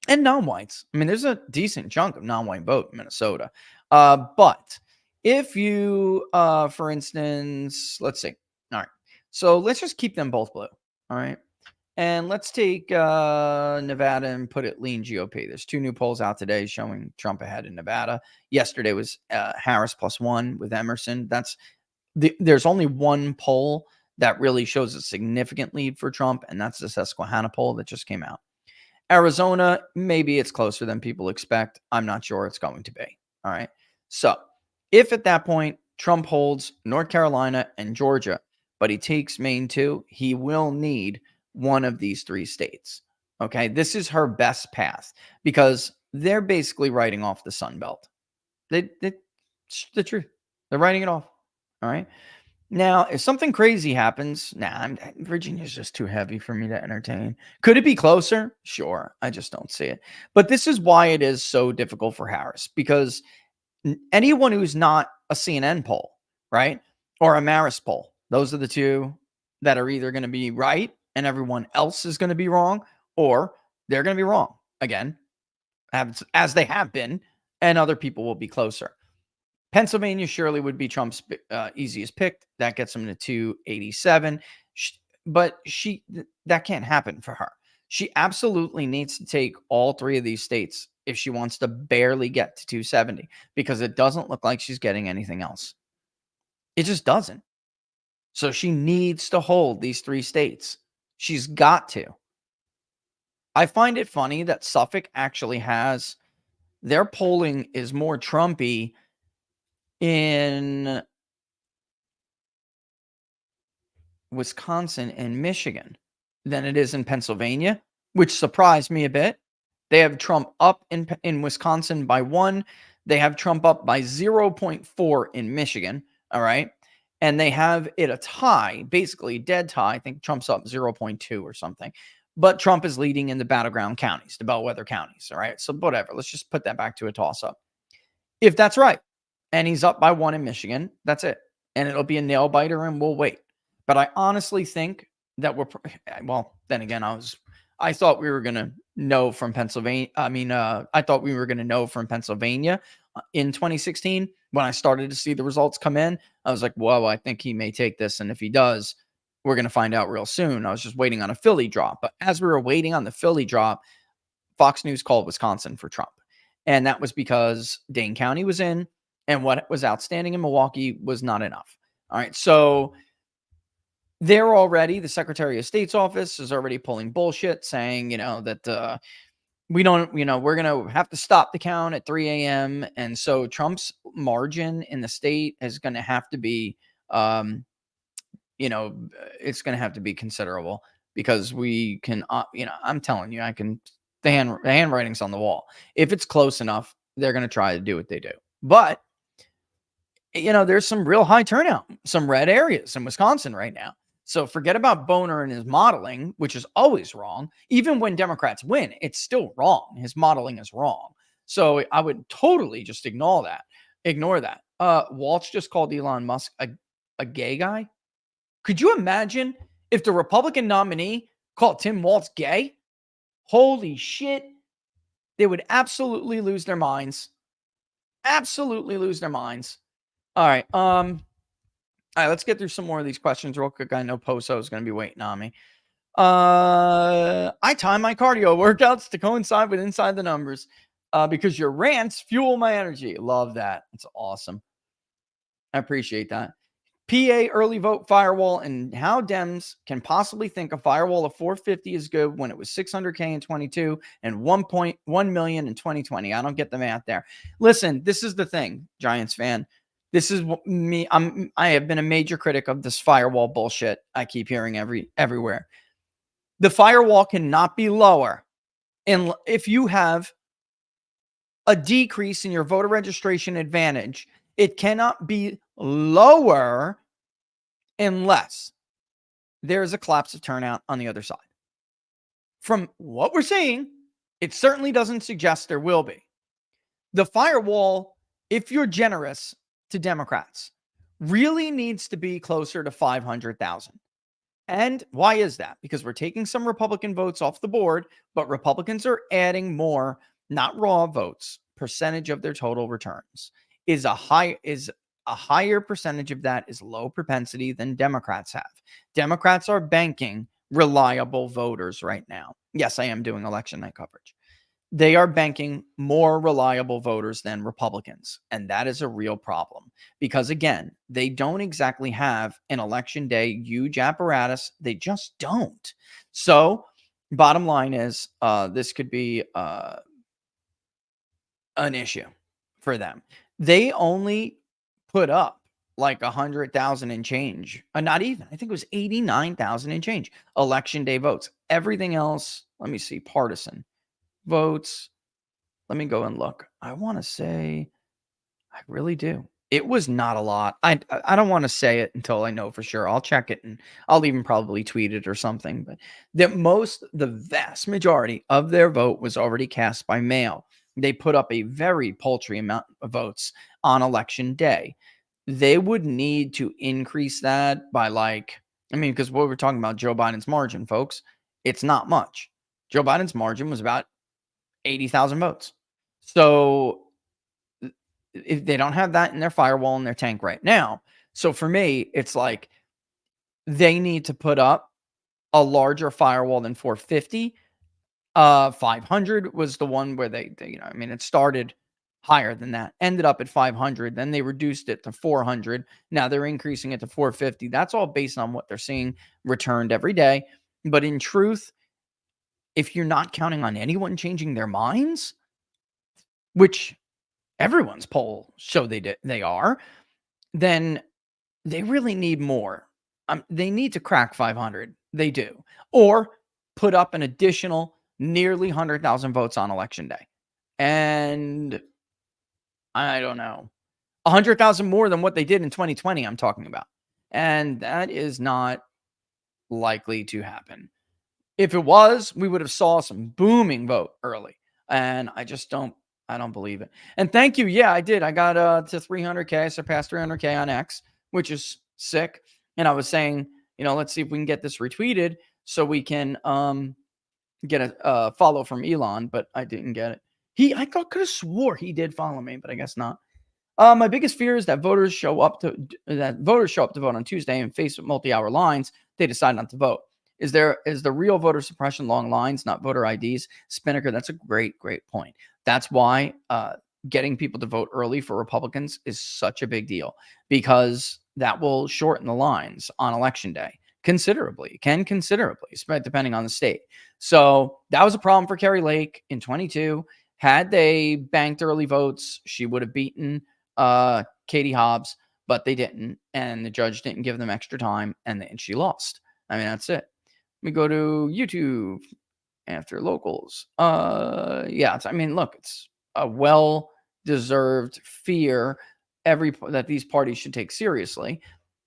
and non-whites. I mean, there's a decent chunk of non-white vote in Minnesota. But if you, for instance, let's see. All right. So let's just keep them both blue. All right. And let's take Nevada and put it lean GOP. There's 2 new polls out today showing Trump ahead in Nevada. Yesterday was Harris +1 with Emerson. There's only one poll that really shows a significant lead for Trump, and that's the Susquehanna poll that just came out. Arizona, maybe it's closer than people expect. I'm not sure it's going to be. All right. So if at that point Trump holds North Carolina and Georgia, but he takes Maine too, he will need one of these 3 states. Okay. This is her best path because they're basically writing off the Sun Belt. The truth. They're writing it off. All right. Now, if something crazy happens, Virginia's just too heavy for me to entertain. Could it be closer? Sure. I just don't see it. But this is why it is so difficult for Harris, because anyone who's not a CNN poll, right, or a Marist poll, those are the 2 that are either going to be right and everyone else is going to be wrong, or they're going to be wrong again, as they have been, and other people will be closer. Pennsylvania surely would be Trump's easiest pick. That gets him to 287. But that can't happen for her. She absolutely needs to take all 3 of these states if she wants to barely get to 270, because it doesn't look like she's getting anything else. It just doesn't. So she needs to hold these 3 states. She's got to. I find it funny that Suffolk actually has their polling is more Trumpy in Wisconsin and Michigan than it is in Pennsylvania, which surprised me a bit. They have Trump up in Wisconsin by 1. They have Trump up by 0.4 in Michigan. All right. And they have it a tie, basically dead tie. I think Trump's up 0.2 or something. But Trump is leading in the battleground counties, the bellwether counties. All right. So whatever. Let's just put that back to a toss up. If that's right, and he's up by 1 in Michigan. That's it. And it'll be a nail biter, and we'll wait. But I honestly think that well, then again, I thought we were going to know from Pennsylvania. I thought we were going to know from Pennsylvania in 2016 when I started to see the results come in. I was like, whoa, I think he may take this. And if he does, we're going to find out real soon. I was just waiting on a Philly drop. But as we were waiting on the Philly drop, Fox News called Wisconsin for Trump. And that was because Dane County was in, and what was outstanding in Milwaukee was not enough. All right. So the Secretary of State's office is already pulling bullshit saying, that we don't, we're going to have to stop the count at 3 a.m. And so Trump's margin in the state is going to have to be, it's going to have to be considerable because we can, I'm telling you, the handwriting's on the wall. If it's close enough, they're going to try to do what they do. But, there's some real high turnout, some red areas in Wisconsin right now. So forget about Boner and his modeling, which is always wrong. Even when Democrats win, it's still wrong. His modeling is wrong. So I would totally just ignore that. Walsh just called Elon Musk a gay guy. Could you imagine if the Republican nominee called Tim Walz gay? Holy shit. They would absolutely lose their minds. Absolutely lose their minds. All right. All right, let's get through some more of these questions real quick. I know Poso is going to be waiting on me. I time my cardio workouts to coincide with Inside the Numbers because your rants fuel my energy. Love that. It's awesome. I appreciate that. PA early vote firewall and how Dems can possibly think a firewall of 450 is good when it was 600K in 22 and 1.1 million in 2020. I don't get the math there. Listen, this is the thing, Giants fan. This is me. I have been a major critic of this firewall bullshit I keep hearing everywhere. The firewall cannot be lower. And if you have a decrease in your voter registration advantage, it cannot be lower unless there is a collapse of turnout on the other side. From what we're seeing, it certainly doesn't suggest there will be. The firewall, if you're generous to Democrats, really needs to be closer to 500,000. And why is that? Because we're taking some Republican votes off the board, but Republicans are adding more, not raw votes, percentage of their total returns. Is a higher percentage of that is low propensity than Democrats have. Democrats are banking reliable voters right now. Yes, I am doing election night coverage. They are banking more reliable voters than Republicans. And that is a real problem because, again, they don't exactly have an election day huge apparatus. They just don't. So bottom line is this could be an issue for them. They only put up like 100,000 and change. Not even. I think it was 89,000 and change election day votes. Everything else, let me see, partisan votes. Let me go and look. I want to say, I really do. It was not a lot. I don't want to say it until I know for sure. I'll check it and I'll even probably tweet it or something. But the vast majority of their vote was already cast by mail. They put up a very paltry amount of votes on election day. They would need to increase that by because what we're talking about, Joe Biden's margin, folks, it's not much. Joe Biden's margin was about 80,000 votes. So if they don't have that in their firewall in their tank right now. So for me, it's like they need to put up a larger firewall than 450. 500 was the one where they it started higher than that, ended up at 500. Then they reduced it to 400. Now they're increasing it to 450. That's all based on what they're seeing returned every day. But in truth, if you're not counting on anyone changing their minds, which everyone's poll show they are, then they really need more. They need to crack 500. They do. Or put up an additional nearly 100,000 votes on election day. And I don't know, 100,000 more than what they did in 2020, I'm talking about. And that is not likely to happen. If it was, we would have saw some booming vote early. And I just don't I don't believe it. And thank you. Yeah, I did. I got to 300K. I surpassed 300K on X, which is sick. And I was saying, let's see if we can get this retweeted so we can get a follow from Elon, but I didn't get it. I could have swore he did follow me, but I guess not. My biggest fear is that voters show up to vote on Tuesday and face multi-hour lines. They decide not to vote. Is the real voter suppression long lines, not voter IDs? Spinnaker, that's a great point. That's why getting people to vote early for Republicans is such a big deal, because that will shorten the lines on election day considerably, depending on the state. So that was a problem for Carrie Lake in 22. Had they banked early votes, she would have beaten Katie Hobbs, but they didn't, and the judge didn't give them extra time, and she lost. I mean, that's it. We go to YouTube after locals. Yeah, look, it's a well-deserved fear that these parties should take seriously,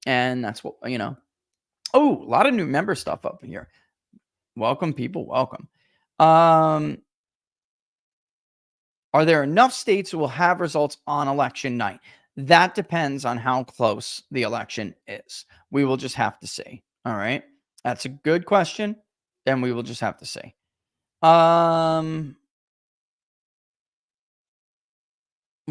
and that's what Oh, a lot of new member stuff up in here. Welcome, people. Welcome. Are there enough states who will have results on election night? That depends on how close the election is. We will just have to see. All right. That's a good question. Then we will just have to see. What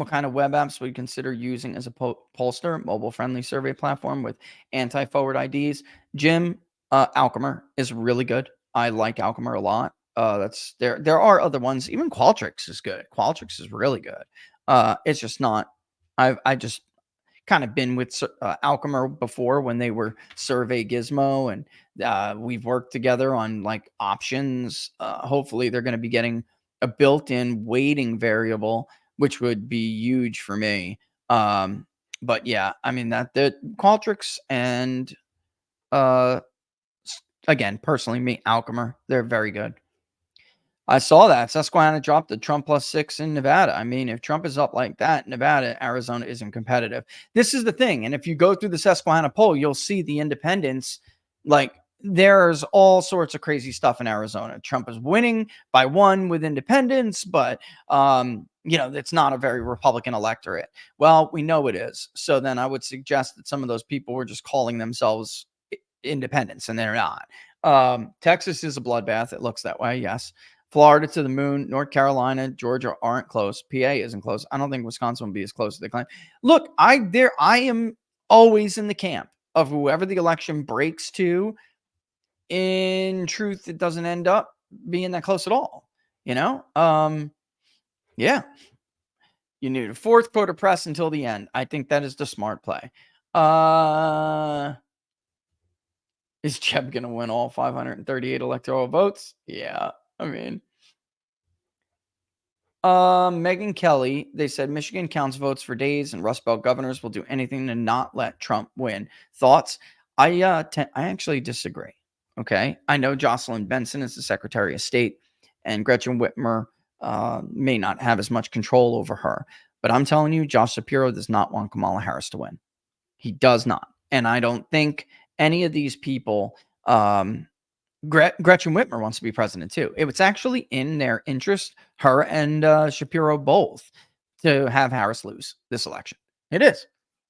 kind of web apps would you consider using as a pollster? Mobile-friendly survey platform with anti-forward IDs. Jim, Alchemer is really good. I like Alchemer a lot. There are other ones. Even Qualtrics is good. Qualtrics is really good. It's just not. I just kind of been with Alchemer before when they were Survey Gizmo, and we've worked together on like options. Hopefully, they're going to be getting a built-in weighting variable, which would be huge for me. But yeah, I mean that the Qualtrics and again, personally, me, Alchemer, they're very good. I saw that Susquehanna dropped the Trump +6 in Nevada. I mean, if Trump is up like that, Nevada, Arizona isn't competitive. This is the thing. And if you go through the Susquehanna poll, you'll see the independents. Like, there's all sorts of crazy stuff in Arizona. Trump is winning by 1 with independents, but, it's not a very Republican electorate. Well, we know it is. So then I would suggest that some of those people were just calling themselves independents, and they're not. Texas is a bloodbath. It looks that way. Yes. Florida to the moon. North Carolina, Georgia aren't close. PA isn't close. I don't think Wisconsin will be as close as they claim. Look, I am always in the camp of whoever the election breaks to. In truth, it doesn't end up being that close at all. Yeah. You need a 4th quota press until the end. I think that is the smart play. Is Jeb going to win all 538 electoral votes? Yeah. I mean, Megyn Kelly, they said Michigan counts votes for days and Rust Belt governors will do anything to not let Trump win. Thoughts? I actually disagree. Okay. I know Jocelyn Benson is the Secretary of State, and Gretchen Whitmer may not have as much control over her. But I'm telling you, Josh Shapiro does not want Kamala Harris to win. He does not. And I don't think any of these people, Gretchen Whitmer wants to be president too. It was actually in their interest, her and Shapiro both, to have Harris lose this election. It is.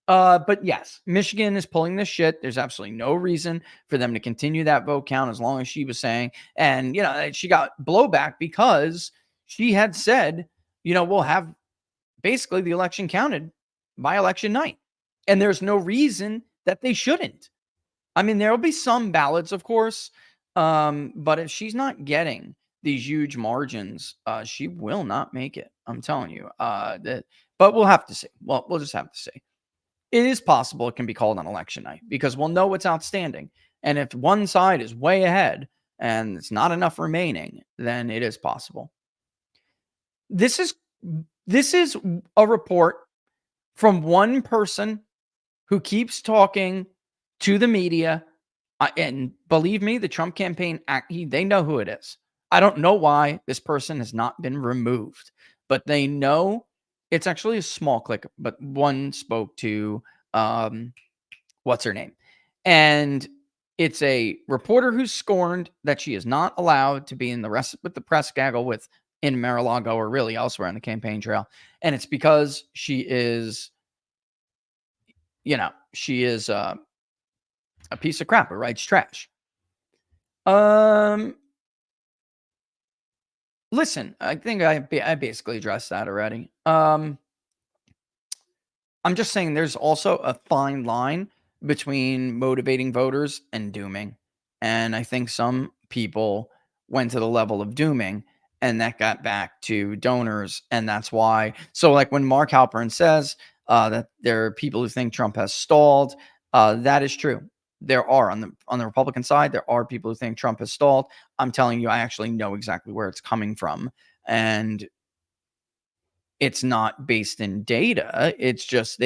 But yes, Michigan is pulling this shit. There's absolutely no reason for them to continue that vote count as long as she was saying. And, she got blowback because she had said, we'll have basically the election counted by election night. And there's no reason that they shouldn't. I mean, there'll be some ballots, of course. But if she's not getting these huge margins, she will not make it. I'm telling you. But we'll have to see. Well, we'll just have to see. It is possible it can be called on election night because we'll know what's outstanding. And if one side is way ahead and it's not enough remaining, then it is possible. This is a report from one person who keeps talking to the media. And believe me, the Trump campaign, they know who it is. I don't know why this person has not been removed, but they know it's actually a small clique. But one spoke to, what's her name? And it's a reporter who's scorned that she is not allowed to be in the rest with the press gaggle with in Mar-a-Lago or really elsewhere on the campaign trail. And it's because she is, she is a piece of crap who writes trash. Listen, I think I basically addressed that already. I'm just saying there's also a fine line between motivating voters and dooming. And I think some people went to the level of dooming and that got back to donors. And that's why. So, like when Mark Halperin says that there are people who think Trump has stalled, that is true. There are on the Republican side, there are people who think Trump has stalled. I'm telling you, I actually know exactly where it's coming from. And it's not based in data. It's just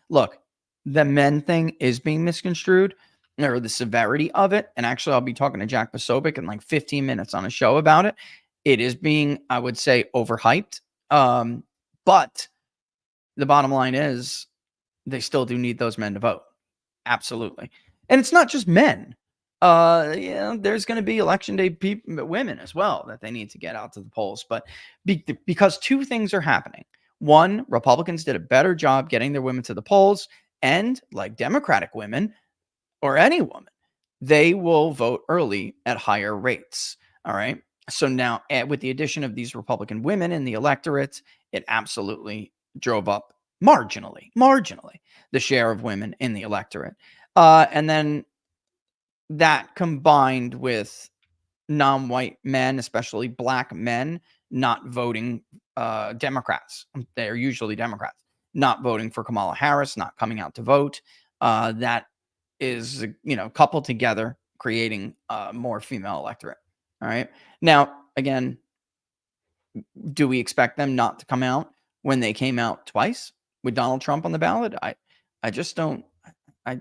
look, the men thing is being misconstrued, or the severity of it. And actually, I'll be talking to Jack Posobiec in like 15 minutes on a show about it. It is being, I would say, overhyped. But the bottom line is they still do need those men to vote. Absolutely. And it's not just men. There's going to be election day women as well that they need to get out to the polls. But because two things are happening. One, Republicans did a better job getting their women to the polls. And like Democratic women or any woman, they will vote early at higher rates. All right. So now with the addition of these Republican women in the electorate, it absolutely drove up marginally the share of women in the electorate. And then that combined with non-white men, especially black men, not voting Democrats. They're usually Democrats, not voting for Kamala Harris, not coming out to vote. That is, coupled together, creating a more female electorate. All right. Now, again, do we expect them not to come out when they came out twice with Donald Trump on the ballot? I just don't. I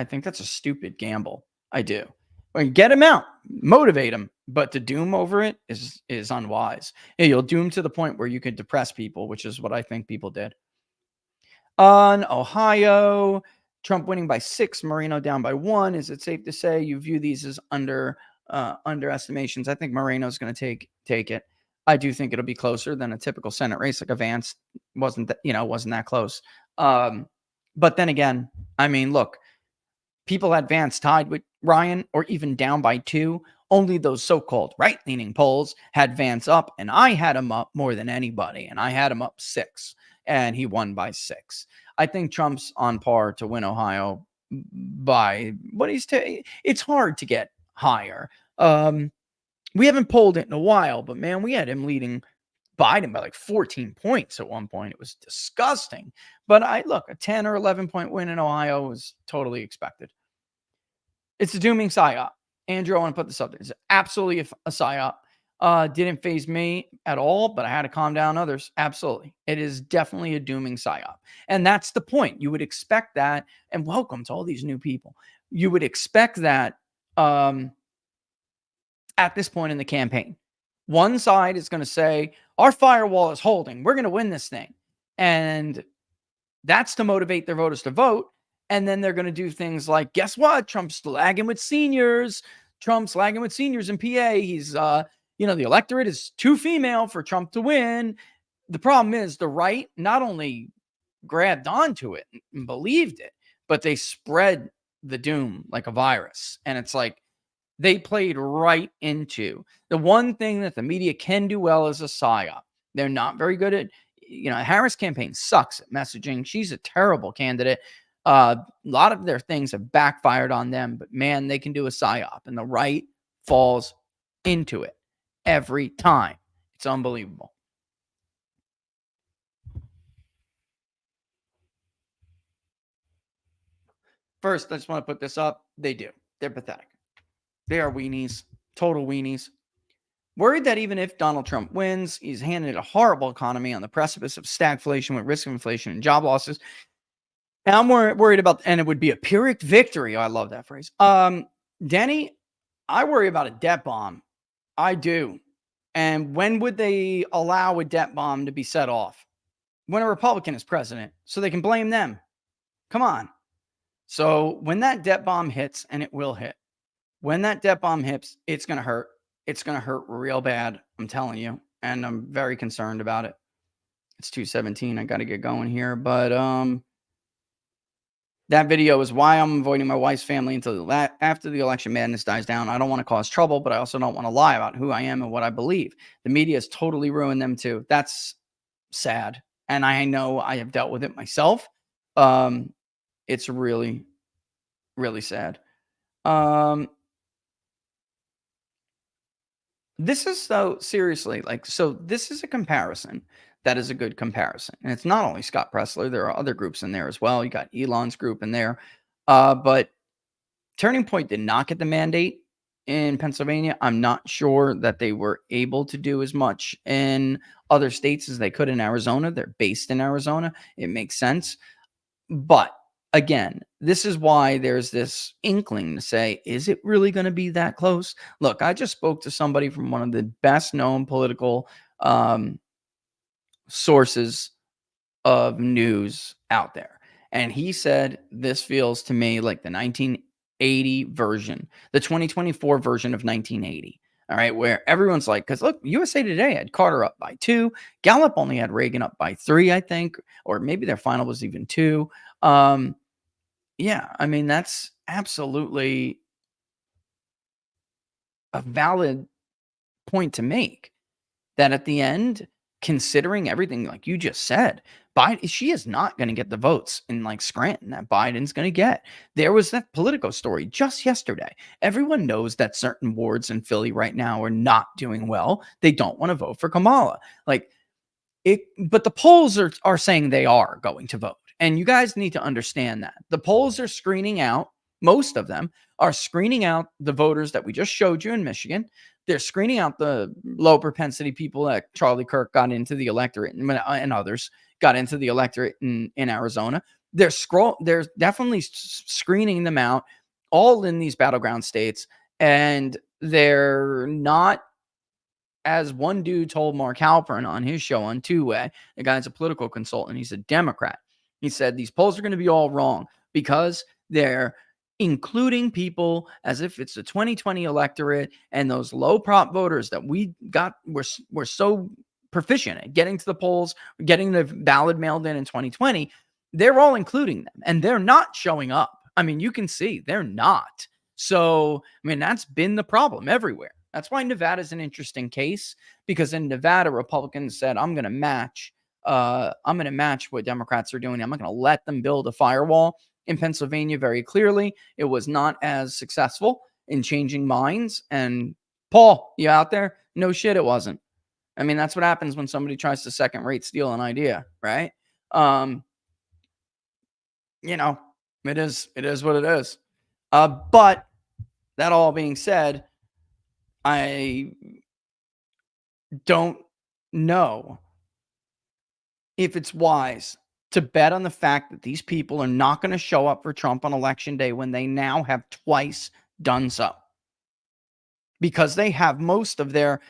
think that's a stupid gamble. I do. Get him out, motivate him, but to doom over it is unwise. You'll doom to the point where you could depress people, which is what I think people did. On Ohio, Trump winning by 6, Moreno down by 1. Is it safe to say you view these as underestimations? I think Moreno's going to take it. I do think it'll be closer than a typical Senate race. Like a Vance wasn't that close. But then again, I mean, look, people had Vance tied with Ryan or even down by 2. Only those so-called right-leaning polls had Vance up, and I had him up more than anybody, and I had him up 6, and he won by 6. I think Trump's on par to win Ohio by what it's hard to get higher. We haven't polled it in a while, but man, we had him leading Biden by like 14 points at one point. It was disgusting. But a 10 or 11 point win in Ohio was totally expected. It's a dooming psyop. Andrew, I want to put this up there. It's absolutely a psyop. Didn't faze me at all, but I had to calm down others. Absolutely. It is definitely a dooming psyop. And that's the point. You would expect that. And welcome to all these new people. You would expect that at this point in the campaign. One side is going to say, our firewall is holding. We're going to win this thing. And that's to motivate their voters to vote. And then they're going to do things like, guess what? Trump's lagging with seniors. Trump's lagging with seniors in PA. He's, the electorate is too female for Trump to win. The problem is the right not only grabbed onto it and believed it, but they spread the doom like a virus. And it's like, they played right into the one thing that the media can do well is a psyop. They're not very good at, Harris campaign sucks at messaging. She's a terrible candidate. A lot of their things have backfired on them, but man, they can do a psyop, and the right falls into it every time. It's unbelievable. First, I just want to put this up. They do. They're pathetic. They are weenies, total weenies. Worried that even if Donald Trump wins, he's handed a horrible economy on the precipice of stagflation with risk of inflation and job losses. And I'm worried about, and it would be a Pyrrhic victory. Oh, I love that phrase. Denny, I worry about a debt bomb. I do. And when would they allow a debt bomb to be set off? When a Republican is president, so they can blame them. Come on. So when that debt bomb hits, and it will hit, when that debt bomb hits, it's going to hurt. it's going to hurt real bad. I'm telling you. And I'm very concerned about it. It's 2:17. I got to get going here. But that video is why I'm avoiding my wife's family until after the election madness dies down. I don't want to cause trouble, but I also don't want to lie about who I am and what I believe. The media has totally ruined them too. That's sad. And I know I have dealt with it myself. It's really, really sad. This is so seriously, so this is a comparison that is a good comparison. And it's not only Scott Pressler, there are other groups in there as well. You got Elon's group in there. But Turning Point did not get the mandate in Pennsylvania. I'm not sure that they were able to do as much in other states as they could in Arizona. They're based in Arizona. It makes sense. But again, this is why there's this inkling to say, is it really going to be that close? Look, I just spoke to somebody from one of the best known political sources of news out there. And he said, this feels to me like the 1980 version, the 2024 version of 1980. All right, where everyone's like, because look, USA Today had Carter up by 2. Gallup only had Reagan up by 3, I think, or maybe their final was even 2. Yeah, I mean, that's absolutely a valid point to make. That at the end, considering everything like you just said, Biden, she is not going to get the votes in like Scranton that Biden's going to get. There was that Politico story just yesterday. Everyone knows that certain wards in Philly right now are not doing well. They don't want to vote for Kamala. Like it, but the polls are saying they are going to vote. And you guys need to understand that. The polls are screening out, most of them are screening out the voters that we just showed you in Michigan. They're screening out the low propensity people that Charlie Kirk got into the electorate and others got into the electorate in Arizona. They're definitely screening them out all in these battleground states. And they're not, as one dude told Mark Halpern on his show on Two-Way, the guy's a political consultant, he's a Democrat. He said these polls are going to be all wrong because they're including people as if it's the 2020 electorate, and those low prop voters that we're so proficient at getting to the polls, getting the ballot mailed in 2020, they're all including them and they're not showing up. I mean, you can see they're not. So, I mean, that's been the problem everywhere. That's why Nevada is an interesting case, because in Nevada, Republicans said, I'm going to match what Democrats are doing. I'm not going to let them build a firewall. In Pennsylvania, very clearly, it was not as successful in changing minds. And Paul, you out there? No shit, it wasn't. I mean, that's what happens when somebody tries to second-rate steal an idea, right? You know, it is what it is. But that all being said, I don't know if it's wise to bet on the fact that these people are not going to show up for Trump on election day when they now have twice done so. Because they have most of their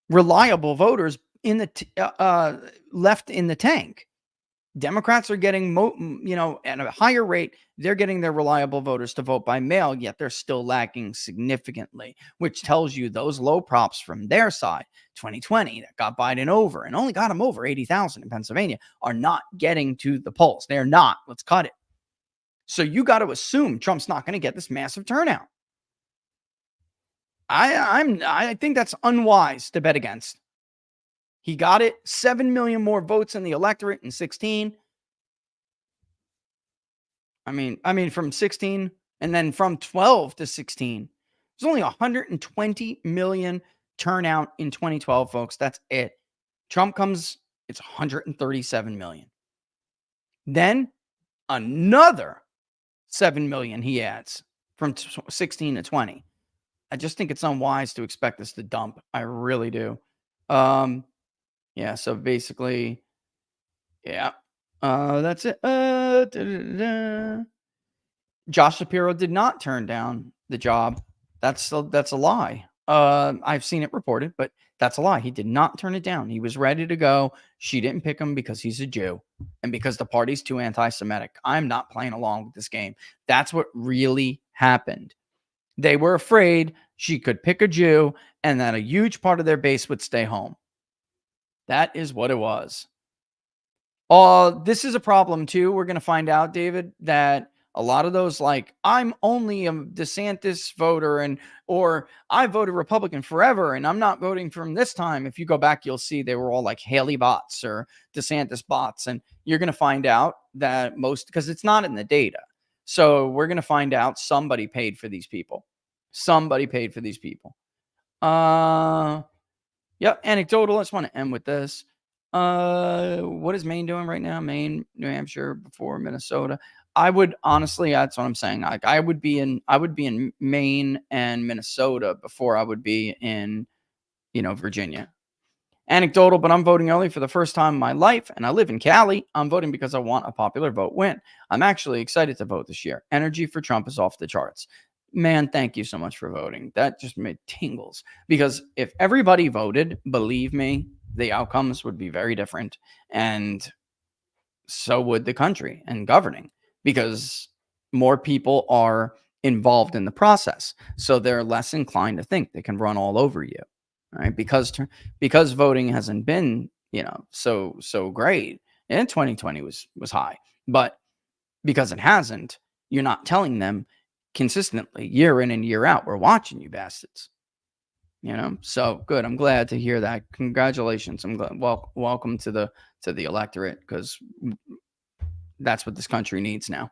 reliable voters in the left in the tank. Democrats are getting, at a higher rate, they're getting their reliable voters to vote by mail, yet they're still lagging significantly, which tells you those low props from their side, 2020, that got Biden over and only got him over 80,000 in Pennsylvania, are not getting to the polls. They're not. Let's cut it. So you got to assume Trump's not going to get this massive turnout. I think that's unwise to bet against. He got it. 7 million more votes in the electorate in 16. I mean, from 16 and then from 12 to 16, there's only 120 million turnout in 2012, folks. That's it. Trump comes, it's 137 million. Then another 7 million he adds from 16 to 20. I just think it's unwise to expect this to dump. I really do. Yeah, so basically, yeah, that's it. Josh Shapiro did not turn down the job. That's a lie. I've seen it reported, but that's a lie. He did not turn it down. He was ready to go. She didn't pick him because he's a Jew and because the party's too anti-Semitic. I'm not playing along with this game. That's what really happened. They were afraid she could pick a Jew and that a huge part of their base would stay home. That is what it was. This is a problem too. We're going to find out, David, that a lot of those, like, I'm only a DeSantis voter or I voted Republican forever and I'm not voting from this time. If you go back, you'll see they were all like Haley bots or DeSantis bots. And you're going to find out that because it's not in the data. So we're going to find out somebody paid for these people. Somebody paid for these people. Yep. Anecdotal. I just want to end with this. What is Maine doing right now? Maine, New Hampshire before Minnesota. I would honestly, that's what I'm saying. Like I would be in Maine and Minnesota before I would be in, Virginia. Anecdotal, but I'm voting early for the first time in my life, and I live in Cali. I'm voting because I want a popular vote win. I'm actually excited to vote this year. Energy for Trump is off the charts. Man, thank you so much for voting. That just made tingles. Because if everybody voted, believe me, the outcomes would be very different. And so would the country and governing, because more people are involved in the process. So they're less inclined to think they can run all over you. Right, because voting hasn't been, so great. And 2020 was high, but because it hasn't, you're not telling them consistently year in and year out, we're watching you bastards. So good. I'm glad to hear that. Congratulations. I'm glad. Welcome to the electorate, because that's what this country needs now.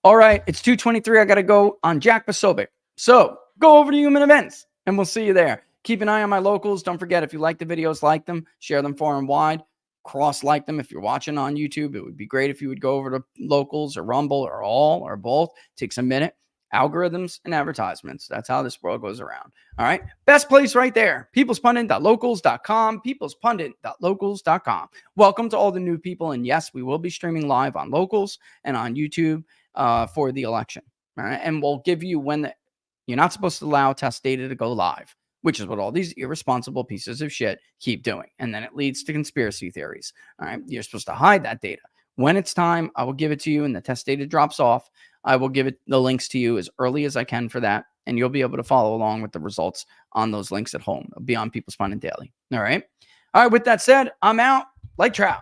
All right, it's 2:23. I got to go on Jack Posobiec. So go over to Human Events, and we'll see you there. Keep an eye on my locals. Don't forget, if you like the videos, like them, share them far and wide, cross-like them. If you're watching on YouTube, it would be great if you would go over to locals or Rumble or all or both. Takes a minute. Algorithms and advertisements. That's how this world goes around. All right. Best place right there. peoplespundit.locals.com. peoplespundit.locals.com. Welcome to all the new people. And yes, we will be streaming live on locals and on YouTube for the election. All right. And we'll give you you're not supposed to allow test data to go live, which is what all these irresponsible pieces of shit keep doing. And then it leads to conspiracy theories. All right. You're supposed to hide that data. When it's time, I will give it to you and the test data drops off. I will give the links to you as early as I can for that. And you'll be able to follow along with the results on those links at home. It'll be on People's Pundit Daily. All right. All right. With that said, I'm out like trout.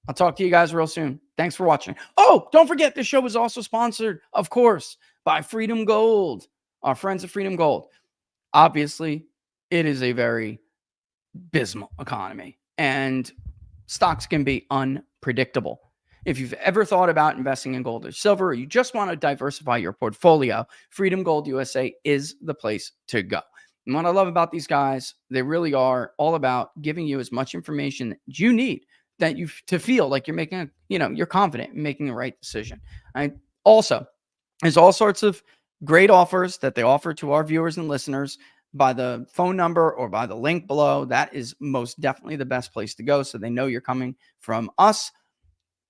I'll talk to you guys real soon. Thanks for watching. Oh, don't forget, this show is also sponsored, of course, by Freedom Gold, our friends at Freedom Gold. Obviously, it is a very abysmal economy, and stocks can be unpredictable. If you've ever thought about investing in gold or silver, or you just want to diversify your portfolio, Freedom Gold USA is the place to go. And what I love about these guys, they really are all about giving you as much information that you need to feel like you're making you're confident in making the right decision. Also, there's all sorts of great offers that they offer to our viewers and listeners by the phone number or by the link below. That is most definitely the best place to go, so they know you're coming from us.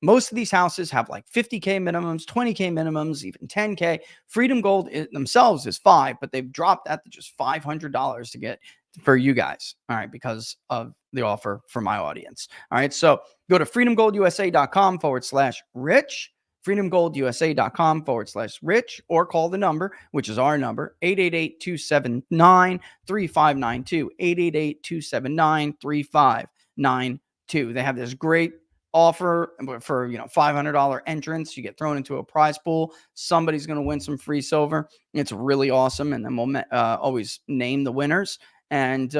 Most of these houses have like 50K minimums, 20K minimums, even 10K. Freedom Gold themselves is $5, but they've dropped that to just $500 to get for you guys. All right, because of the offer for my audience. All right, so go to freedomgoldusa.com/rich, freedomgoldusa.com/rich, or call the number, which is our number, 888-279-3592, 888-279-3592. They have this great offer for $500 entrance. You get thrown into a prize pool. Somebody's going to win some free silver. It's really awesome. And then we'll always name the winners. And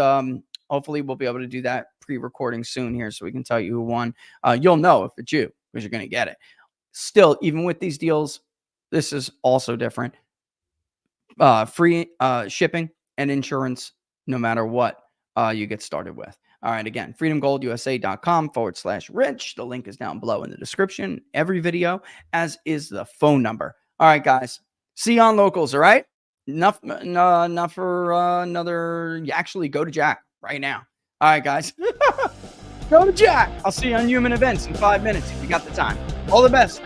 hopefully we'll be able to do that pre-recording soon here, so we can tell you who won. You'll know if it's you, because you're going to get it. Still, even with these deals, this is also different. Free shipping and insurance, no matter what you get started with. All right, again, freedomgoldusa.com/rich. The link is down below in the description, every video, as is the phone number. All right, guys, see you on locals, all right? Enough for another. Actually, go to Jack right now. All right, guys. Go to Jack. I'll see you on Human Events in 5 minutes if you got the time. All the best.